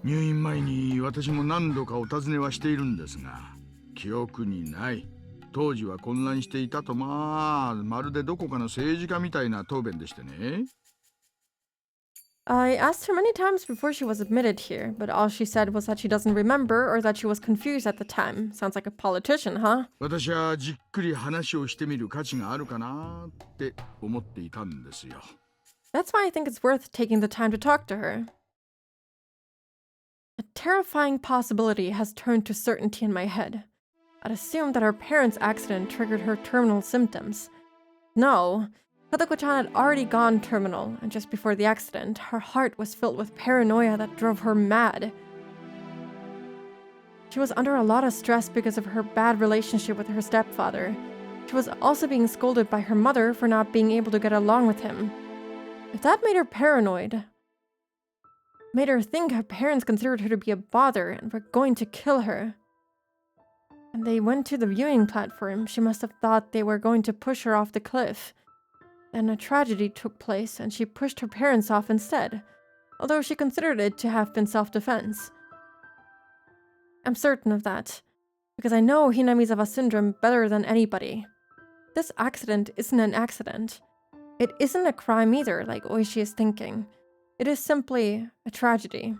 入院前に私も何度かお尋ねはしているんですが、記憶にない。当時は混乱していたと、まるでどこかの政治家みたいな答弁でしてね。I asked her many times before she was admitted here, but all she said was that she doesn't remember or that she was confused at the time. Sounds like a politician, huh? 私はじっくり話をしてみる価値があるかなって思っていたんですよ。 That's why I think it's worth taking the time to talk to her. A terrifying possibility has turned to certainty in my head. I'd assumed that her parents' accident triggered her terminal symptoms. No, Sadako-chan had already gone terminal, and just before the accident, her heart was filled with paranoia that drove her mad. She was under a lot of stress because of her bad relationship with her stepfather. She was also being scolded by her mother for not being able to get along with him. If that made her paranoid, made her think her parents considered her to be a bother and were going to kill her. When they went to the viewing platform, she must have thought they were going to push her off the cliff. Then a tragedy took place and she pushed her parents off instead, although she considered it to have been self-defense. I'm certain of that, because I know Hinamizawa syndrome better than anybody. This accident isn't an accident. It isn't a crime either, like Oishi is thinking. It is simply a tragedy.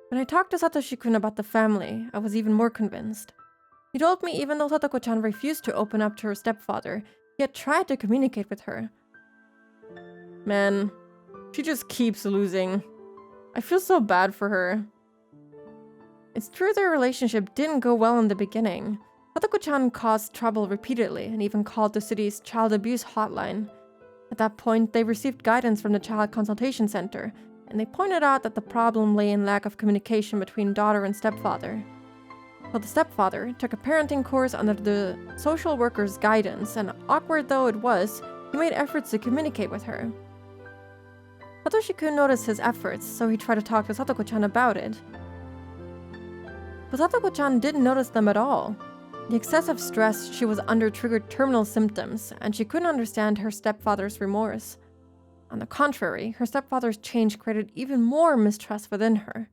When I talked to Satoshi-kun about the family, I was even more convinced. He told me even though Satoko-chan refused to open up to her stepfather, he had tried to communicate with her. Man, she just keeps losing. I feel so bad for her. It's true their relationship didn't go well in the beginning. Satoko-chan caused trouble repeatedly and even called the city's child abuse hotline. At that point, they received guidance from the Child Consultation Center, and they pointed out that the problem lay in lack of communication between daughter and stepfather. So the stepfather took a parenting course under the social worker's guidance, and awkward though it was, he made efforts to communicate with her. Satoshi-kun noticed his efforts, so he tried to talk to Satoko-chan about it. But Satoko-chan didn't notice them at all. The excessive stress she was under triggered terminal symptoms, and she couldn't understand her stepfather's remorse. On the contrary, her stepfather's change created even more mistrust within her.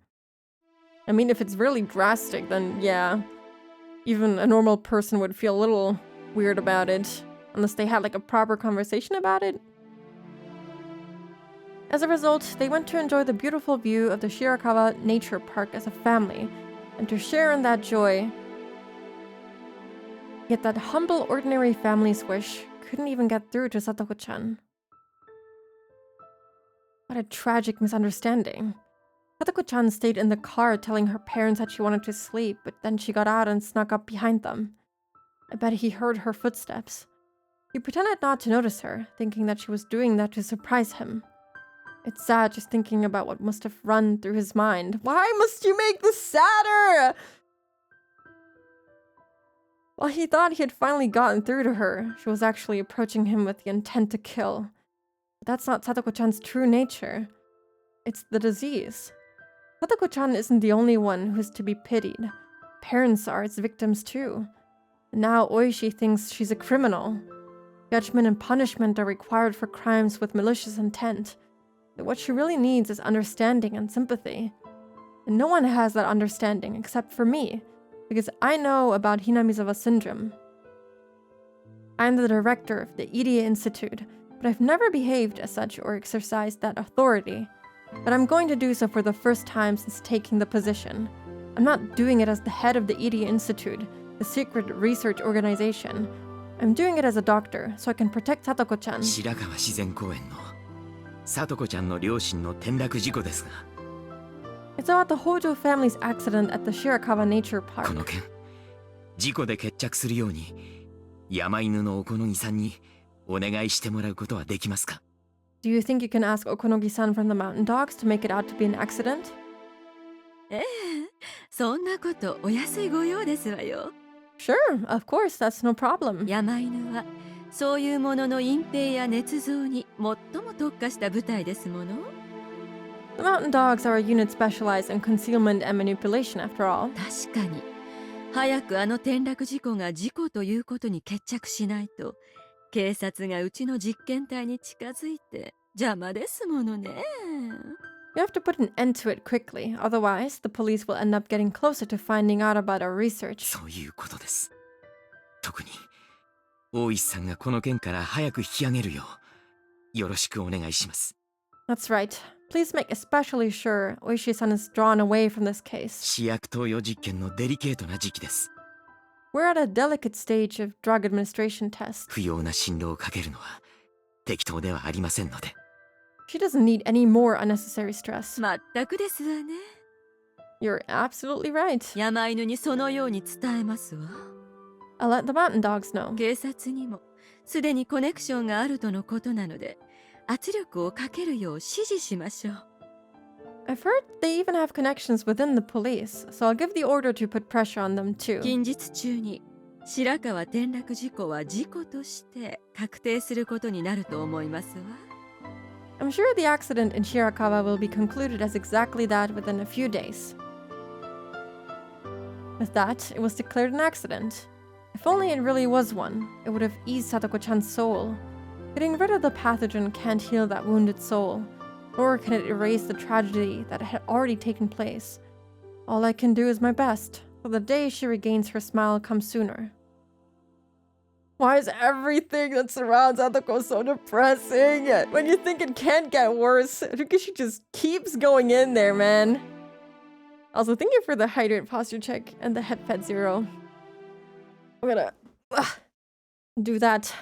I mean, if it's really drastic, then yeah, even a normal person would feel a little weird about it, unless they had like a proper conversation about it. As a result, they went to enjoy the beautiful view of the Shirakawa Nature Park as a family, and to share in that joy. Yet that humble, ordinary family's wish couldn't even get through to Satoko-chan. What a tragic misunderstanding. Satoko-chan stayed in the car telling her parents that she wanted to sleep, but then she got out and snuck up behind them. I bet he heard her footsteps. He pretended not to notice her, thinking that she was doing that to surprise him. It's sad just thinking about what must have run through his mind. Why must you make this sadder? While he thought he had finally gotten through to her, she was actually approaching him with the intent to kill. But that's not Satoko-chan's true nature. It's the disease. Satoko-chan isn't the only one who's to be pitied. Parents are its victims too. And now Oishi thinks she's a criminal. Judgment and punishment are required for crimes with malicious intent. But what she really needs is understanding and sympathy. And no one has that understanding except for me, because I know about Hinamizawa syndrome. I'm the director of the Irie Institute, but I've never behaved as such or exercised that authority. But I'm going to do so for the first time since taking the position. I'm not doing it as the head of the Irie Institute, the secret research organization. I'm doing it as a doctor, so I can protect Satoko-chan. 白川自然公園の里子ちゃんの両親の転落事故ですが、 It's about the Hojo family's accident at the Shirakawa Nature こ Park. の件事故で決着するように山犬のおこのぎさんにお願いしてもらうことはできますか？ Do you think you can ask Okonogi-san from the Mountain Dogs to make it out to be an accident? ええ、そんなことお安いご用ですわよ。 Sure, of course, that's no problem. 山犬はそういうものの隠蔽や捏造に最も特化した部隊ですもの。 The Mountain Dogs are a unit specialized in concealment and manipulation, after all. 確かに早くあの転落事故が事故ということに決着しないと警察がうちの実験体に近づいて邪魔ですものね。 We have to put an end to it quickly, otherwise the police will end up getting closer to finding out about our research. そういうことです。特に大石さんがこの件から早く引き上げるようよろしくお願いします。 That's right. Please make especially sure Oishi-san is drawn away from this case. 試薬投与実験のデリケートな時期です。 We're at a delicate stage of drug administration tests. 不要な心労をかけるのは適当ではありませんので。 She doesn't need any more unnecessary stress. まったくですわね。 You're absolutely right. 山犬にそのように伝えますわ。 I'll let the Mountain Dogs know. 警察にもすでにコネクションがあるとのことなので圧力をかけるよう指示しましょう。 I've heard they even have connections within the police, so I'll give the order to put pressure on them too. 近日中に白川転落事故は事故として確定することになると思いますわ。 I'm sure the accident in Shirakawa will be concluded as exactly that within a few days. With that, it was declared an accident. If only it really was one, it would have eased Satoko-chan's soul. Getting rid of the pathogen can't heal that wounded soul, nor can it erase the tragedy that had already taken place. All I can do is my best, so the day she regains her smile comes sooner. Why is everything that surrounds Satoko so depressing? When you think it can't get worse, because she just keeps going in there, man. Also, thank you for the hydrate posture check and the head pet 0. I'm gonna do that.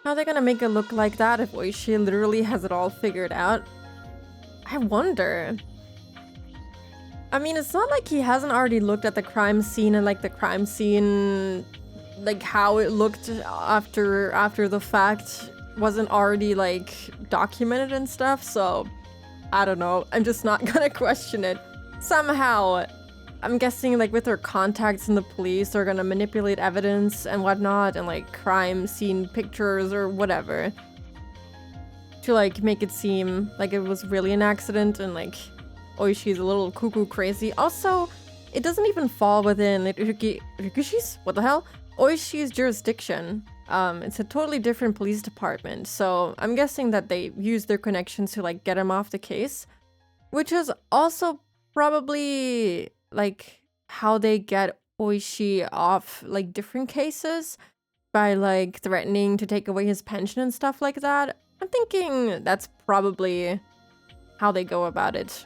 How are they gonna make it look like that if Oishi literally has it all figured out? I wonder. I mean, it's not like he hasn't already looked at the crime scene and like the crime scene, like how it looked after the fact wasn't already like documented and stuff. So I don't know. I'm just not gonna question it. Somehow, I'm guessing like with their contacts in the police, they're gonna manipulate evidence and whatnot and like crime scene pictures or whatever to like make it seem like it was really an accident and like Oishi's a little cuckoo crazy. Also, it doesn't even fall within Rikushi's? What the hell? Oishi's jurisdiction. It's a totally different police department, so I'm guessing that they use their connections to like get him off the case, which is also probably like how they get Oishi off like different cases by like threatening to take away his pension and stuff like that. I'm thinking that's probably how they go about it.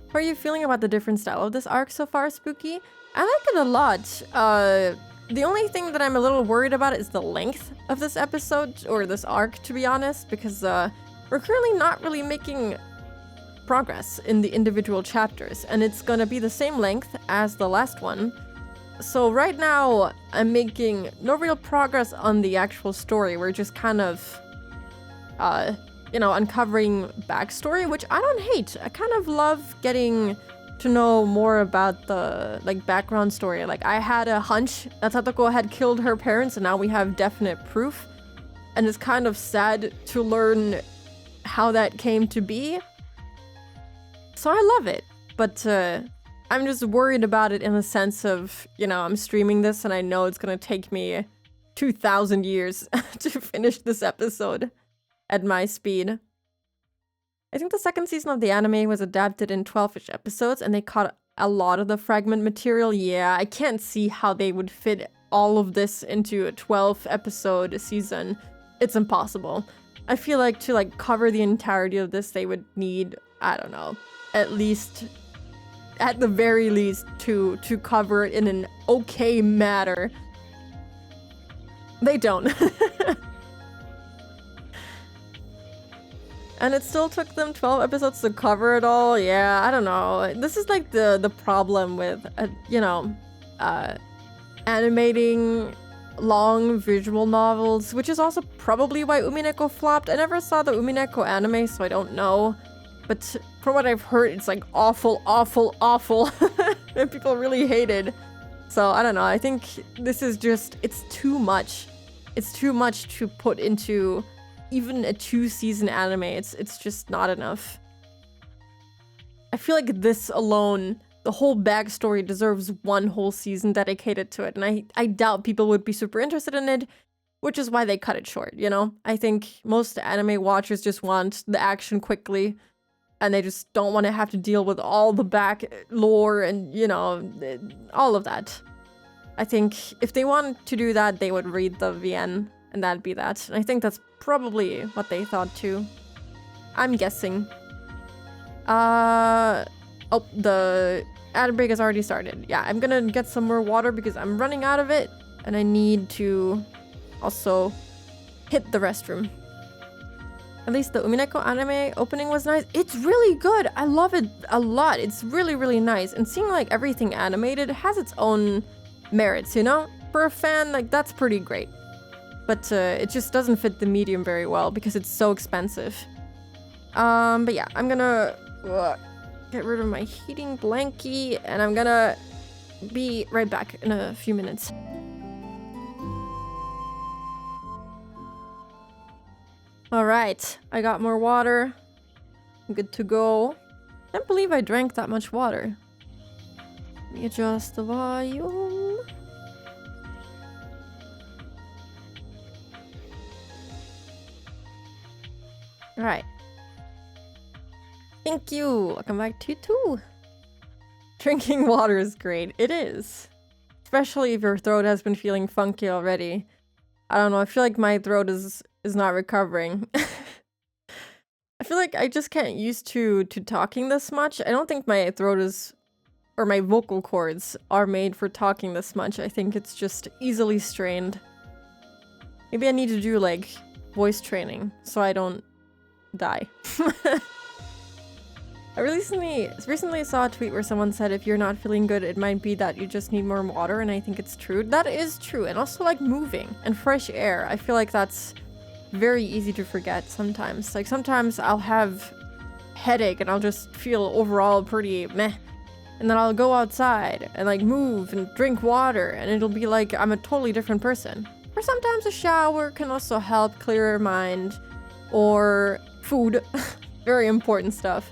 How are you feeling about the different style of this arc so far, Spooky? I like it a lot. The only thing that I'm a little worried about is the length of this episode, or this arc, to be honest, because we're currently not really making progress in the individual chapters, and it's gonna be the same length as the last one. So right now, I'm making no real progress on the actual story. We're just kind of, you know, uncovering backstory, which I don't hate. I kind of love getting to know more about the, like, background story. Like, I had a hunch that Satoko had killed her parents, and now we have definite proof. And it's kind of sad to learn how that came to be. So I love it, but I'm just worried about it in the sense of, you know, I'm streaming this and I know it's gonna take me 2,000 years to finish this episode at my speed. I think the second season of the anime was adapted in 12-ish episodes and they cut a lot of the fragment material. Yeah, I can't see how they would fit all of this into a 12-episode season. It's impossible. I feel like to like cover the entirety of this, they would need, I don't know, at the very least to cover it in an okay manner. They don't. And it still took them 12 episodes to cover it all. Yeah, I don't know. This is like the problem with, you know, animating long visual novels, which is also probably why Umineko flopped. I never saw the Umineko anime, so I don't know. But from what I've heard, it's like awful, awful, awful. And people really hated. So I don't know. I think this is just, it's too much. It's too much to put into even a 2-season anime. It's just not enough. I feel like this alone, the whole backstory deserves one whole season dedicated to it. And I doubt people would be super interested in it, which is why they cut it short, you know? I think most anime watchers just want the action quickly. And they just don't want to have to deal with all the back lore and, you know, all of that. I think if they wanted to do that, they would read the VN, and that'd be that. And I think that's probably what they thought too. I'm guessing. Oh, the ad break has already started. Yeah, I'm gonna get some more water because I'm running out of it, and I need to also hit the restroom. At least the Umineko anime opening was nice. It's really good. I love it a lot. It's really, really nice. And seeing like everything animated has its own merits, you know? For a fan, like that's pretty great. But it just doesn't fit the medium very well because it's so expensive. But yeah, I'm gonna get rid of my heating blankie and I'm gonna be right back in a few minutes. Alright, I got more water. I'm good to go. Can't believe I drank that much water. Let me adjust the volume. Alright. Thank you. Welcome back to 2. Drinking water is great. It is. Especially if your throat has been feeling funky already. I don't know, I feel like my throat is not recovering. I feel like I just can't used to talking this much. I don't think my throat is, or my vocal cords are made for talking this much. I think it's just easily strained. Maybe I need to do like voice training so I don't die. I recently saw a tweet where someone said if you're not feeling good, it might be that you just need more water, and I think it's true. That is true, and also like moving and fresh air. I feel like that's very easy to forget sometimes. Like sometimes I'll have headache and I'll just feel overall pretty meh. And then I'll go outside and like move and drink water and it'll be like I'm a totally different person. Or sometimes a shower can also help clear your mind. Or food. Very important stuff.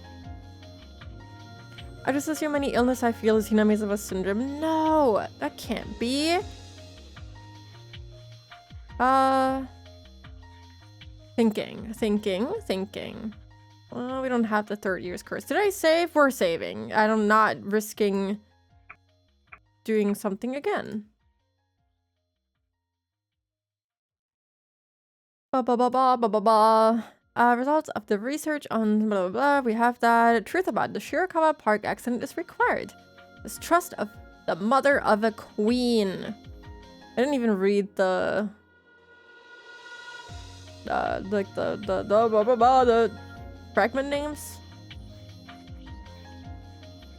I just assume any illness I feel is Hinamizawa syndrome. No, that can't be. Thinking. Well, we don't have the 3rd year's curse. Did I save? We're saving. I'm not risking doing something again. Results of the research on blah blah blah. We have that. Truth about the Shirakawa Park accident is required. Distrust of the mother of a queen. I didn't even read the fragment names.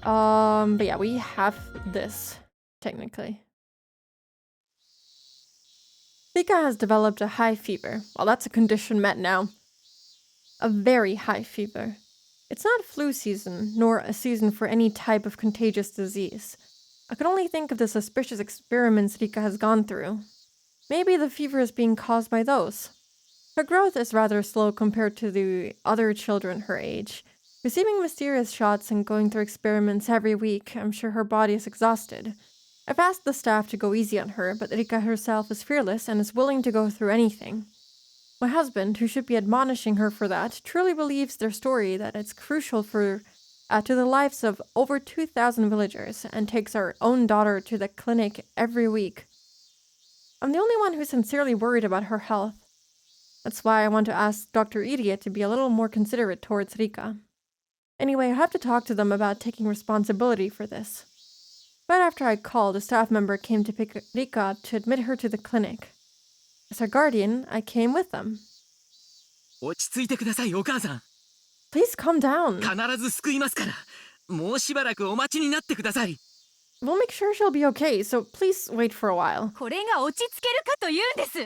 But yeah, we have this technically. Rika has developed a high fever. Well, that's a condition met now. A very high fever. It's not flu season, nor a season for any type of contagious disease. I can only think of the suspicious experiments Rika has gone through. Maybe the fever is being caused by those. Her growth is rather slow compared to the other children her age. Receiving mysterious shots and going through experiments every week, I'm sure her body is exhausted. I've asked the staff to go easy on her, but Rika herself is fearless and is willing to go through anything. My husband, who should be admonishing her for that, truly believes their story that it's crucial to the lives of over 2,000 villagers and takes our own daughter to the clinic every week. I'm the only one who's sincerely worried about her health. That's why I want to ask Dr. Irie to be a little more considerate towards Rika. Anyway, I have to talk to them about taking responsibility for this. Right after I called, a staff member came to pick Rika up to admit her to the clinic. As her guardian, I came with them. 落ち着いてください、お母さん。 Please calm down. 必ず救いますから。もうしばらくお待ちになってください。 We'll make sure she'll be okay, so please wait for a while. これが落ち着けるかというんです。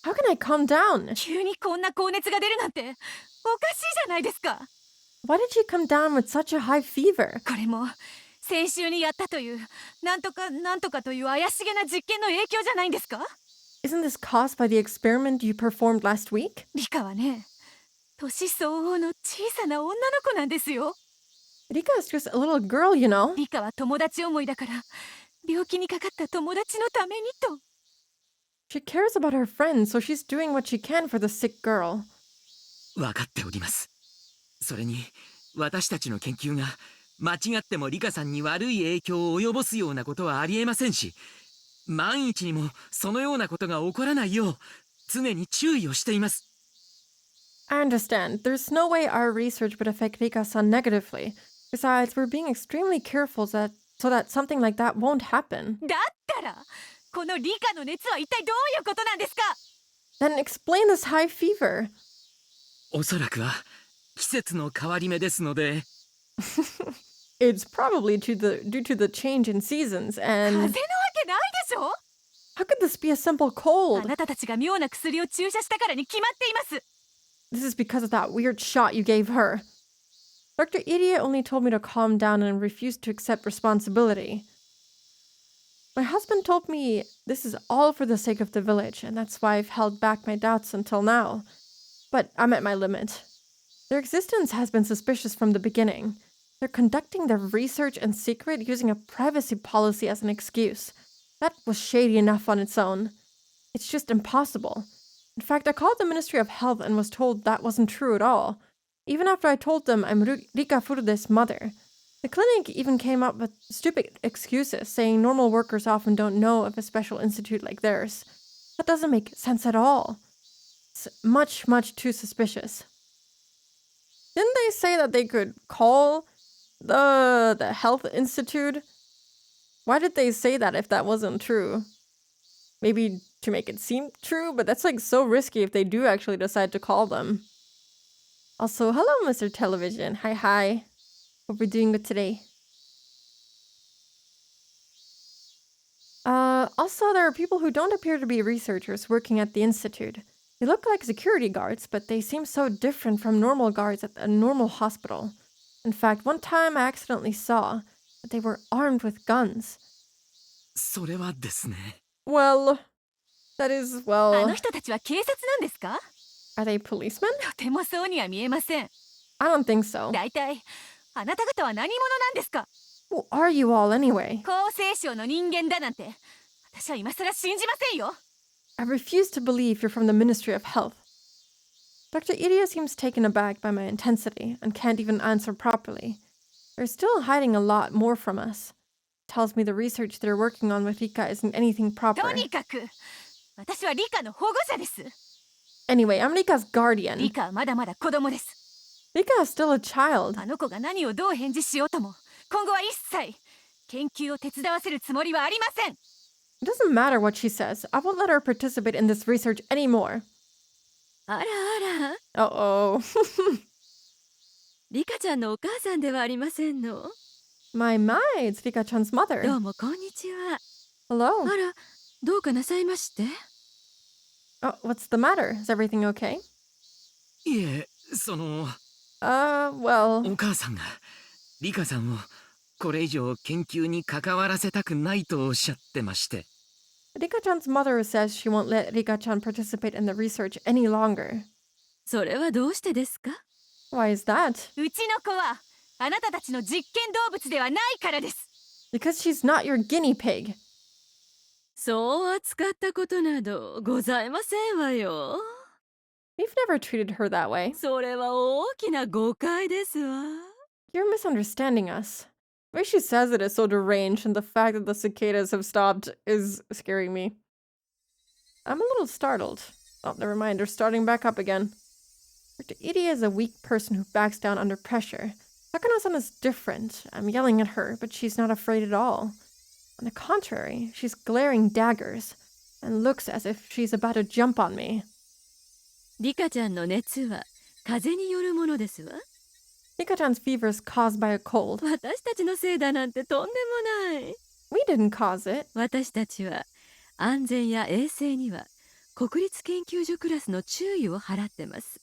How can I calm down? 急にこんな高熱が出るなんておかしいじゃないですか。 Why did she come down with such a high fever? これも先週にやったというなんとかという怪しげな実験の影響じゃないんですか？ Isn't this caused by the experiment you performed last week? リカはね、年相応の小さな女の子なんですよ。 Rika is just a little girl, you know. リカは友達思いだから病気にかかった友達のためにと。 She cares about her friends, so she's doing what she can for the sick girl. 分かっております。それに私たちの研究が間違ってもリカさんに悪い影響を及ぼすようなことはありえませんし、万一にもそのようなことが起こらないよう常に注意をしています。 I understand. There's no way our research would affect Rika-san negatively. Besides, we're being extremely careful so that something like that won't happen. だったらこのリカの熱は一体どういうことなんですか？ Then explain this high fever. おそらくは季節の変わり目ですので。It's probably due to the change in seasons 風邪のわ and けないでしょ。 how could this be a simple あ cold? なたたちが妙な薬を注射したからに決まっています。 This is because of that weird shot you gave her. Dr. Irie only told me to calm down and refused to accept responsibility. My husband told me this is all for the sake of the village, and that's why I've held back my doubts until now. But I'm at my limit. Their existence has been suspicious from the beginning. They're conducting their research in secret using a privacy policy as an excuse. That was shady enough on its own. It's just impossible. In fact, I called the Ministry of Health and was told that wasn't true at all. Even after I told them I'm Rika Furude's mother. The clinic even came up with stupid excuses, saying normal workers often don't know of a special institute like theirs. That doesn't make sense at all. It's much, much too suspicious. Didn't they say that they could call the health institute? Why did they say that if that wasn't true? Maybe to make it seem true, but that's like so risky if they do actually decide to call them. Also, hello, Mr. Television. Hi. Hope we're doing good today. Also, there are people who don't appear to be researchers working at the institute. They look like security guards, but they seem so different from normal guards at a normal hospital. In fact, one time I accidentally saw that they were armed with guns. それはですね。 Well, that is, あ well, の人たちは警察なんですか？ are they policemen? とてもそうには見えません。 I don't think so. だいたいあなた方は何者なんですか？ Who are you all anyway? 厚生省の人間だなんて私は今更信じませんよ。 I refuse to believe you're from the Ministry of Health. Dr. Iria seems taken aback by my intensity and can't even answer properly. They're still hiding a lot more from us. Tells me the research they're working on with Rika isn't anything と proper. にかく私はリカの保護者です。 Anyway, I'm Rika's リ guardian. カはまだまだ子供です。 Rika is still a child. あの子が何をどう返事しようとも今後は一切研究を手伝わせるつもりはありません。 It doesn't matter what she says. I won't let her participate in this research anymore. あらあら、 Uh-oh. リカちゃんのお母さんではありませんの。 My, it's Rika-chan's ど mother. うもこんにちは。 Hello. あら、どうかなさいまして。 Oh, what's the matter? Is everything okay? いえ、その、 well... お母さんが、リカさんをこれ以上研究に関わらせたくないとおっしゃってまして。 Rika-chan's mother says she won't let Rika-chan participate in the research any longer. それはどうしてですか？ Why is that? うちの子はあなたたちの実験動物ではないからです。 Because she's not your guinea pig. そう扱ったことなどございませんわよ。 We've never treated her that way. それは大きな誤解ですわ。 You're misunderstanding us. The way she says it is so deranged, and the fact that the cicadas have stopped is scaring me. I'm a little startled. Oh, never mind, they're starting back up again. Dr. Iria is a weak person who backs down under pressure. Takano-san is different. I'm yelling at her, but she's not afraid at all. On the contrary, she's glaring daggers and looks as if she's about to jump on me. リカちゃんの熱は風邪によるものですわ。 Rika-chan's fever is caused by a cold. 私たちのせいだなんてとんでもない。 We didn't cause it. 私たちは安全や衛生には国立研究所クラスの注意を払ってます。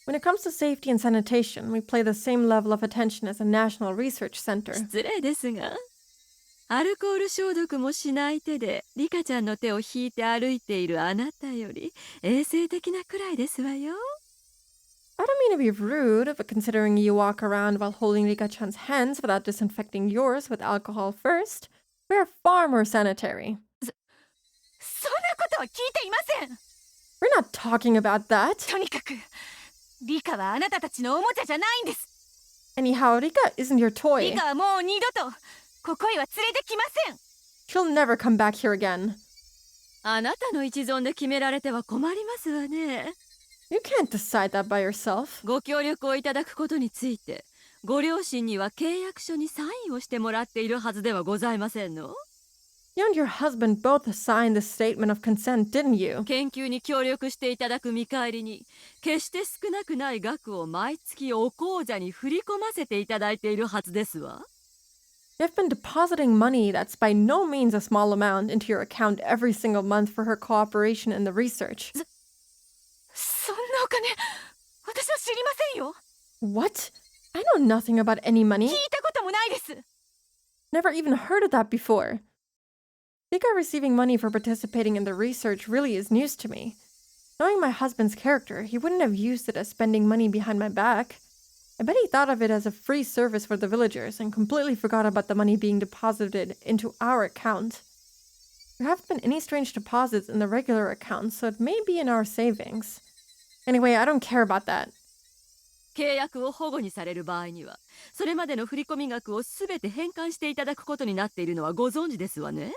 When it comes to safety and sanitation, we play the same level of attention as a national research center. 失礼ですが、アルコール消毒もしない手でリカちゃんの手を引いて歩いているあなたより衛生的なくらいですわよ。 I don't mean to be rude, but considering you walk around while holding Rika-chan's hands without disinfecting yours with alcohol first, we're far more sanitary. そんなことは聞いていません。 We're not talking about that. とにかくリカはあなたたちのおもちゃじゃないんです。 Anyhow, Rika isn't your リ toy. カはもう二度とここへは連れてきません。 She'll never come back here again. あなたの一存で決められては困りますわね。 You can't decide that by yourself. ご協力をいただくことについて、ご両親には契約書にサインをしてもらっているはずではございませんの。 You and your husband both signed the statement of consent, didn't you? 研究に協力していただく見返りに、決して少なくない額を毎月お口座に振り込ませていただいているはずですわ。 You've been depositing money that's by no means a small amount into your account every single month for her cooperation in the research. そんなお金私は知りませんよ。 What? I know nothing about any money. 聞いたこともないです。 Never even heard of that before. Rika receiving money for participating in the research really is news to me. Knowing my husband's character, he wouldn't have used it as spending money behind my back. I bet he thought of it as a free service for the villagers and completely forgot about the money being deposited into our account. There haven't been any strange deposits in the regular account, so it may be in our savings. Anyway, I don't care about that. 契約を保護にされる場合には、それまでの振込額をすべて返還していただくことになっているのはご存知ですわね。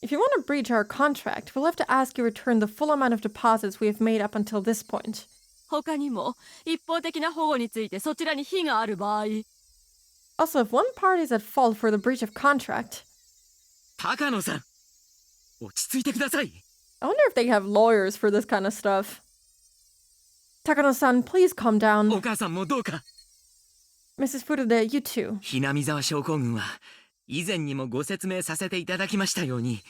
If you want to breach our contract, we'll have to ask you to return the full amount of deposits we have made up until this point. 他にも一方的な保護についてそちらに非がある場合、 Also, if one party is at fault for the breach of contract, 高野さん、落ち着いてください。 I wonder if they have lawyers for this kind of stuff. Takano-san, please calm お down. 母さんもどうか。 Mrs. Furude, you too. ひなみ沢症候群は以前にもご説明させていただきましたように、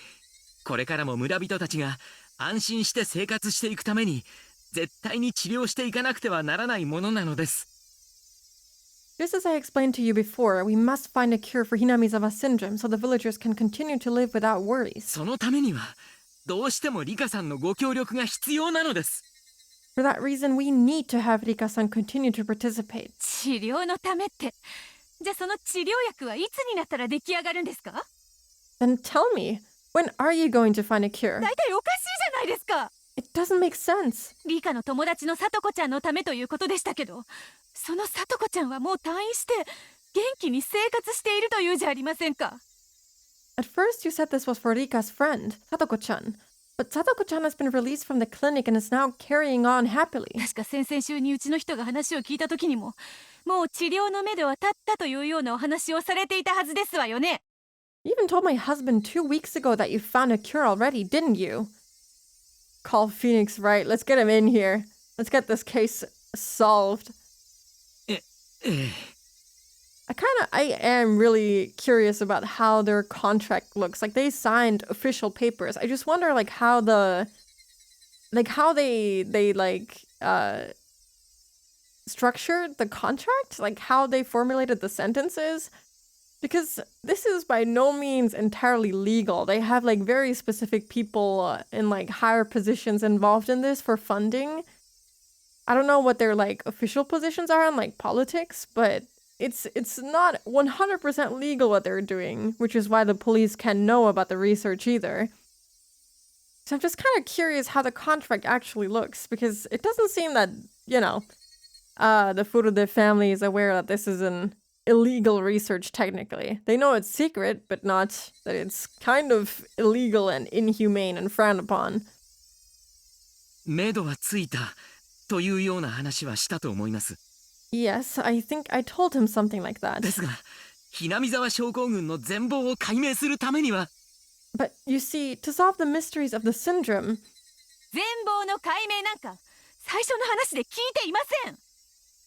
これからも村人たちが安心して生活していくために絶対に治療していかなくてはならないものなのです。 Just as I explained to you before, we must find a cure for Hinamizawa syndrome so the villagers can continue to live without worries. そのためにはどうしてもリカさんのご協力が必要なのです。 For that reason, we need to have Rika-san continue to participate. 治療のためって、じゃあその治療薬はいつになったら出来上がるんですか？ Then tell me, when are you going to find a cure? 大体おかしいじゃないですか。 It doesn't make sense. リカの友達のさとこちゃんのためということでしたけど、そのさとこちゃんはもう退院して元気に生活しているというじゃありませんか。 At first, you said this was for Rika's friend, Satoko-chan. But Satoko-chan has been released from the clinic and is now carrying on happily. 確か先々週にうちの人が話を聞いた時にも、もう治療のめどは立ったというようなお話をされていたはずですわよね。 You even told my husband 2 weeks ago that you found a cure already, didn't you? Call Phoenix right. Let's get him in here. Let's get this case solved. ええ。 I am really curious about how their contract looks. Like, they signed official papers. I just wonder, like, how they structured the contract, like how they formulated the sentences, because this is by no means entirely legal. They have like very specific people in like higher positions involved in this for funding. I don't know what their like official positions are in like politics, but it's not 100% legal what they're doing, which is why the police can't know about the research either. So I'm just kind of curious how the contract actually looks, because it doesn't seem that, you know, the Furude family is aware that this is an illegal research technically. They know it's secret, but not that it's kind of illegal and inhumane and frowned upon. 目処はついたというような話はしたと思います。 Yes, I think I told him something like that. ですが、ひなみ沢症候群の全貌を解明するためには、 But you see, to solve the mysteries of the syndrome, 全貌の解明なんか最初の話で聞いていません。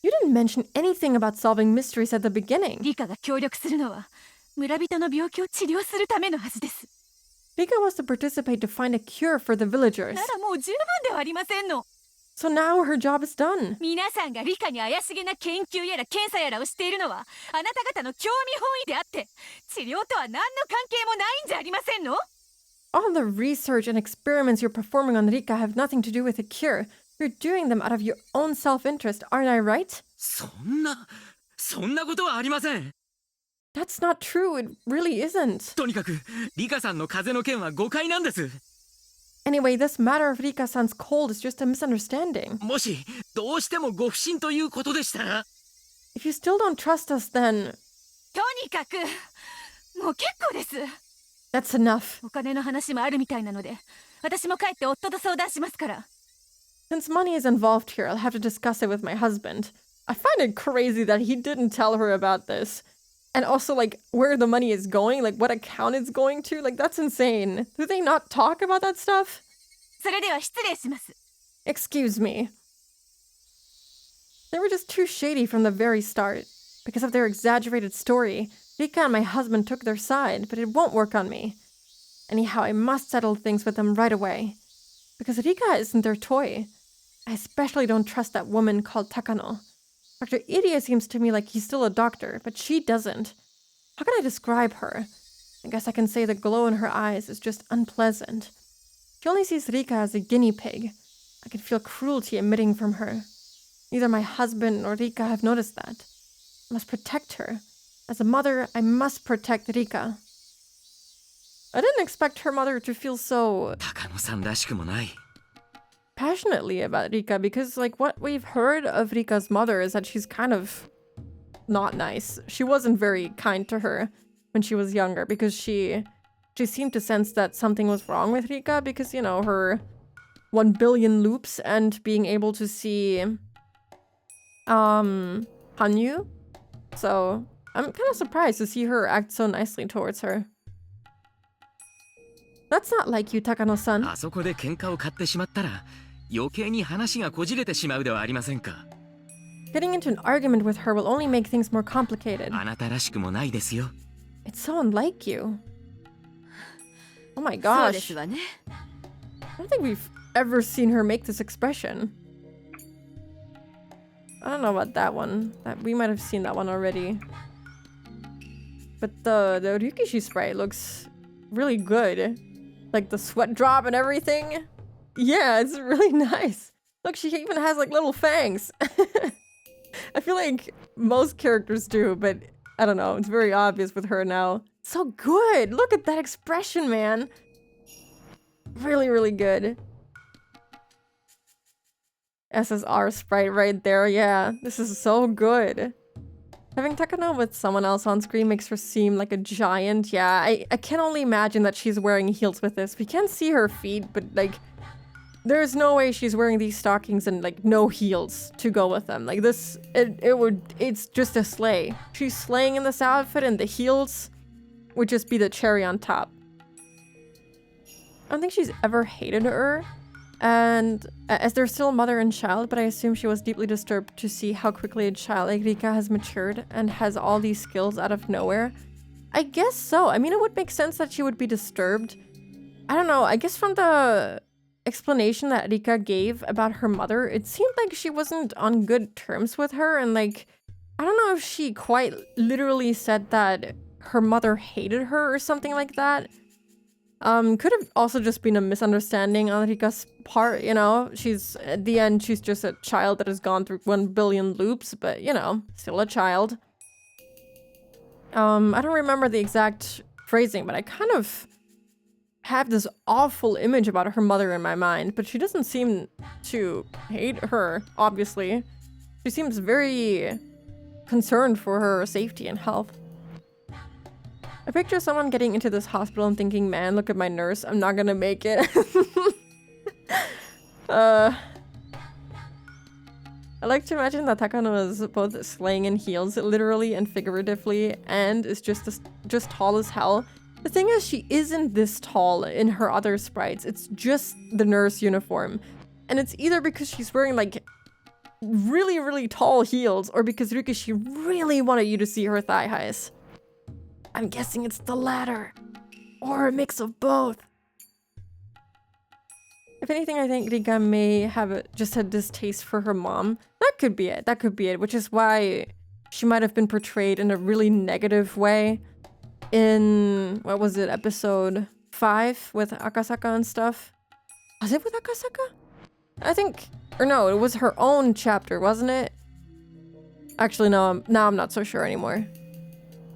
you didn't mention anything about solving mysteries at the beginning. リカが協力するのは村人の病気を治療するためのはずです。 Rika was to participate to find a cure for the villagers. ならもう十分ではありませんの。 So now her job is done. 皆さんがリカに怪しげな研究やら検査やらをしているのはあなた方の興味本位であって、治療とは何の関係もないんじゃありませんの？ All the research and experiments you're performing on Rika have nothing to do with a cure. You're doing them out of your own self-interest, aren't I right? そんなことはありません。 That's not true. It really isn't. とにかくリカさんの風邪の件は誤解なんです。 Anyway, this matter of Rika-san's cold is just a misunderstanding. もしどうしてもご不審ということでしたら、 If you still don't trust us, then とにかくもう結構です。 that's enough. お金の話もあるみたいなので、私も帰って夫と相談しますから。 Since money is involved here, I'll have to discuss it with my husband. I find it crazy that he didn't tell her about this. And also, like, where the money is going, like, what account it's going to. Like, that's insane. Do they not talk about that stuff? それでは失礼します。 Excuse me. They were just too shady from the very start. Because of their exaggerated story, Rika and my husband took their side, but it won't work on me. Anyhow, I must settle things with them right away. Because Rika isn't their toy. I especially don't trust that woman called Takano. Dr. Irie seems to me like he's still a doctor, but she doesn't. How can I describe her? I guess I can say the glow in her eyes is just unpleasant. She only sees Rika as a guinea pig. I can feel cruelty emitting from her. Neither my husband nor Rika have noticed that. I must protect her. As a mother, I must protect Rika. I didn't expect her mother to feel so... 高野さんらしくもない。passionately about Rika because, like, what we've heard of Rika's mother is that she's kind of not nice. She wasn't very kind to her when she was younger because she seemed to sense that something was wrong with Rika because, you know, her 1 billion loops and being able to see Hanyu. So I'm kind of surprised to see her act so nicely towards her. That's not like you, Takano-san. あそこで喧嘩を買ってしまったら余計に話がこじれてしまうではありませんか。 Getting into an argument with her will only make things more complicated. あなたらしくもないですよ。 It's so unlike you. Oh my そうです gosh. わね。 I don't think we've ever seen her make this expression. I don't know about that one. We might have seen that one already. But the Ryukishi sprite looks really good. Like the sweat drop and everything. Yeah, it's really nice. Look, she even has like little fangs. I feel like most characters do, but I don't know. It's very obvious with her now. So good. Look at that expression, man. Really, really good. SSR sprite right there. Yeah, this is so good. Having Takano with someone else on screen makes her seem like a giant. Yeah, I can only imagine that she's wearing heels with this. We can't see her feet, but like, there's no way she's wearing these stockings and like no heels to go with them. Like this, it's just a slay. She's slaying in this outfit and the heels would just be the cherry on top. I don't think she's ever hated her. And as they're still mother and child, but I assume she was deeply disturbed to see how quickly a child like Rika has matured and has all these skills out of nowhere. I guess so. I mean, it would make sense that she would be disturbed. I don't know. I guess from the explanation that Rika gave about her mother, it seemed like she wasn't on good terms with her. And like, I don't know if she quite literally said that her mother hated her or something like that. Could have also just been a misunderstanding on Rika's part, you know? At the end, she's just a child that has gone through 1 billion loops, but, you know, still a child. I don't remember the exact phrasing, but I kind of have this awful image about her mother in my mind, but she doesn't seem to hate her, obviously. She seems very concerned for her safety and health. I picture someone getting into this hospital and thinking, man, look at my nurse, I'm not gonna make it. I like to imagine that Takano is both slaying in heels, literally and figuratively, and is just tall as hell. The thing is, she isn't this tall in her other sprites. It's just the nurse uniform. And it's either because she's wearing, like, really, really tall heels, or because Rikishi really wanted you to see her thigh highs. I'm guessing it's the latter. Or a mix of both. If anything, I think Rika may have just a distaste for her mom. That could be it. That could be it. Which is why she might have been portrayed in a really negative way in, what was it, episode 5 with Akasaka and stuff. Was it with Akasaka? I think, or no, it was her own chapter, wasn't it? Actually, no, now I'm not so sure anymore.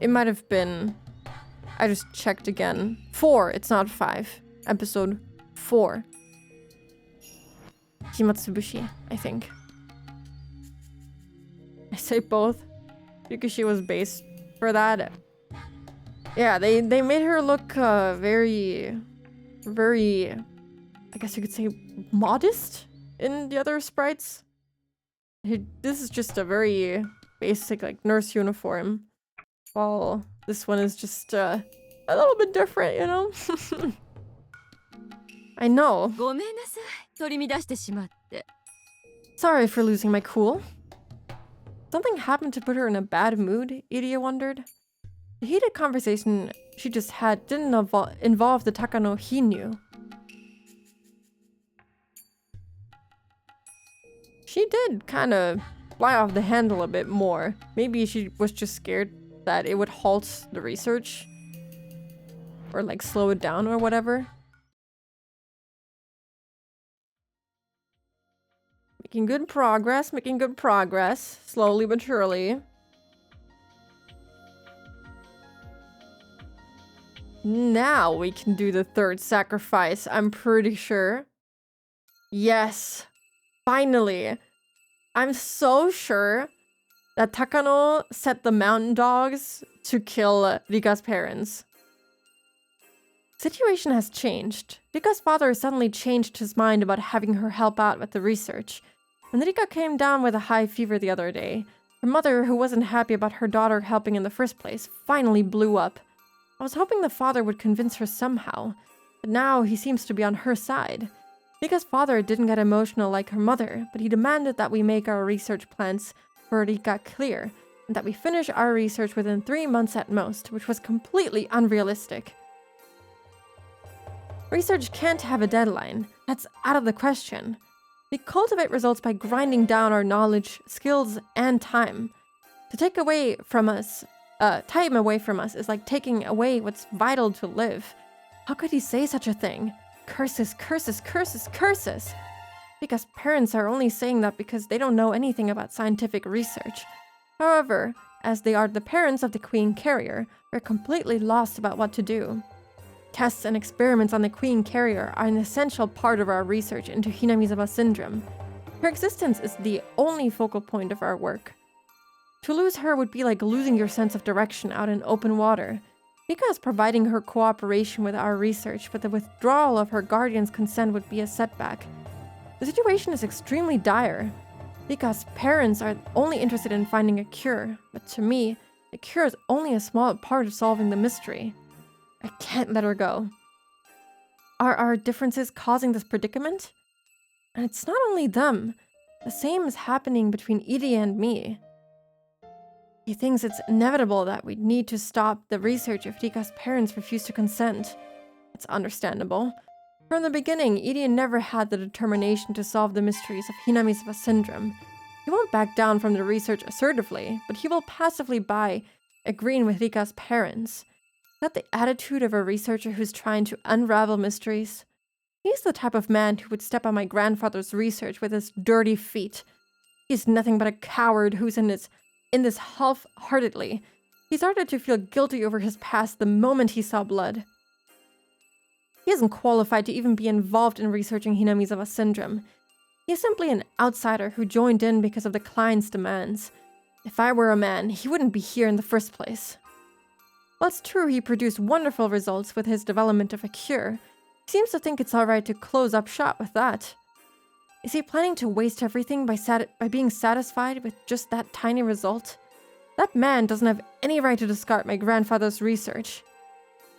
It might have been, I just checked again. 4, it's not 5. Episode 4. Himatsubushi, I think. I say both because she was based for that. Yeah, they made her look very, very, I guess you could say, modest in the other sprites. This is just a very basic, like, nurse uniform. While this one is just a little bit different, you know? I know. ごめんなさい。取り乱してしまって。 Sorry for losing my cool. Something happened to put her in a bad mood, Iria wondered. The heated conversation she just had didn't involve the Takano he knew. She did kind of fly off the handle a bit more. Maybe she was just scared that it would halt the research. Or like slow it down or whatever. Making good progress. Slowly but surely. Now we can do the third sacrifice, I'm pretty sure. Yes. Finally. I'm so sure that Takano set the mountain dogs to kill Rika's parents. Situation has changed. Rika's father suddenly changed his mind about having her help out with the research. When Rika came down with a high fever the other day, her mother, who wasn't happy about her daughter helping in the first place, finally blew up. I was hoping the father would convince her somehow, but now he seems to be on her side. Rika's father didn't get emotional like her mother, but he demanded that we make our research plans for Rika clear, and that we finish our research within 3 months at most, which was completely unrealistic. Research can't have a deadline. That's out of the question. We cultivate results by grinding down our knowledge, skills, and time. To take away from us, time away from us is like taking away what's vital to live. How could he say such a thing? Curses, curses, curses, curses! Because parents are only saying that because they don't know anything about scientific research. However, as they are the parents of the Queen Carrier, we're completely lost about what to do. Tests and experiments on the Queen Carrier are an essential part of our research into Hinamizawa syndrome. Her existence is the only focal point of our work. To lose her would be like losing your sense of direction out in open water. Rika is providing her cooperation with our research, but the withdrawal of her guardian's consent would be a setback. The situation is extremely dire. Rika's parents are only interested in finding a cure, but to me, the cure is only a small part of solving the mystery. I can't let her go. Are our differences causing this predicament? And it's not only them. The same is happening between Irie and me. He thinks it's inevitable that we need to stop the research if Rika's parents refuse to consent. It's understandable. From the beginning, Irie never had the determination to solve the mysteries of Hinamizawa syndrome. He won't back down from the research assertively, but he will passively by agreeing with Rika's parents. Not the attitude of a researcher who's trying to unravel mysteries. He's the type of man who would step on my grandfather's research with his dirty feet. He's nothing but a coward who's in this half-heartedly. He started to feel guilty over his past the moment he saw blood. He isn't qualified to even be involved in researching Hinamizawa syndrome. He is simply an outsider who joined in because of the client's demands. If I were a man, he wouldn't be here in the first place. While it's true he produced wonderful results with his development of a cure, he seems to think it's alright to close up shop with that. Is he planning to waste everything by being satisfied with just that tiny result? That man doesn't have any right to discard my grandfather's research.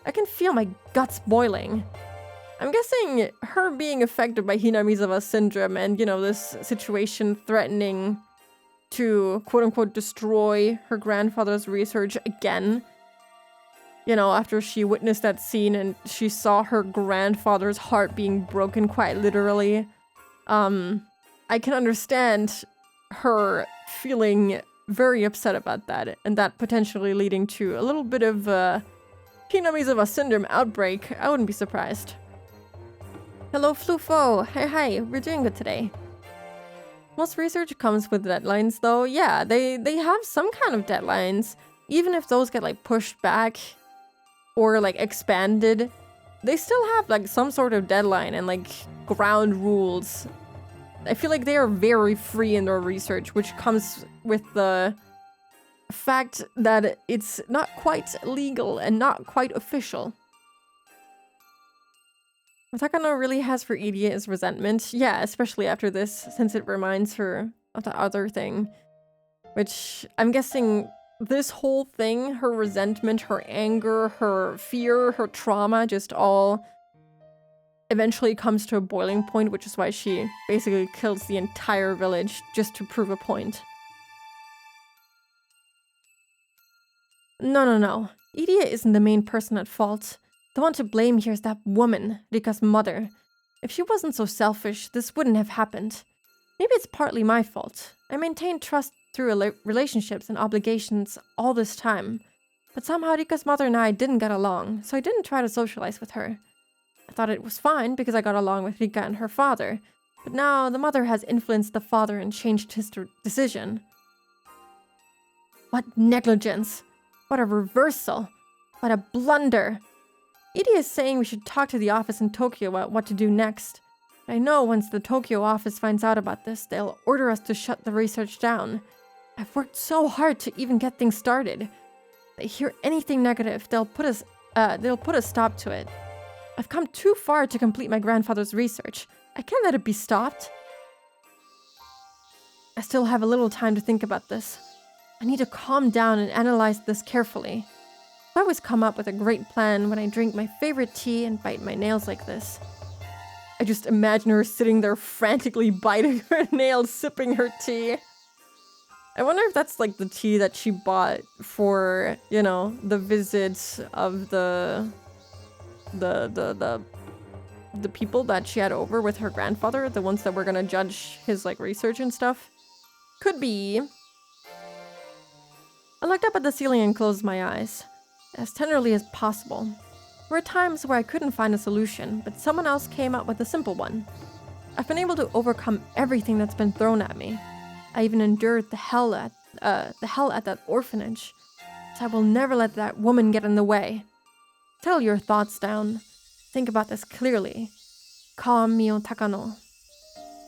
I can feel my guts boiling. I'm guessing her being affected by Hinamizawa syndrome and, this situation threatening to quote-unquote destroy her grandfather's research again. After she witnessed that scene and she saw her grandfather's heart being broken quite literally. I can understand her feeling very upset about that, and that potentially leading to a little bit of Hinamizawa syndrome outbreak. I wouldn't be surprised. Hello, Flufo. Hi, we're doing good today. Most research comes with deadlines, though. Yeah, they have some kind of deadlines. Even if those get, pushed back or, expanded, they still have, some sort of deadline and, ground rules. I feel like they are very free in their research, which comes with the fact that it's not quite legal and not quite official. What Takano really has for Irie is resentment. Yeah, especially after this, since it reminds her of the other thing. Which, I'm guessing this whole thing, her resentment, her anger, her fear, her trauma, just all eventually comes to a boiling point, which is why she basically kills the entire village just to prove a point. No. Irie isn't the main person at fault. The one to blame here is that woman, Rika's mother. If she wasn't so selfish, this wouldn't have happened. Maybe it's partly my fault. I maintained trust through relationships and obligations all this time. But somehow Rika's mother and I didn't get along, so I didn't try to socialize with her. I thought it was fine because I got along with Rika and her father, but now the mother has influenced the father and changed his decision. What negligence! What a reversal! What a blunder! Irie is saying we should talk to the office in Tokyo about what to do next. I know once the Tokyo office finds out about this, they'll order us to shut the research down. I've worked so hard to even get things started. If they hear anything negative, they'll put a stop to it. I've come too far to complete my grandfather's research. I can't let it be stopped. I still have a little time to think about this. I need to calm down and analyze this carefully. I always come up with a great plan when I drink my favorite tea and bite my nails like this. I just imagine her sitting there frantically biting her nails, sipping her tea. I wonder if that's like the tea that she bought for, you know, the visits of the people that she had over with her grandfather, the ones that were gonna judge his like research and stuff. Could be. I looked up at the ceiling and closed my eyes, as tenderly as possible. There were times where I couldn't find a solution, but someone else came up with a simple one. I've been able to overcome everything that's been thrown at me. I even endured the hell at that orphanage. So I will never let that woman get in the way. Settle your thoughts down. Think about this clearly. Calm Mio Takano.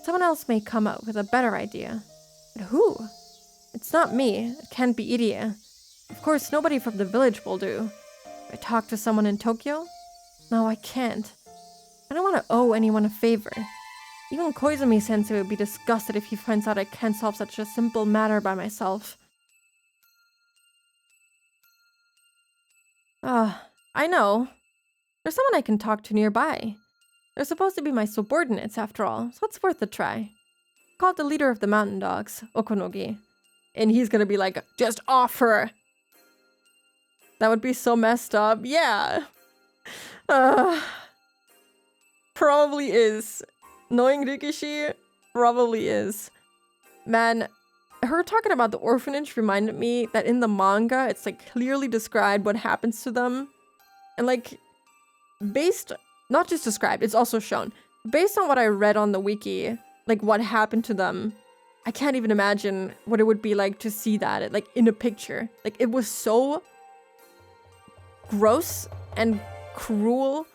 Someone else may come up with a better idea. But who? It's not me. It can't be Irie. Of course, nobody from the village will do. I talk to someone in Tokyo? No, I can't. I don't want to owe anyone a favor. Even Koizumi-sensei would be disgusted if he finds out I can't solve such a simple matter by myself. I know. There's someone I can talk to nearby. They're supposed to be my subordinates after all, so it's worth a try. Called the leader of the mountain dogs, Okonogi. And he's gonna be like, just off her! That would be so messed up. Yeah. Probably is. Knowing Rikishi, probably is. Man, her talking about the orphanage reminded me that in the manga, it's like clearly described what happens to them. And like, not just described, it's also shown. Based on what I read on the wiki, like what happened to them, I can't even imagine what it would be like to see that, like in a picture. Like it was so gross and cruel.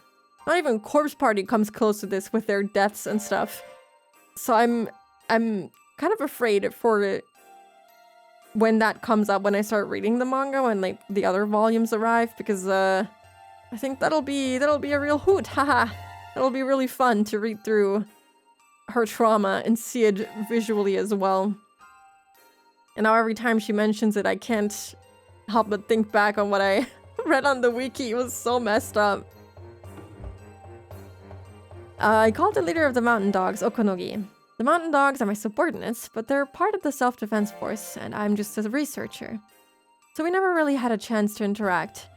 Not even Corpse Party comes close to this with their deaths and stuff. So I'm kind of afraid for when that comes up, when I start reading the manga, when like the other volumes arrive, because I think that'll be a real hoot. Haha. It'll be really fun to read through her trauma and see it visually as well. And now every time she mentions it, I can't help but think back on what I read on the wiki. It was so messed up. I called the leader of the mountain dogs, Okonogi. The mountain dogs are my subordinates, but they're part of the self-defense force, and I'm just a researcher. So we never really had a chance to interact.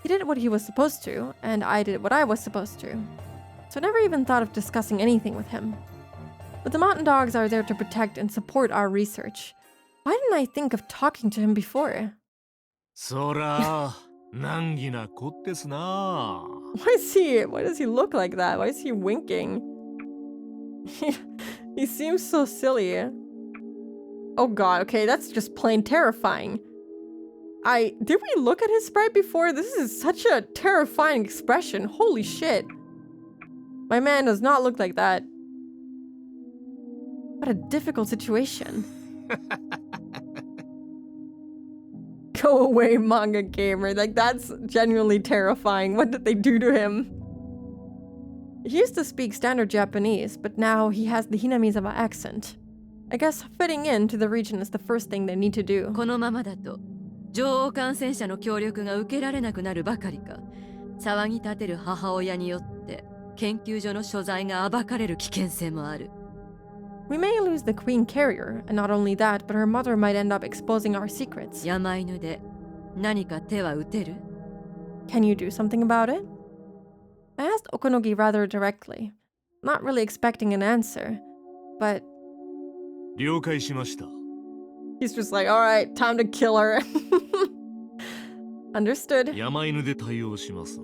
He did what he was supposed to, and I did what I was supposed to. So I never even thought of discussing anything with him. But the mountain dogs are there to protect and support our research. Why didn't I think of talking to him before? Sora, nangina desu na. Why does he look like that? Why is he winking? He seems so silly. Oh god, okay, that's just plain terrifying. Did we look at his sprite before? This is such a terrifying expression. Holy shit. My man does not look like that. What a difficult situation. Go away, manga gamer. Like, that's genuinely terrifying. What did they do to him? He used to speak standard Japanese, but now he has the Hinamizawa accent. I guess fitting into the region is the first thing they need to do. このままだと女王感染者の協力が受けられなくなるばかりか、騒ぎ立てる母親によって研究所の所在が暴かれる危険性もある。We may lose the queen carrier, and not only that, but her mother might end up exposing our secrets. 山犬で何か手は打てる? Can you do something about it? I asked Okonogi rather directly, not really expecting an answer, but 了解しました。 he's just like, alright, time to kill her. Understood. 山犬で対応します。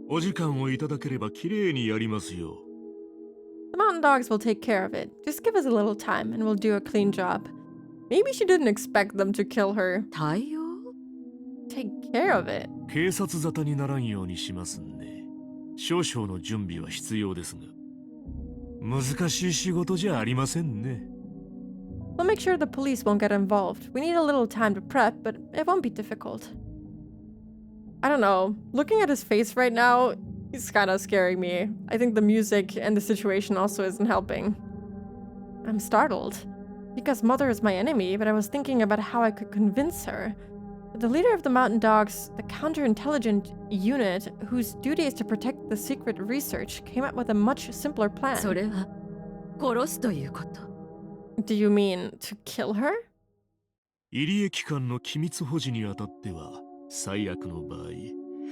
お時間をいただければきれいにやりますよ。 The mountain dogs will take care of it. Just give us a little time and we'll do a clean job. Maybe she didn't expect them to kill her. 対応? Take care of it. 警察沙汰にならんようにしますんで、少々の準備は必要ですが。難しい仕事じゃありませんね。We'll make sure the police won't get involved. We need a little time to prep, but it won't be difficult. I don't know. Looking at his face right now, he's kind of scaring me. I think the music and the situation also isn't helping. I'm startled. Rika's mother is my enemy, but I was thinking about how I could convince her. The leader of the Mountain Dogs, the counterintelligence unit, whose duty is to protect the secret research, came up with a much simpler plan. それは殺すということ。 Do you mean to kill her? 入江機関の機密保持にあたっては最悪の場合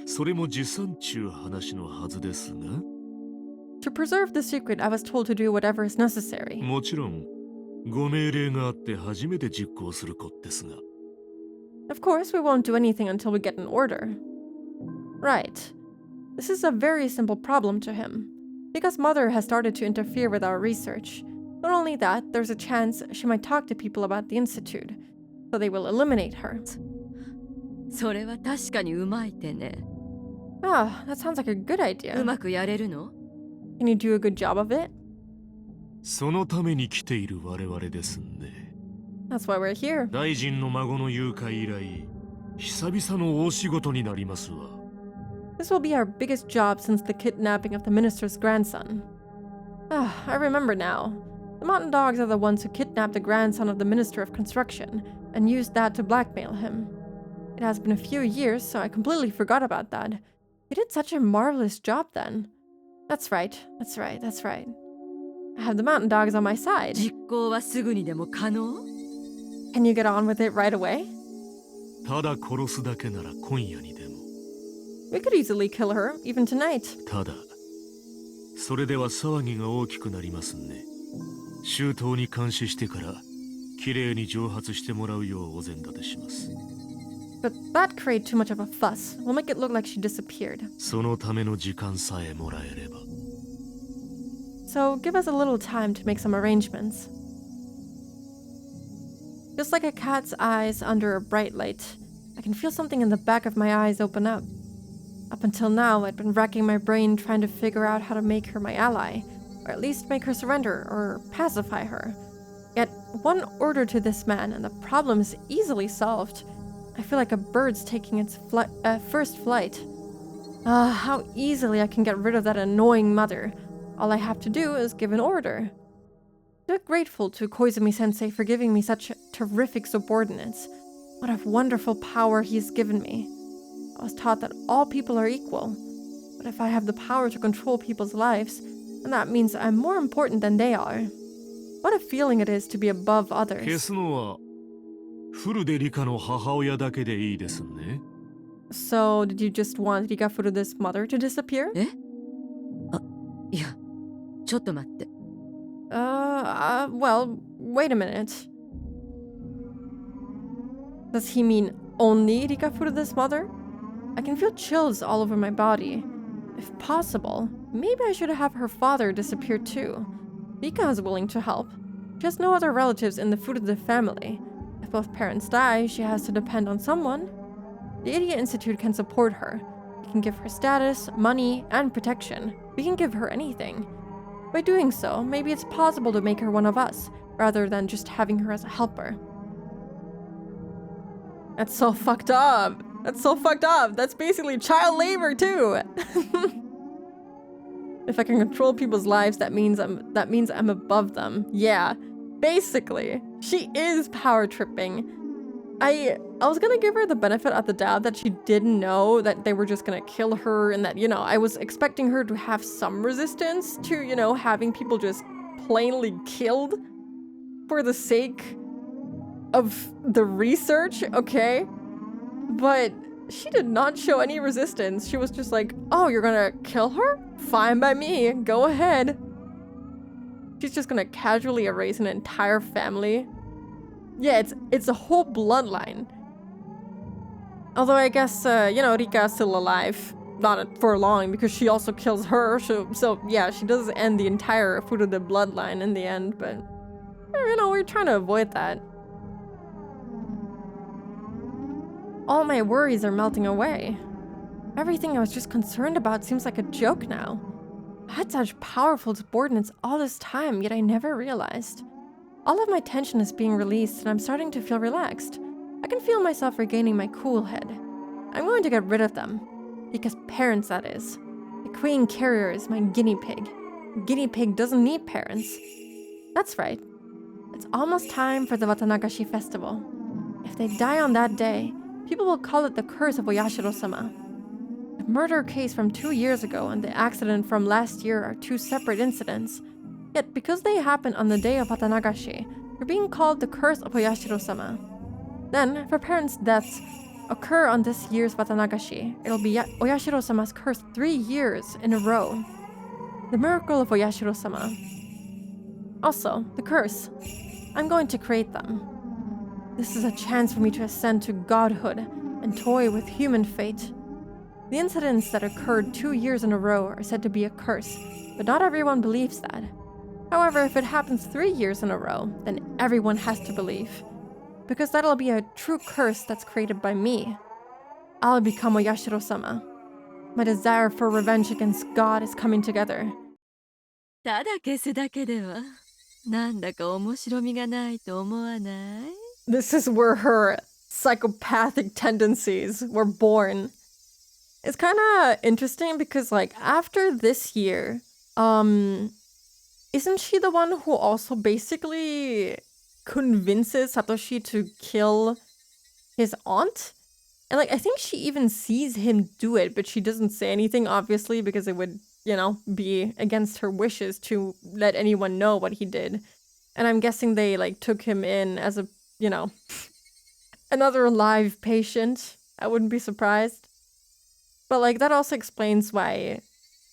それも持参中話のはずですが To preserve the secret, I was told to do whatever is necessary. もちろんご命令があって初めて実行することですが Of course, we won't do anything until we get an order. Right. This is a very simple problem to him. Rika's mother has started to interfere with our research. Not only that, there's a chance she might talk to people about the Institute, so they will eliminate her. それは確かにうまい手ね。 Ah, that sounds like a good う idea. まくやれるの？ Can you do a good job of it? そのために来ている我々ですね That's why we're here. 大臣の孫の誘拐以来久々の大仕事になりますわ This will be our biggest job since the kidnapping of the minister's grandson. Ah, I remember now. The Mountain Dogs are the ones who kidnapped the grandson of the Minister of Construction and used that to blackmail him. It has been a few years, so I completely forgot about that. You did such a marvelous job then. That's right. I have the Mountain Dogs on my side. 実行はすぐにでも可能？ Can you get on with it right away? ただ殺すだけなら今夜にでも We could easily kill her, even tonight. ただそれでは騒ぎが大きくなりますね周到に監視してからきれいに蒸発してもらうようお膳立てします But that create too much of a fuss. We'll make it look like she disappeared. そのための時間さえもらえれば So give us a little time to make some arrangements. Just like a cat's eyes under a bright light, I can feel something in the back of my eyes open up. Up until now, I'd been racking my brain trying to figure out how to make her my ally, or at least make her surrender or pacify her. Yet, one order to this man and the problem is easily solved. I feel like a bird's taking its first flight. Ah, how easily I can get rid of that annoying mother. All I have to do is give an order. I'm grateful to Koizumi-sensei for giving me such terrific subordinates. What a wonderful power he's given me. I was taught that all people are equal. But if I have the power to control people's lives, then that means I'm more important than they are. What a feeling it is to be above 消 others. すのはフルでリカの母親だけでいいですね So, did you just want Rikafuru's mother to disappear? え？あ、いや、ちょっと待って。 Well, wait a minute. Does he mean only Rikafuru's mother? I can feel chills all over my body. If possible, maybe I should have her father disappear too. Rika is willing to help. She has no other relatives in the Furude family. If both parents die, she has to depend on someone. The Idiot Institute can support her. We can give her status, money, and protection. We can give her anything. By doing so, maybe it's possible to make her one of us, rather than just having her as a helper. That's so fucked up. That's basically child labor too. If I can control people's lives, that means I'm above them. Yeah, basically, she is power tripping. I was gonna give her the benefit of the doubt that she didn't know that they were just gonna kill her, and that, I was expecting her to have some resistance to, having people just plainly killed for the sake of the research, okay? But she did not show any resistance. She was just like, oh, you're gonna kill her? Fine by me, go ahead. She's just gonna casually erase an entire family. Yeah, it's a whole bloodline. Although I guess, Rika is still alive. Not for long, because she also kills her. So yeah, she does end the entire Furude bloodline in the end, but, we're trying to avoid that. All my worries are melting away. Everything I was just concerned about seems like a joke now. had such powerful subordinates all this time, yet I never realized. All of my tension is being released and I'm starting to feel relaxed. I can feel myself regaining my cool head. I'm going to get rid of them. Because parents, that is. The queen carrier is my guinea pig. A guinea pig doesn't need parents. That's right. It's almost time for the Watanagashi festival. If they die on that day, people will call it the curse of Oyashiro-sama. The murder case from 2 years ago and the accident from last year are 2 separate incidents. Yet because they happened on the day of Watanagashi, they're being called the curse of Oyashiro-sama. Then, if her parents' deaths occur on this year's Watanagashi, it'll be Oyashiro-sama's curse 3 years in a row. The miracle of Oyashiro-sama. Also, the curse. I'm going to create them. This is a chance for me to ascend to godhood and toy with human fate. The incidents that occurred 2 years in a row are said to be a curse, but not everyone believes that. However, if it happens 3 years in a row, then everyone has to believe. Because that'll be a true curse that's created by me. I'll become Oyashiro-sama. My desire for revenge against God is coming together. ただ消すだけではなんだか面白みがないと思わない？ This is where her psychopathic tendencies were born. It's kind of interesting because, like, after this year, isn't she the one who also basically convinces Satoshi to kill his aunt? And, like, I think she even sees him do it, but she doesn't say anything, obviously, because it would, you know, be against her wishes to let anyone know what he did. And I'm guessing they, like, took him in as a, you know, another live patient. I wouldn't be surprised. But, like, that also explains why,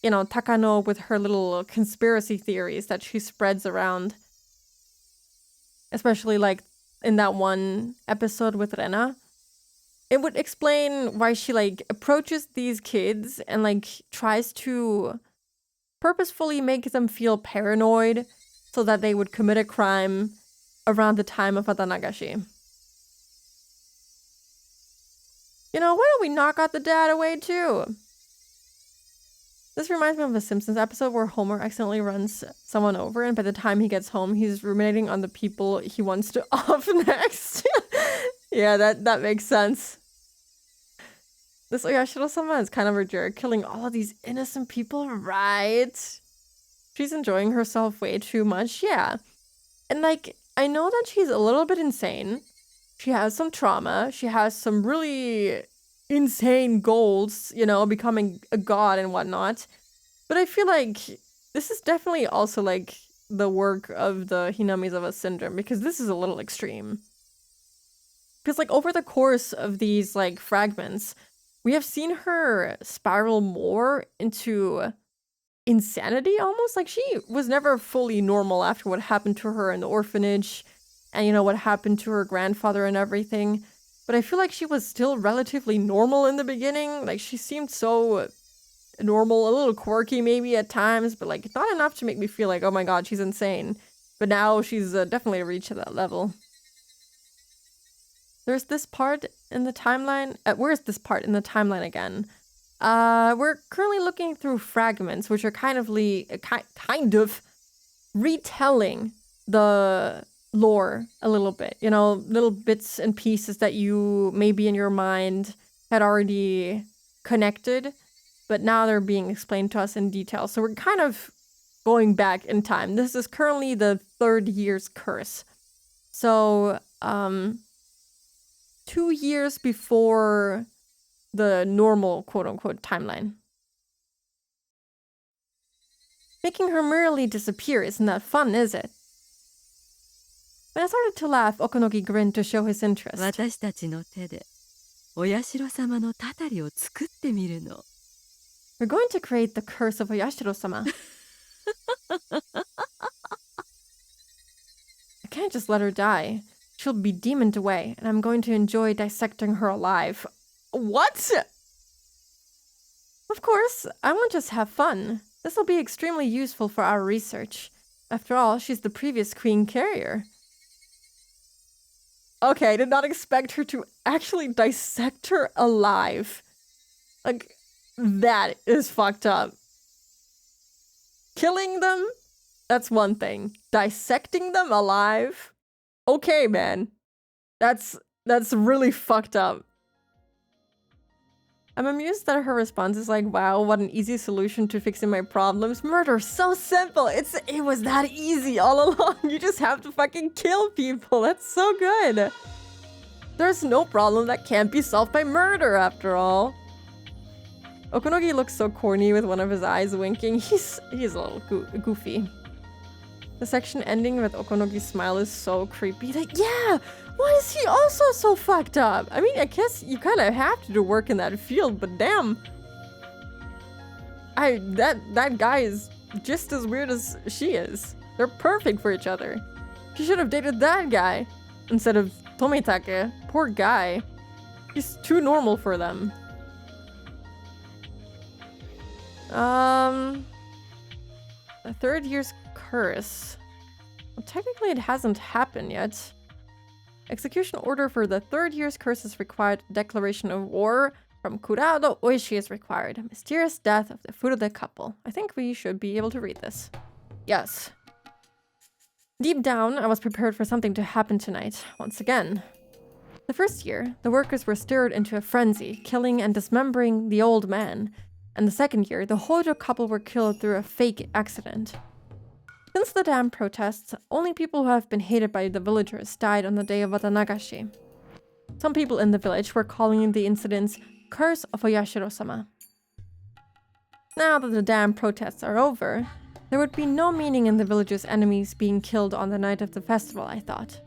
you know, Takano with her little conspiracy theories that she spreads around. Especially, like, in that one episode with Rena. It would explain why she, like, approaches these kids and, like, tries to purposefully make them feel paranoid so that they would commit a crime around the time of Watanagashi. You know, why don't we knock out the dad away too? This reminds me of a Simpsons episode where Homer accidentally runs someone over, and by the time he gets home, he's ruminating on the people he wants to off next. Yeah, that makes sense. This Oyashiro-sama is kind of a jerk, killing all of these innocent people, right? She's enjoying herself way too much, yeah. And, like, I know that she's a little bit insane. She has some trauma. She has some really insane goals, you know, becoming a god and whatnot. But I feel like this is definitely also, like, the work of the Hinamizawa syndrome, because this is a little extreme. Because, like, over the course of these, like, fragments, we have seen her spiral more into insanity almost. Like, she was never fully normal after what happened to her in the orphanage and, you know, what happened to her grandfather and everything. But I feel like she was still relatively normal in the beginning. Like, she seemed so normal, a little quirky maybe at times, but, like, not enough to make me feel like, oh my god, she's insane. But now she's definitely reached that level. There's this part in the timeline. Where's this part in the timeline again? We're currently looking through fragments, which are kind of retelling the lore a little bit. You know, little bits and pieces that you maybe in your mind had already connected, but now they're being explained to us in detail. So we're kind of going back in time. This is currently the 3rd year's curse. So, 2 years before the normal quote-unquote timeline. Making her merely disappear isn't that fun, is it? When I started to laugh, Okonogi grinned to show his interest. 私たちの手でお社様のたたりを作ってみるの。 We're going to create the curse of Oyashiro-sama. I can't just let her die. She'll be demoned away, and I'm going to enjoy dissecting her alive. What? Of course, I won't just have fun. This will be extremely useful for our research. After all, she's the previous queen carrier. Okay, I did not expect her to actually dissect her alive. Like, that is fucked up. Killing them? That's one thing. Dissecting them alive? Okay, man. That's really fucked up. I'm amused that her response is like, wow, what an easy solution to fixing my problems. Murder, so simple. It was that easy all along. You just have to fucking kill people. That's so good. There's no problem that can't be solved by murder, after all. Okonogi looks so corny with one of his eyes winking. He's a little goofy. The section ending with Okonogi's smile is so creepy. Like, yeah, why is he also so fucked up? I mean, I guess you kind of have to do work in that field, but damn. That guy is just as weird as she is. They're perfect for each other. She should have dated that guy instead of Tomitake. Poor guy. He's too normal for them. The third year's curse. Well, technically it hasn't happened yet. Execution order for the third year's curse is required. Declaration of war from Kurado Oishi is required. Mysterious death of the Furude couple. I think we should be able to read this. Yes. Deep down, I was prepared for something to happen tonight, once again. The first year, the workers were stirred into a frenzy, killing and dismembering the old man. And the second year, the Hojo couple were killed through a fake accident. Since the dam protests, only people who have been hated by the villagers died on the day of Watanagashi. Some people in the village were calling the incidents Curse of Oyashiro-sama. Now that the dam protests are over, there would be no meaning in the village's enemies being killed on the night of the festival, I thought.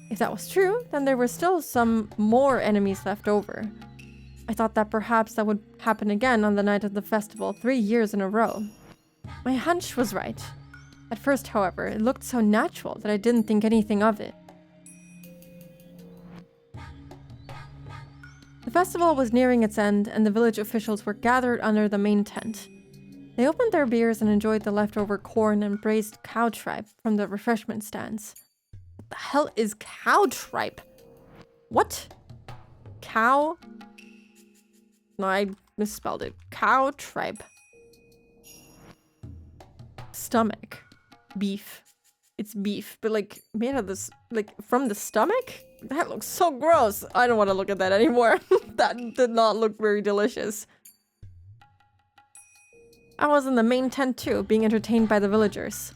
If that was true, then there were still some more enemies left over. I thought that perhaps that would happen again on the night of the festival 3 years in a row. My hunch was right. At first, however, it looked so natural that I didn't think anything of it. The festival was nearing its end, and the village officials were gathered under the main tent. They opened their beers and enjoyed the leftover corn and braised cow tripe from the refreshment stands. What the hell is cow tripe? What? Cow? No, I misspelled it. Cow tripe. Stomach. Beef. It's beef, but like made of this, like from the stomach? That looks so gross. I don't want to look at that anymore. That did not look very delicious. I was in the main tent too, being entertained by the villagers.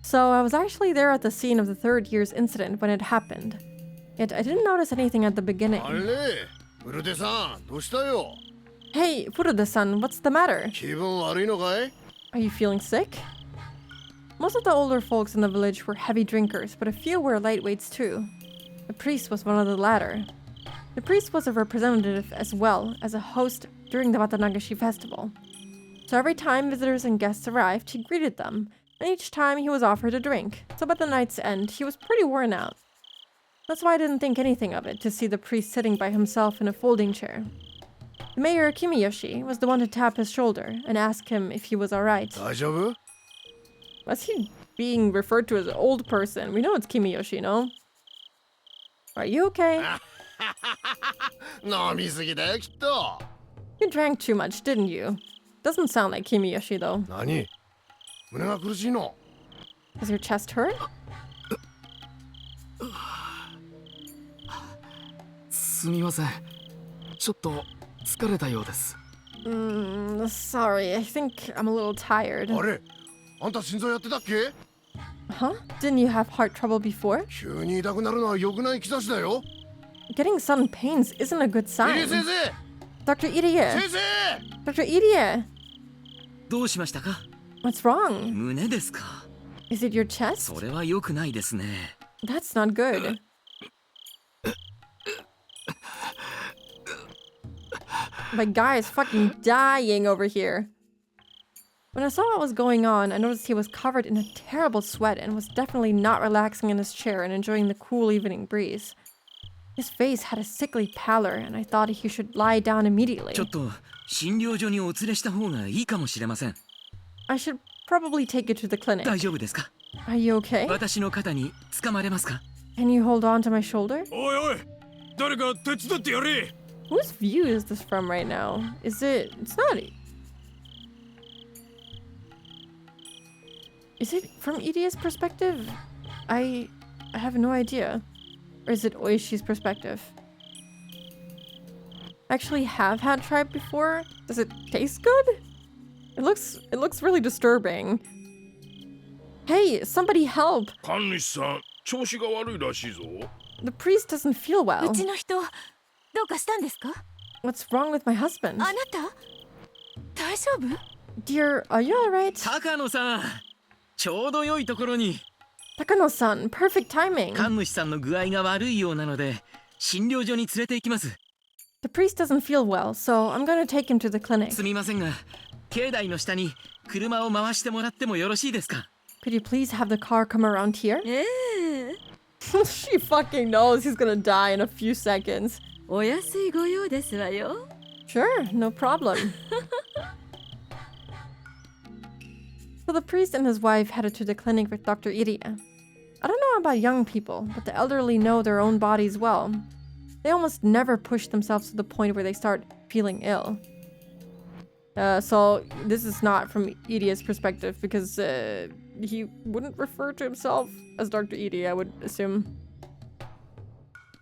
So I was actually there at the scene of the third year's incident when it happened. Yet I didn't notice anything at the beginning. Hey, Furude-san, what's the matter? Are you feeling sick? Most of the older folks in the village were heavy drinkers, but a few were lightweights too. The priest was one of the latter. The priest was a representative as well as a host during the Watanagashi festival. So every time visitors and guests arrived, he greeted them, and each time he was offered a drink. So by the night's end, he was pretty worn out. That's why I didn't think anything of it to see the priest sitting by himself in a folding chair. The mayor, Kimiyoshi, was the one to tap his shoulder and ask him if he was alright. Was he being referred to as an old person? We know it's Kimiyoshi, no? Are you okay? You drank too much, didn't you? Doesn't sound like Kimiyoshi, though. Does your chest hurt? Sorry, I think I'm a little tired. Huh? Didn't you have heart trouble before? Getting sudden pains isn't a good sign. Dr. Irie! Dr. Irie! What's wrong? Is it your chest? That's not good. My guy is fucking dying over here. When I saw what was going on, I noticed he was covered in a terrible sweat and was definitely not relaxing in his chair and enjoying the cool evening breeze. His face had a sickly pallor, and I thought he should lie down immediately. I should probably take you to the clinic. Are you okay? Can you hold on to my shoulder? Whose view is this from right now? It's not... Is it from Idia's perspective? I have no idea. Or is it Oishi's perspective? I actually have had tripe before. Does it taste good? It looks really disturbing. Hey, somebody help! 神主さん、調子が悪いらしいぞ。The priest doesn't feel う well. ちの人どうかしたんですか？ What's wrong with my husband? あなた大丈夫？ Dear, are you alright? 高野さん、ちょうど良いところに。 Takano-san, perfect timing. 神主さんの具合が悪いようなので、診療所に連れて行きます。 The priest doesn't feel well, so I'm gonna take him to the clinic. すみませんが、境内の下に車を回してもらってもよろしいですか？ Could you please have the car come around here? ええ She fucking knows he's gonna die in a few seconds. お安いご用ですわよ。 Sure, no problem. So the priest and his wife headed to the clinic with Dr. Iria. I don't know about young people, but the elderly know their own bodies well. They almost never push themselves to the point where they start feeling ill. So this is not from Iria's perspective because he wouldn't refer to himself as Dr. Iria, I would assume.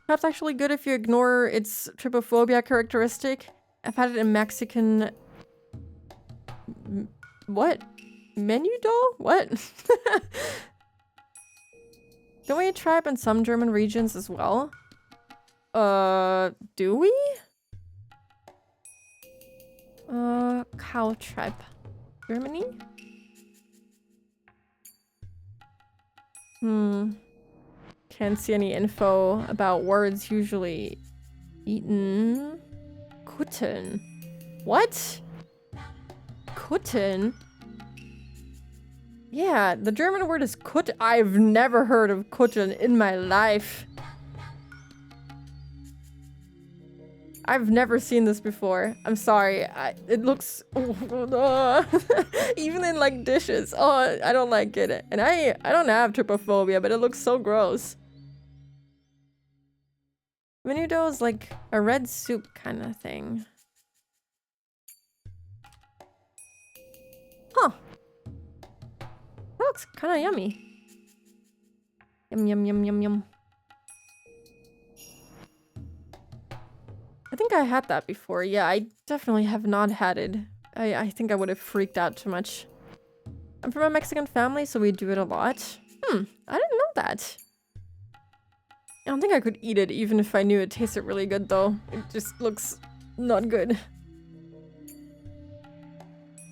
Perhaps actually good if you ignore its trypophobia characteristic. I've had it in Mexican... What? Menudo? What? Don't we tribe in some German regions as well? Do we? Cow tribe. Germany? Can't see any info about words usually eaten. Kutten. What? Kutten? Yeah, the German word is Kut. I've never heard of Kutten in my life. I've never seen this before. I'm sorry. It looks... even in like dishes. Oh, I don't like it. And I don't have trypophobia, but it looks so gross. Menudo is like a red soup kind of thing. Huh. That looks kind of yummy. Yum, yum, yum, yum, yum. I think I had that before. Yeah, I definitely have not had it. I think I would have freaked out too much. I'm from a Mexican family, so we do it a lot. I didn't know that. I don't think I could eat it, even if I knew it tasted really good, though. It just looks not good.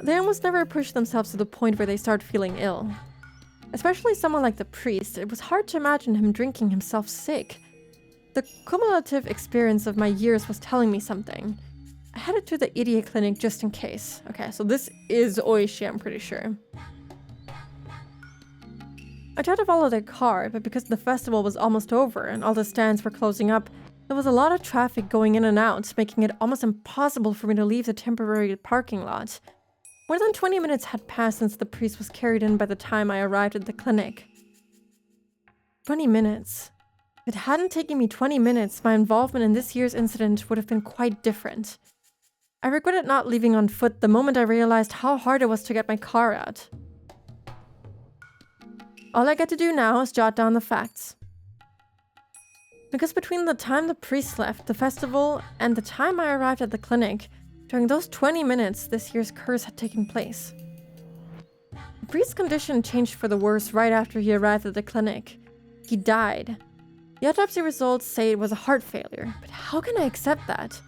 They almost never push themselves to the point where they start feeling ill. Especially someone like the priest, it was hard to imagine him drinking himself sick. The cumulative experience of my years was telling me something. I headed to the idiot clinic just in case. Okay, so this is Oishi, I'm pretty sure. I tried to follow their car, but because the festival was almost over and all the stands were closing up, there was a lot of traffic going in and out, making it almost impossible for me to leave the temporary parking lot. More than 20 minutes had passed since the priest was carried in by the time I arrived at the clinic. 20 minutes. If it hadn't taken me 20 minutes, my involvement in this year's incident would have been quite different. I regretted not leaving on foot the moment I realized how hard it was to get my car out. All I get to do now is jot down the facts. Because between the time the priest left the festival and the time I arrived at the clinic, during those 20 minutes, this year's curse had taken place. The priest's condition changed for the worse right after he arrived at the clinic. He died. The autopsy results say it was a heart failure, but how can I accept that?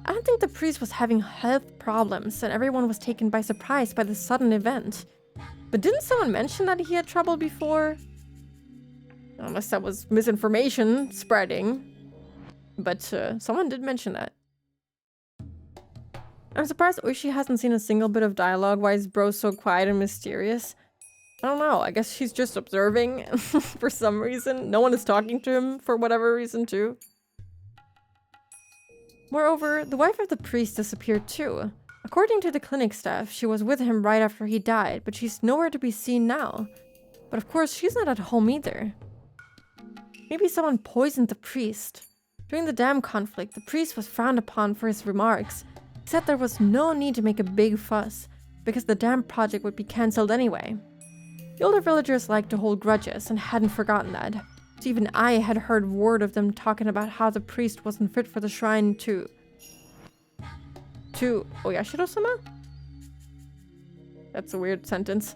I don't think the priest was having health problems and everyone was taken by surprise by this sudden event. But didn't someone mention that he had trouble before? Unless that was misinformation spreading. But someone did mention that. I'm surprised Oishi hasn't seen a single bit of dialogue. Why is bro so quiet and mysterious? I don't know, I guess she's just observing for some reason. No one is talking to him for whatever reason too. Moreover, the wife of the priest disappeared too. According to the clinic staff, she was with him right after he died, but she's nowhere to be seen now. But of course, she's not at home either. Maybe someone poisoned the priest. During the dam conflict, the priest was frowned upon for his remarks. He said there was no need to make a big fuss, because the dam project would be cancelled anyway. The older villagers liked to hold grudges and hadn't forgotten that. So even I had heard word of them talking about how the priest wasn't fit for the shrine to Oyashiro-sama? That's a weird sentence.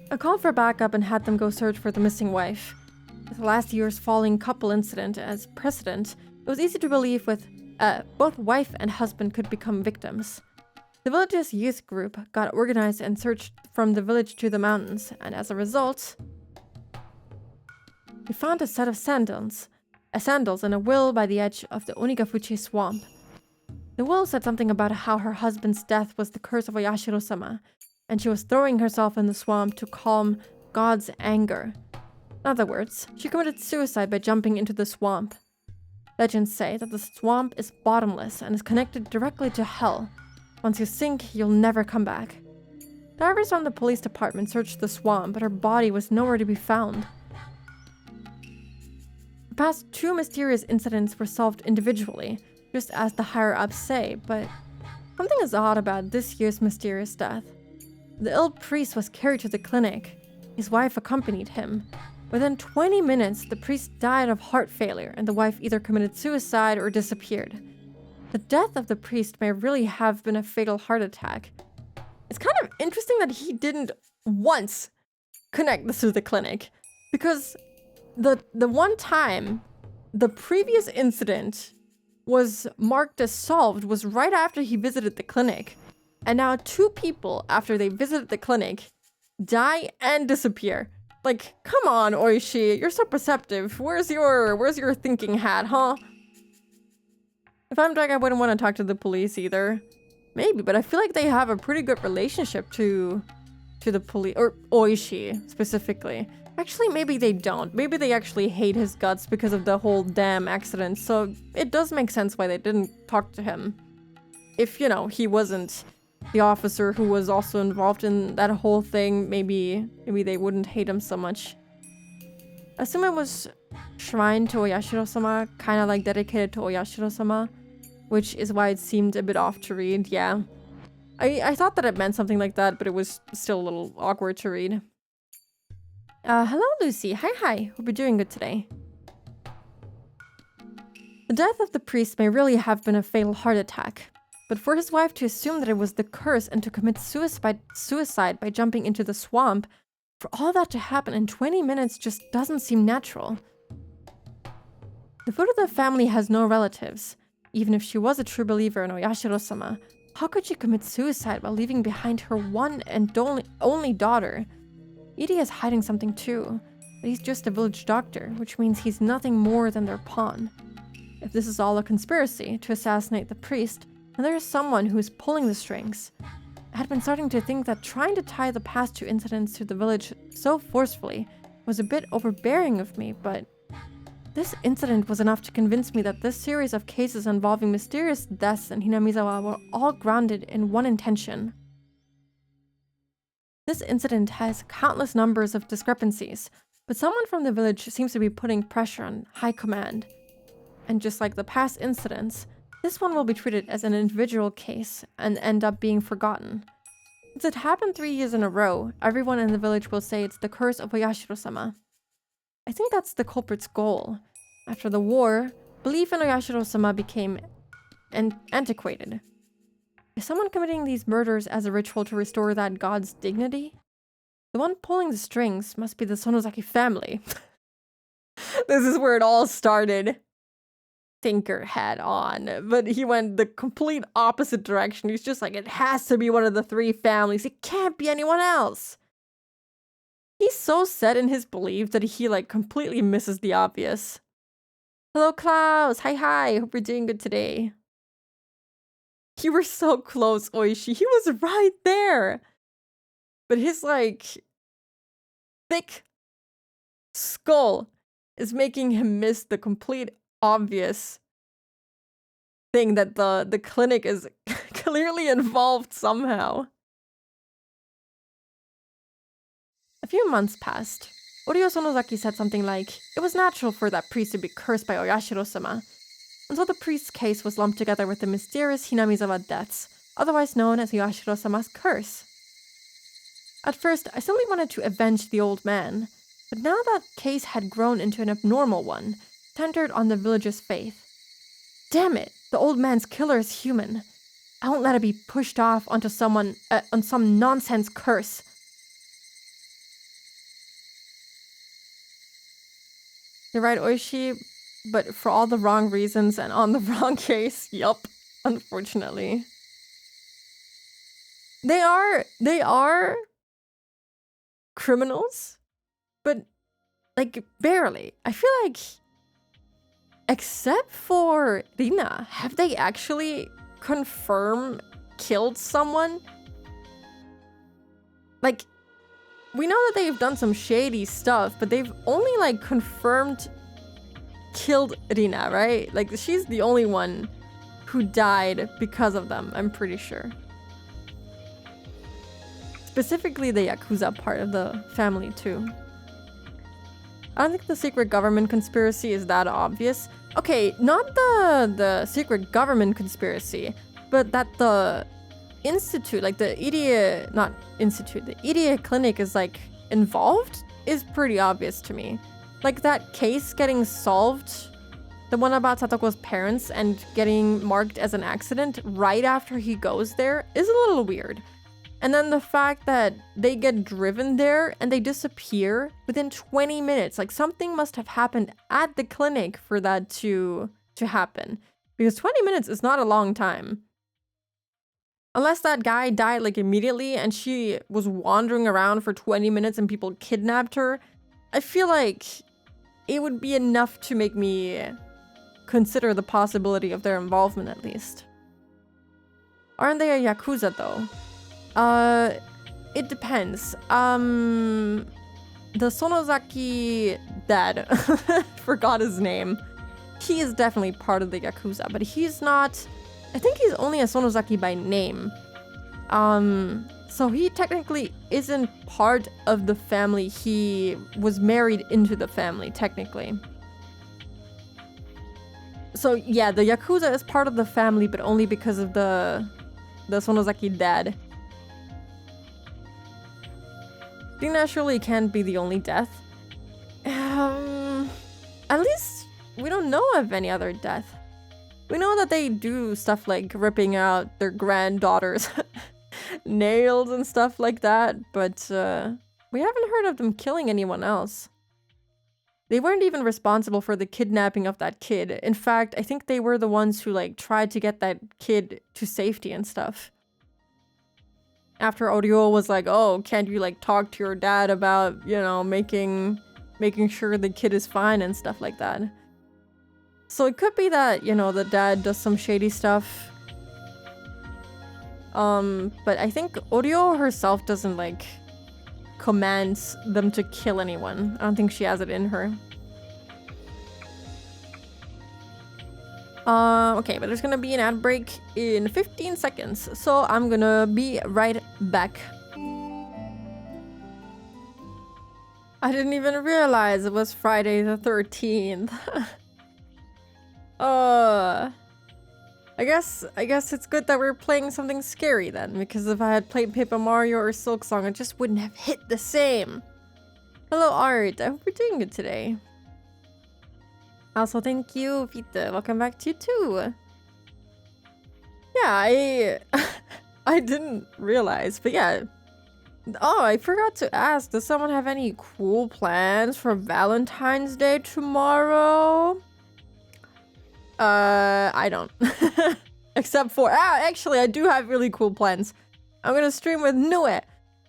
I called for backup and had them go search for the missing wife. With last year's falling couple incident as precedent, it was easy to believe both wife and husband could become victims. The village's youth group got organized and searched from the village to the mountains, and as a result, we found a set of sandals in a well by the edge of the Onigafuchi swamp. The will said something about how her husband's death was the curse of Oyashiro-sama, and she was throwing herself in the swamp to calm God's anger. In other words, she committed suicide by jumping into the swamp. Legends say that the swamp is bottomless and is connected directly to hell. Once you sink, you'll never come back. Divers from the police department searched the swamp, but her body was nowhere to be found. The past 2 mysterious incidents were solved individually, just as the higher-ups say, but something is odd about this year's mysterious death. The ill priest was carried to the clinic. His wife accompanied him. Within 20 minutes, the priest died of heart failure, and the wife either committed suicide or disappeared. The death of the priest may really have been a fatal heart attack. It's kind of interesting that he didn't once connect this to the clinic, because the one time the previous incident was marked as solved was right after he visited the clinic. And now 2 people after they visited the clinic die and disappear. Like, come on, Oishi, you're so perceptive. Where's your thinking hat, huh? If I'm Drake, I wouldn't want to talk to the police either. Maybe, but I feel like they have a pretty good relationship to the police, or Oishi specifically. Actually, maybe they don't. Maybe they actually hate his guts because of the whole damn accident, so it does make sense why they didn't talk to him. If, you know, he wasn't the officer who was also involved in that whole thing, maybe they wouldn't hate him so much. I assume it was shrine to Oyashiro-sama, kind of like dedicated to Oyashiro-sama, which is why it seemed a bit off to read, yeah. I thought that it meant something like that, but it was still a little awkward to read. Hello, Lucy. Hi. Hope you're doing good today. The death of the priest may really have been a fatal heart attack, but for his wife to assume that it was the curse and to commit suicide by jumping into the swamp, for all that to happen in 20 minutes just doesn't seem natural. The Furuta family has no relatives. Even if she was a true believer in Oyashiro-sama, how could she commit suicide while leaving behind her one and only daughter? Edie is hiding something too, but he's just a village doctor, which means he's nothing more than their pawn. If this is all a conspiracy to assassinate the priest, then there is someone who is pulling the strings. I had been starting to think that trying to tie the past 2 incidents to the village so forcefully was a bit overbearing of me, but this incident was enough to convince me that this series of cases involving mysterious deaths in Hinamizawa were all grounded in one intention. This incident has countless numbers of discrepancies, but someone from the village seems to be putting pressure on high command. And just like the past incidents, this one will be treated as an individual case and end up being forgotten. Since it happened 3 years in a row, everyone in the village will say it's the curse of Oyashiro-sama. I think that's the culprit's goal. After the war, belief in Oyashiro-sama became antiquated. Is someone committing these murders as a ritual to restore that god's dignity? The one pulling the strings must be the Sonozaki family. This is where it all started. Thinker hat on, but he went the complete opposite direction. He's just like, it has to be one of the 3 families. It can't be anyone else. He's so set in his belief that he like completely misses the obvious. Hello, Klaus. Hi. Hope you're doing good today. You were so close, Oishi. He was right there. But his like thick skull is making him miss the complete obvious thing that the clinic is clearly involved somehow. A few months passed. Orio Sonozaki said something like, it was natural for that priest to be cursed by Oyashiro-sama, until the priest's case was lumped together with the mysterious Hinamizawa deaths, otherwise known as Oyashiro-sama's curse. At first, I simply wanted to avenge the old man, but now that case had grown into an abnormal one, centered on the village's faith. Damn it, the old man's killer is human. I won't let it be pushed off onto someone, on some nonsense curse. You're right, Oishi, but for all the wrong reasons and on the wrong case. Yup, unfortunately. They are criminals, but like barely. I feel like, except for Rina, have they actually killed someone? Like, we know that they've done some shady stuff, but they've only like confirmed killed Rina, right? Like, she's the only one who died because of them, I'm pretty sure. Specifically the Yakuza part of the family too. I don't think the secret government conspiracy is that obvious. Okay, not the secret government conspiracy, but that the institute, like the idiot, not institute, the idiot clinic is like involved is pretty obvious to me. Like that case getting solved, the one about Satoko's parents and getting marked as an accident right after he goes there is a little weird. And then the fact that they get driven there and they disappear within 20 minutes. Like something must have happened at the clinic for that to happen. Because 20 minutes is not a long time. Unless that guy died like immediately and she was wandering around for 20 minutes and people kidnapped her, I feel like it would be enough to make me consider the possibility of their involvement at least. Aren't they a Yakuza though? It depends. The Sonozaki dad, forgot his name. He is definitely part of the Yakuza, but he's not, I think he's only a Sonozaki by name. So he technically isn't part of the family. He was married into the family, technically. So yeah, the Yakuza is part of the family, but only because of the Sonozaki dad. Rina surely can't be the only death. At least we don't know of any other death. We know that they do stuff like ripping out their granddaughter's nails and stuff like that, but we haven't heard of them killing anyone else. They weren't even responsible for the kidnapping of that kid. In fact, I think they were the ones who like tried to get that kid to safety and stuff. After Oryo was like, oh, can't you like talk to your dad about, you know, making sure the kid is fine and stuff like that. So it could be that, you know, the dad does some shady stuff. But I think Oryo herself doesn't like command them to kill anyone. I don't think she has it in her. Okay, but there's gonna be an ad break in 15 seconds, so I'm gonna be right back. I didn't even realize it was Friday the 13th. I guess it's good that we're playing something scary then, because if I had played Paper Mario or Silk Song, it just wouldn't have hit the same. Hello, Art. I hope you're doing good today. Also, thank you, Vita. Welcome back to you too. Yeah, I didn't realize, but yeah. Oh, I forgot to ask. Does someone have any cool plans for Valentine's Day tomorrow? I don't. Except for, actually, I do have really cool plans. I'm gonna stream with Nue.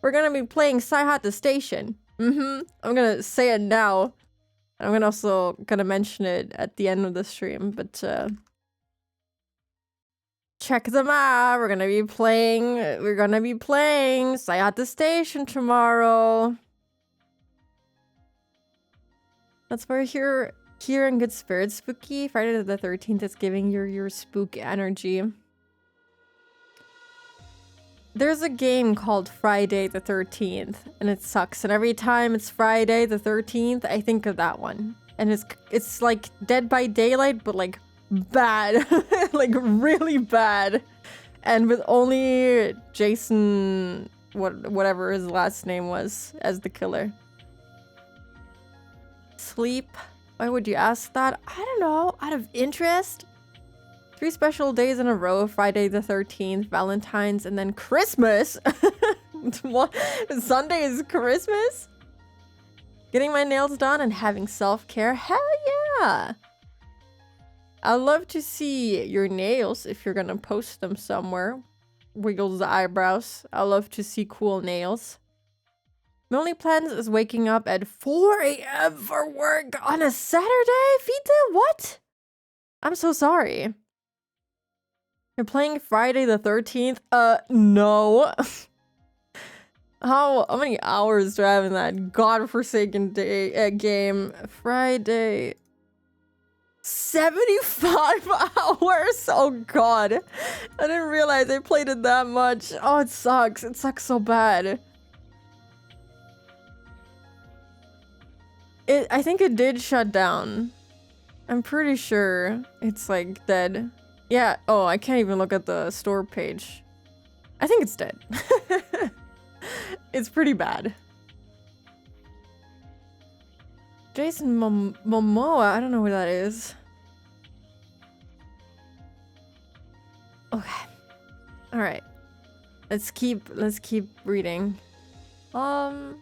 We're gonna be playing Saihat the Station. I'm gonna say it now. I'm also gonna mention it at the end of the stream, but check them out. We're gonna be playing Saihat the Station tomorrow. That's why we're here in good spirits. Spooky Friday the 13th is giving your spook energy. There's a game called Friday the 13th, and it sucks. And every time it's Friday the 13th, I think of that one. And it's like Dead by Daylight, but like bad, like really bad. And with only Jason whatever his last name was as the killer. Sleep. Why would you ask that? I don't know. Out of interest? 3 special days in a row. Friday the 13th, Valentine's, and then Christmas. What? Sunday is Christmas? Getting my nails done and having self-care. Hell yeah! I'd love to see your nails if you're gonna post them somewhere. Wiggles the eyebrows. I love to see cool nails. My only plans is waking up at 4 a.m. for work on a Saturday? Vita, what? I'm so sorry. You're playing Friday the 13th? No. How many hours do I have in that godforsaken day game? Friday. 75 hours? Oh god. I didn't realize I played it that much. Oh, it sucks. It sucks so bad. I think it did shut down. I'm pretty sure it's like dead. Yeah. Oh, I can't even look at the store page. I think it's dead. It's pretty bad. Jason Momoa, I don't know who that is. Okay. All right. Let's keep reading. God,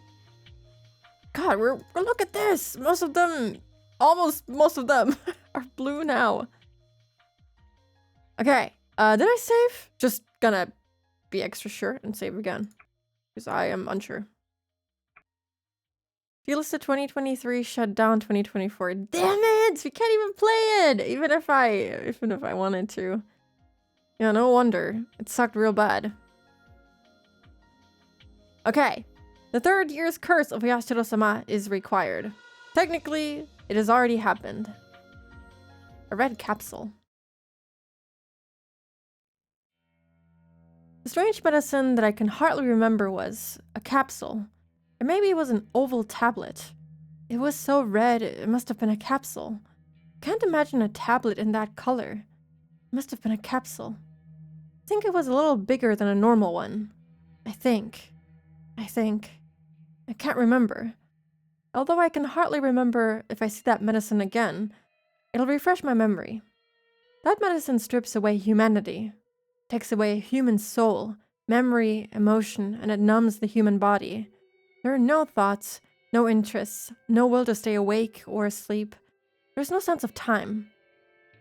we're look at this. Most of them are blue now. Okay. Did I save? Just gonna be extra sure and save again. Because I am unsure. Delisted 2023, shut down 2024. Damn it! We can't even play it! Even if I wanted to. Yeah, no wonder. It sucked real bad. Okay. The 3rd year's curse of Yashiro-sama is required. Technically, it has already happened. A red capsule. The strange medicine that I can hardly remember was a capsule. Or maybe it was an oval tablet. It was so red, it must have been a capsule. Can't imagine a tablet in that color. It must have been a capsule. I think it was a little bigger than a normal one. I think. I can't remember. Although I can hardly remember if I see that medicine again, it'll refresh my memory. That medicine strips away humanity. Takes away a human soul, memory, emotion, and it numbs the human body. There are no thoughts, no interests, no will to stay awake or asleep. There's no sense of time.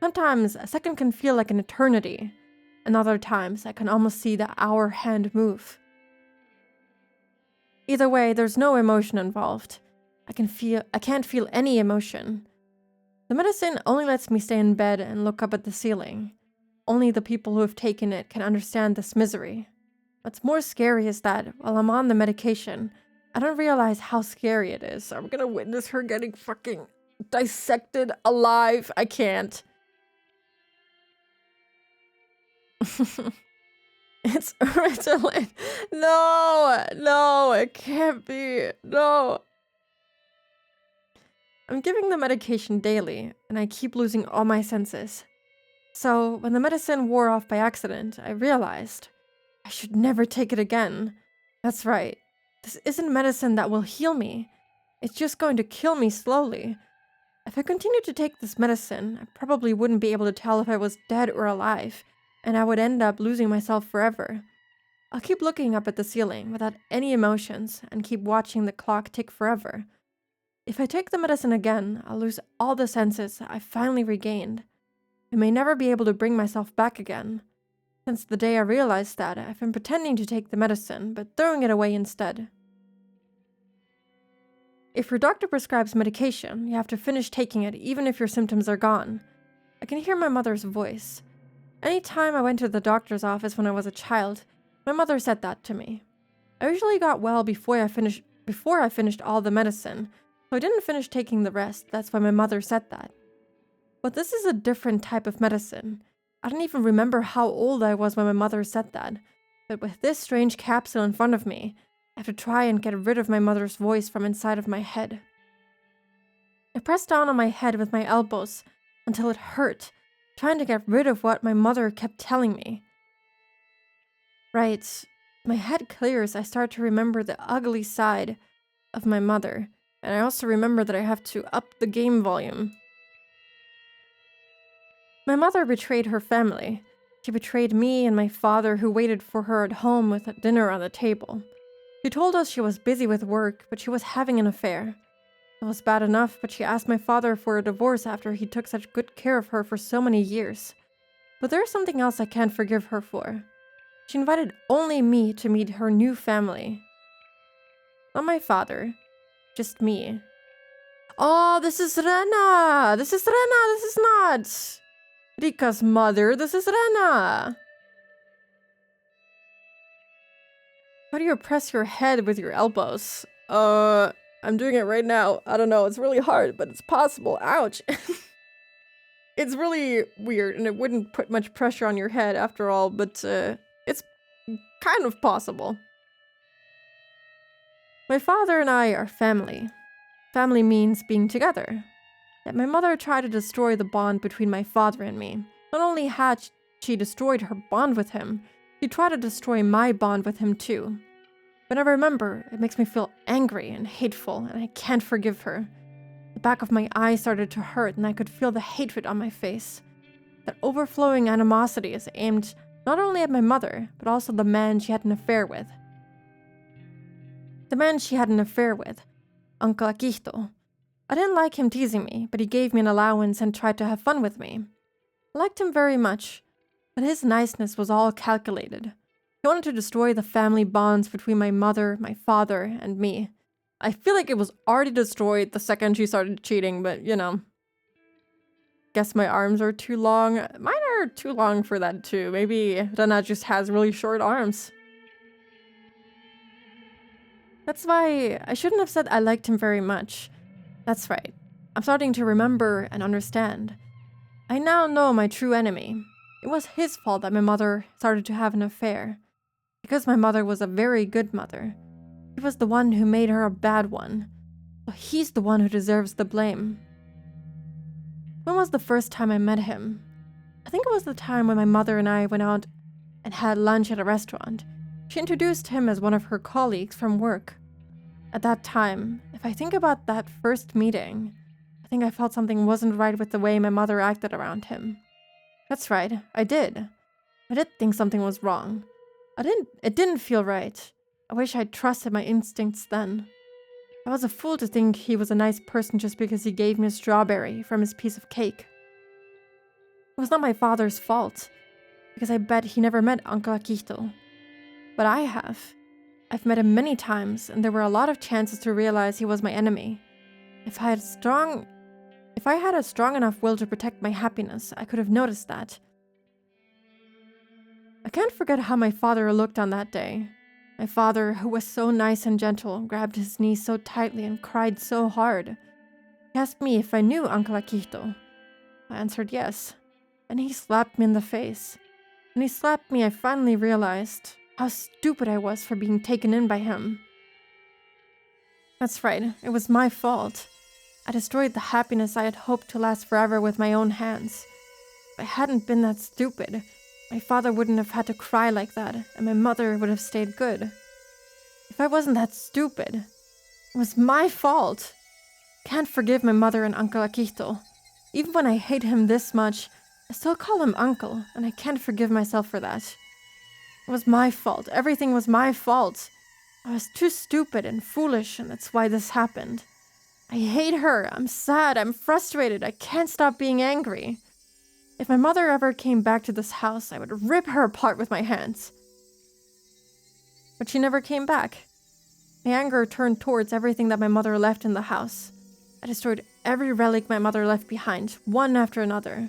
Sometimes a second can feel like an eternity, and other times I can almost see the hour hand move. Either way, there's no emotion involved. I can't feel any emotion. The medicine only lets me stay in bed and look up at the ceiling. Only the people who have taken it can understand this misery. What's more scary is that, while I'm on the medication, I don't realize how scary it is. I'm gonna witness her getting fucking dissected alive. I can't. It's Ritalin. No, it can't be. No. I'm giving the medication daily, and I keep losing all my senses. So, when the medicine wore off by accident, I realized I should never take it again. That's right. This isn't medicine that will heal me. It's just going to kill me slowly. If I continued to take this medicine, I probably wouldn't be able to tell if I was dead or alive, and I would end up losing myself forever. I'll keep looking up at the ceiling without any emotions and keep watching the clock tick forever. If I take the medicine again, I'll lose all the senses I've finally regained. I may never be able to bring myself back again. Since the day I realized that, I've been pretending to take the medicine, but throwing it away instead. If your doctor prescribes medication, you have to finish taking it even if your symptoms are gone. I can hear my mother's voice. Any time I went to the doctor's office when I was a child, my mother said that to me. I usually got well before I finished all the medicine, so I didn't finish taking the rest. That's why my mother said that. But this is a different type of medicine. I don't even remember how old I was when my mother said that. But with this strange capsule in front of me, I have to try and get rid of my mother's voice from inside of my head. I pressed down on my head with my elbows until it hurt, trying to get rid of what my mother kept telling me. Right, My head clears. I start to remember the ugly side of my mother. And I also remember that I have to up the game volume. My mother betrayed her family. She betrayed me and my father, who waited for her at home with a dinner on the table. She told us she was busy with work, but she was having an affair. It was bad enough, but she asked my father for a divorce after he took such good care of her for so many years. But there's something else I can't forgive her for. She invited only me to meet her new family. Not my father, just me. Oh, this is Rena! This is Rena! This is not Rika's mother. This is Rena! How do you press your head with your elbows? I'm doing it right now. I don't know, it's really hard, but it's possible. Ouch! It's really weird, and it wouldn't put much pressure on your head after all, but it's kind of possible. My father and I are family. Family means being together. Yet my mother tried to destroy the bond between my father and me. Not only had she destroyed her bond with him, she tried to destroy my bond with him too. When I remember, it makes me feel angry and hateful, and I can't forgive her. The back of my eye started to hurt, and I could feel the hatred on my face. That overflowing animosity is aimed not only at my mother, but also the man she had an affair with. The man she had an affair with, Uncle Akihito. I didn't like him teasing me, but he gave me an allowance and tried to have fun with me. I liked him very much, but his niceness was all calculated. He wanted to destroy the family bonds between my mother, my father, and me. I feel like it was already destroyed the second she started cheating, but you know. Guess my arms are too long. Mine are too long for that too. Maybe Rena just has really short arms. That's why I shouldn't have said I liked him very much. That's right. I'm starting to remember and understand. I now know my true enemy. It was his fault that my mother started to have an affair. Because my mother was a very good mother. He was the one who made her a bad one. So he's the one who deserves the blame. When was the first time I met him? I think it was the time when my mother and I went out and had lunch at a restaurant. She introduced him as one of her colleagues from work. At that time, if I think about that first meeting, I think I felt something wasn't right with the way my mother acted around him. That's right, I did. I did think something was wrong. It didn't feel right. I wish I'd trusted my instincts then. I was a fool to think he was a nice person just because he gave me a strawberry from his piece of cake. It was not my father's fault, because I bet he never met Uncle Akihito. But I have. I've met him many times, and there were a lot of chances to realize he was my enemy. If I had a strong enough will to protect my happiness, I could have noticed that. I can't forget how my father looked on that day. My father, who was so nice and gentle, grabbed his knee so tightly and cried so hard. He asked me if I knew Uncle Akihito. I answered yes, and he slapped me in the face. When he slapped me, I finally realized how stupid I was for being taken in by him. That's right, it was my fault. I destroyed the happiness I had hoped to last forever with my own hands. If I hadn't been that stupid, my father wouldn't have had to cry like that, and my mother would have stayed good. If I wasn't that stupid, it was my fault. I can't forgive my mother and Uncle Akihito. Even when I hate him this much, I still call him Uncle, and I can't forgive myself for that. It was my fault. Everything was my fault. I was too stupid and foolish, and that's why this happened. I hate her. I'm sad. I'm frustrated. I can't stop being angry. If my mother ever came back to this house, I would rip her apart with my hands. But she never came back. My anger turned towards everything that my mother left in the house. I destroyed every relic my mother left behind, one after another.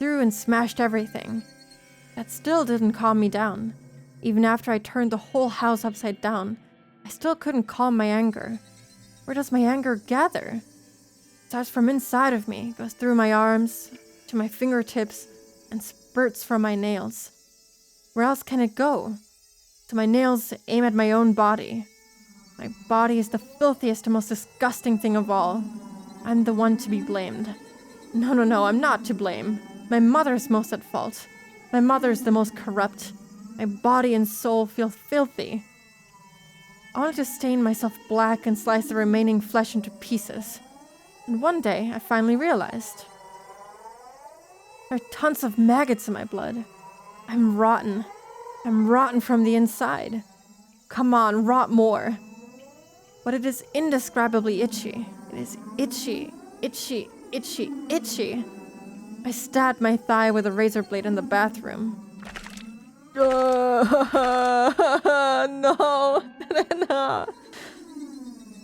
Threw and smashed everything. That still didn't calm me down. Even after I turned the whole house upside down, I still couldn't calm my anger. Where does my anger gather? It starts from inside of me, goes through my arms, to my fingertips, and spurts from my nails. Where else can it go? To my nails aim at my own body. My body is the filthiest and most disgusting thing of all. I'm the one to be blamed. No, I'm not to blame. My mother's most at fault. My mother's the most corrupt. My body and soul feel filthy. I wanted to stain myself black and slice the remaining flesh into pieces. And one day, I finally realized. There are tons of maggots in my blood. I'm rotten. I'm rotten from the inside. Come on, rot more. But it is indescribably itchy. It is itchy, itchy, itchy, itchy. I stabbed my thigh with a razor blade in the bathroom. No. No.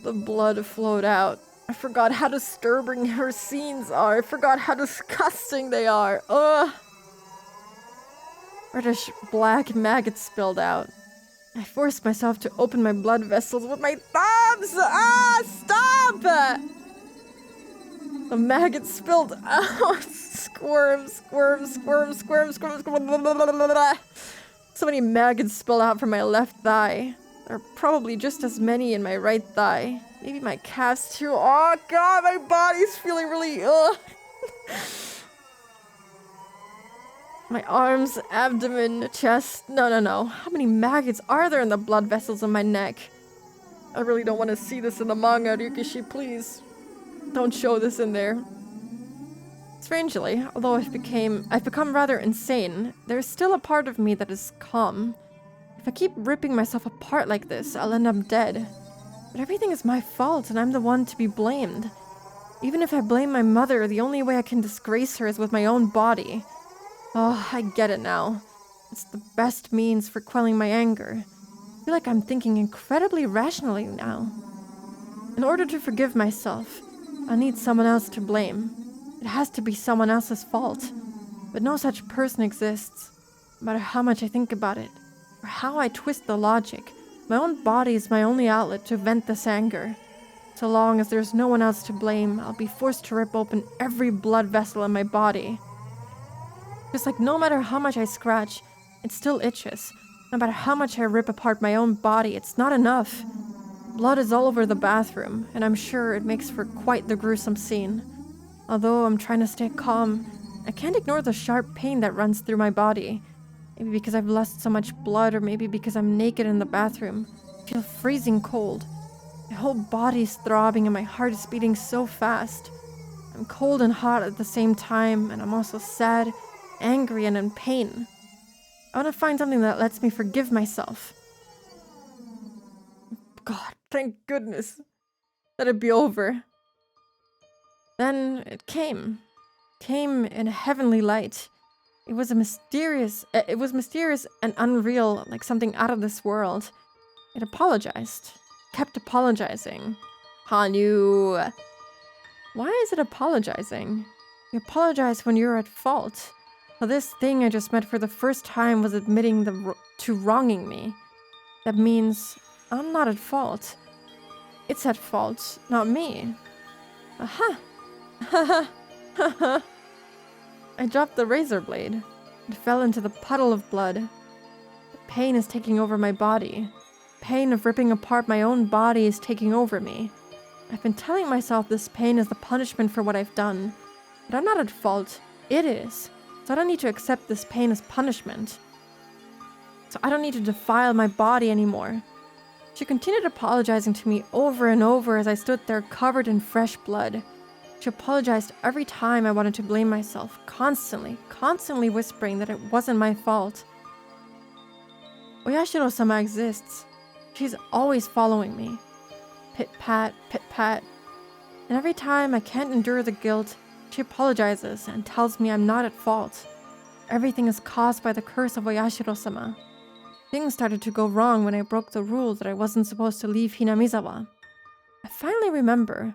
The blood flowed out. I forgot how disturbing her scenes are. I forgot how disgusting they are. Ugh. Reddish black maggots spilled out. I forced myself to open my blood vessels with my thumbs! Ah, stop! The maggot spilled out. Squirm, squirm, squirm, squirm, squirm, squirm. So many maggots spilled out from my left thigh. There are probably just as many in my right thigh. Maybe my calves too. Oh god, my body's feeling really ugh. My arms, abdomen, chest. No. How many maggots are there in the blood vessels in my neck? I really don't want to see this in the manga, Ryukishi, please. Don't show this in there. Strangely, although I've become rather insane, there's still a part of me that is calm. If I keep ripping myself apart like this, I'll end up dead. But everything is my fault, and I'm the one to be blamed. Even if I blame my mother, the only way I can disgrace her is with my own body. Oh, I get it now. It's the best means for quelling my anger. I feel like I'm thinking incredibly rationally now. In order to forgive myself, I need someone else to blame. It has to be someone else's fault. But no such person exists. No matter how much I think about it, or how I twist the logic, my own body is my only outlet to vent this anger. So long as there's no one else to blame, I'll be forced to rip open every blood vessel in my body. Just like no matter how much I scratch, it still itches. No matter how much I rip apart my own body, it's not enough. Blood is all over the bathroom, and I'm sure it makes for quite the gruesome scene. Although I'm trying to stay calm, I can't ignore the sharp pain that runs through my body. Maybe because I've lost so much blood, or maybe because I'm naked in the bathroom. I feel freezing cold. My whole body's throbbing and my heart is beating so fast. I'm cold and hot at the same time, and I'm also sad, angry, and in pain. I want to find something that lets me forgive myself. God, thank goodness. Let it be over. Then it came. Came in a heavenly light. It was mysterious and unreal, like something out of this world. It apologized. Kept apologizing. Hanyu. Why is it apologizing? You apologize when you're at fault. Well, this thing I just met for the first time was admitting to wronging me. That means I'm not at fault. It's at fault, not me. Aha! Haha! Haha! I dropped the razor blade. It fell into the puddle of blood. The pain is taking over my body. Pain of ripping apart my own body is taking over me. I've been telling myself this pain is the punishment for what I've done. But I'm not at fault. It is. So I don't need to accept this pain as punishment. So I don't need to defile my body anymore. She continued apologizing to me over and over as I stood there covered in fresh blood. She apologized every time I wanted to blame myself, constantly whispering that it wasn't my fault. Oyashiro-sama exists. She's always following me. Pit-pat, pit-pat. And every time I can't endure the guilt, she apologizes and tells me I'm not at fault. Everything is caused by the curse of Oyashiro-sama. Things started to go wrong when I broke the rule that I wasn't supposed to leave Hinamizawa. I finally remember.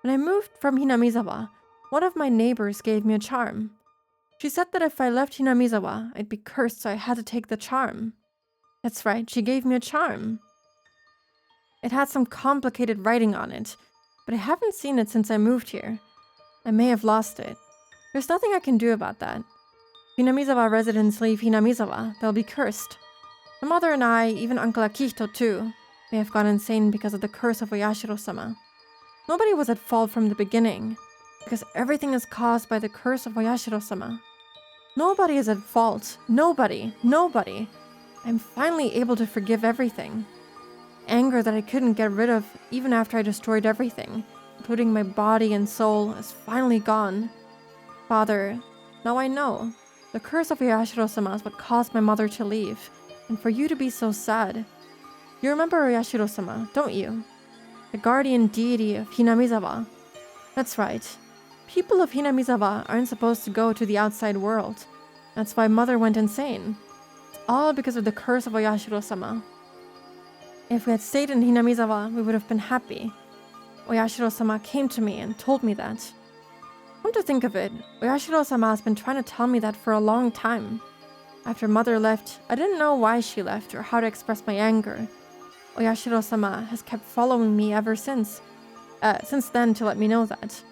When I moved from Hinamizawa, one of my neighbors gave me a charm. She said that if I left Hinamizawa, I'd be cursed, so I had to take the charm. That's right, she gave me a charm. It had some complicated writing on it, but I haven't seen it since I moved here. I may have lost it. There's nothing I can do about that. If Hinamizawa residents leave Hinamizawa, they'll be cursed. My mother and I, even Uncle Akihito too, may have gone insane because of the curse of Oyashiro-sama. Nobody was at fault from the beginning, because everything is caused by the curse of Oyashiro-sama. Nobody is at fault. Nobody. I'm finally able to forgive everything. Anger that I couldn't get rid of even after I destroyed everything, including my body and soul, is finally gone. Father, now I know. The curse of Oyashiro-sama is what caused my mother to leave, and for you to be so sad. You remember Oyashiro-sama, don't you? The guardian deity of Hinamizawa. That's right. People of Hinamizawa aren't supposed to go to the outside world. That's why Mother went insane. It's all because of the curse of Oyashiro-sama. If we had stayed in Hinamizawa, we would have been happy. Oyashiro-sama came to me and told me that. Come to think of it, Oyashiro-sama has been trying to tell me that for a long time. After Mother left, I didn't know why she left or how to express my anger. Oyashiro-sama has kept following me ever since then to let me know that.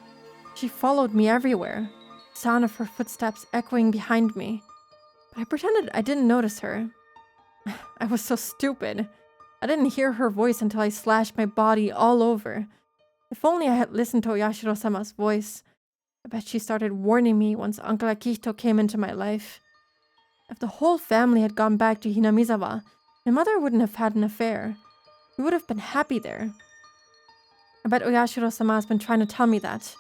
She followed me everywhere, the sound of her footsteps echoing behind me. But I pretended I didn't notice her. I was so stupid. I didn't hear her voice until I slashed my body all over. If only I had listened to Oyashiro-sama's voice. I bet she started warning me once Uncle Akihito came into my life. If the whole family had gone back to Hinamizawa, my mother wouldn't have had an affair. We would have been happy there. I bet Oyashiro-sama has been trying to tell me that.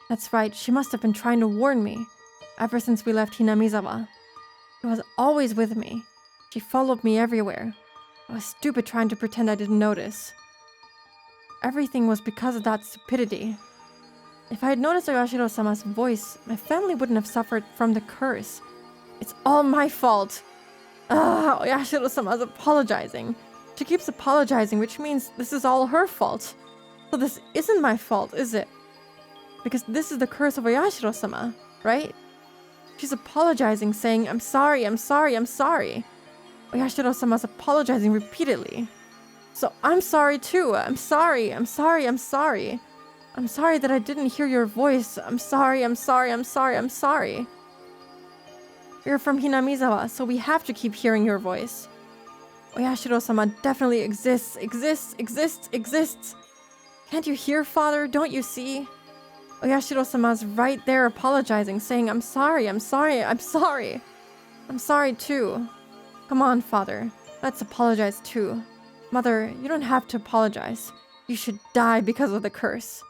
That's right, she must have been trying to warn me, ever since we left Hinamizawa. She was always with me. She followed me everywhere. I was stupid trying to pretend I didn't notice. Everything was because of that stupidity. If I had noticed Oyashiro-sama's voice, my family wouldn't have suffered from the curse. It's all my fault. Oyashiro-sama is apologizing. She keeps apologizing, which means this is all her fault. So this isn't my fault, is it? Because this is the curse of Oyashiro-sama, right? She's apologizing, saying, I'm sorry, I'm sorry, I'm sorry. Oyashiro-sama's apologizing repeatedly. So I'm sorry too. I'm sorry, I'm sorry, I'm sorry. I'm sorry that I didn't hear your voice. I'm sorry, I'm sorry, I'm sorry, I'm sorry. You're from Hinamizawa, so we have to keep hearing your voice. Oyashiro-sama definitely exists. Can't you hear, Father? Don't you see? Oyashiro-sama's right there apologizing, saying, I'm sorry, I'm sorry, I'm sorry. I'm sorry too. Come on, Father. Let's apologize too. Mother, you don't have to apologize. You should die because of the curse.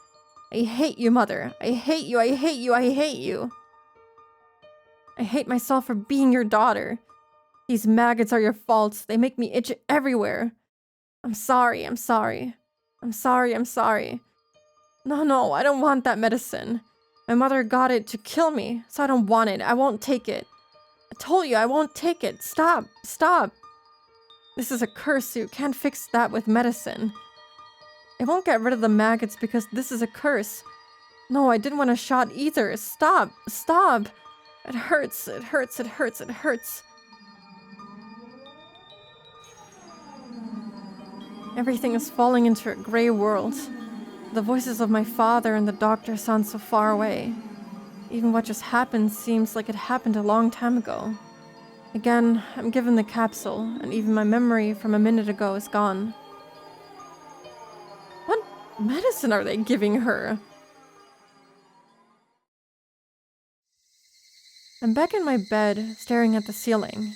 I hate you, Mother. I hate you, I hate you, I hate you. I hate myself for being your daughter. These maggots are your fault. They make me itch everywhere. I'm sorry, I'm sorry. I'm sorry, I'm sorry. No, I don't want that medicine. My mother got it to kill me, so I don't want it. I won't take it. I told you I won't take it. Stop. This is a curse, so you can't fix that with medicine. I won't get rid of the maggots because this is a curse. No, I didn't want a shot either. Stop. It hurts. Everything is falling into a gray world. The voices of my father and the doctor sound so far away. Even what just happened seems like it happened a long time ago. Again, I'm given the capsule, and even my memory from a minute ago is gone. What medicine are they giving her? I'm back in my bed, staring at the ceiling.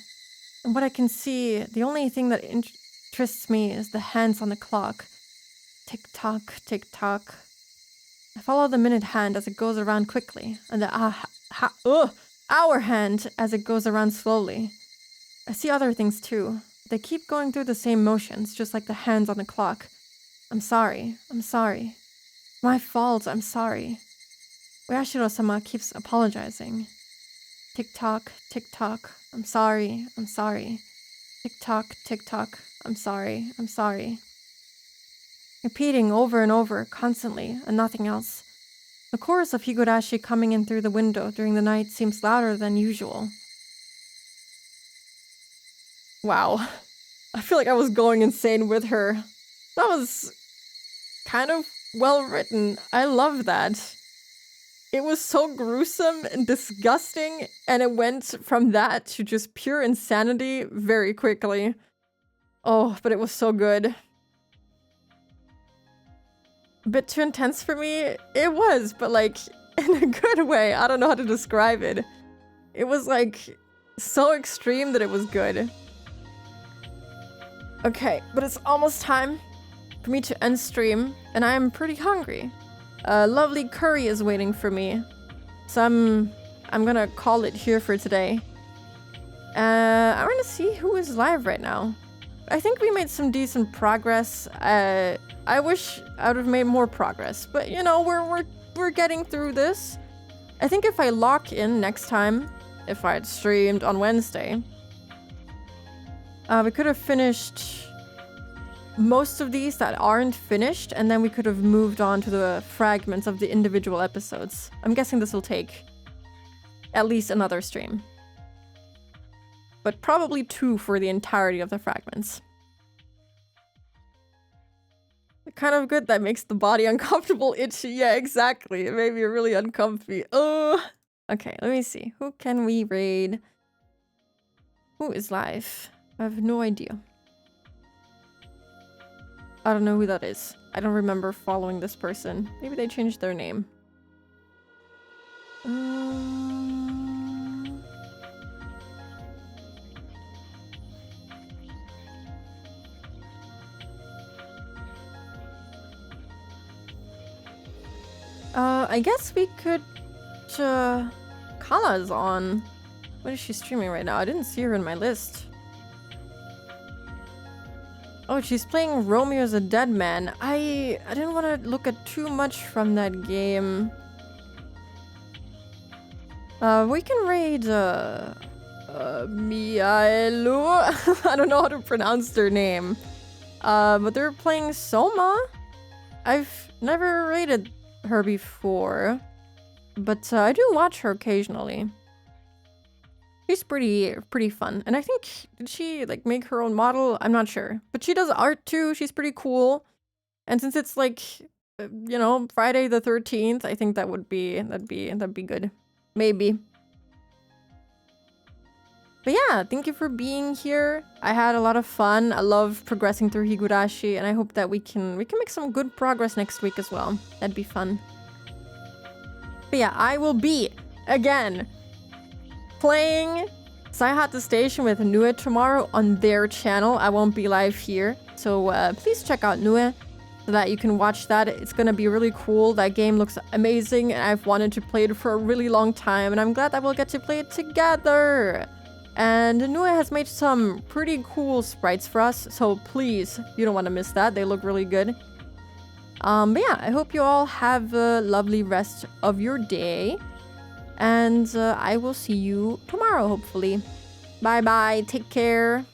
And what I can see, the only thing that interests me is the hands on the clock. Tick-tock, tick-tock. I follow the minute hand as it goes around quickly, and the hour hand as it goes around slowly. I see other things too. They keep going through the same motions, just like the hands on the clock. I'm sorry. My fault, I'm sorry. Oyashiro-sama keeps apologizing. Tick-tock, tick-tock. I'm sorry. Tick-tock, tick-tock. I'm sorry. Repeating over and over, constantly, and nothing else. The chorus of Higurashi coming in through the window during the night seems louder than usual. Wow. I feel like I was going insane with her. That was kind of well written. I love that. It was so gruesome and disgusting, and it went from that to just pure insanity very quickly. Oh, but it was so good. A bit too intense for me? It was, but like, in a good way. I don't know how to describe it. It was like, so extreme that it was good. Okay, but it's almost time for me to end stream, and I'm pretty hungry. A lovely curry is waiting for me, so I'm gonna call it here for today. I want to see who is live right now. I think we made some decent progress. I wish I would have made more progress, but you know, we're getting through this. I think if I lock in next time, if I had streamed on Wednesday, we could have finished most of these that aren't finished, and then we could have moved on to the fragments of the individual episodes. I'm guessing this will take at least another stream, but probably 2 for the entirety of the fragments. Kind of good that makes the body uncomfortable, itchy. Yeah, exactly. It made me really uncomfy. Oh. Okay, let me see. Who can we raid? Who is live? I have no idea. I don't know who that is. I don't remember following this person. Maybe they changed their name. I guess we could... Kala's on. What is she streaming right now? I didn't see her in my list. Oh, she's playing Romeo as a Dead Man. I didn't want to look at too much from that game. We can raid, Miaelu. I don't know how to pronounce their name. But they're playing Soma. I've never raided her before, but I do watch her occasionally. She's pretty fun, and I think, did she like make her own model? I'm not sure, but she does art too. She's pretty cool, and since it's like, you know, Friday the 13th, I think that'd be good, maybe. But yeah, thank you for being here. I had a lot of fun. I love progressing through Higurashi, and I hope that we can make some good progress next week as well. That'd be fun. But yeah, I will be, again, playing Saihata Station with Nue tomorrow on their channel. I won't be live here, so please check out Nue so that you can watch that. It's gonna be really cool. That game looks amazing, and I've wanted to play it for a really long time, and I'm glad that we'll get to play it together. And Nue has made some pretty cool sprites for us, so please, you don't want to miss that. They look really good. But yeah, I hope you all have a lovely rest of your day. And I will see you tomorrow, hopefully. Bye bye, take care.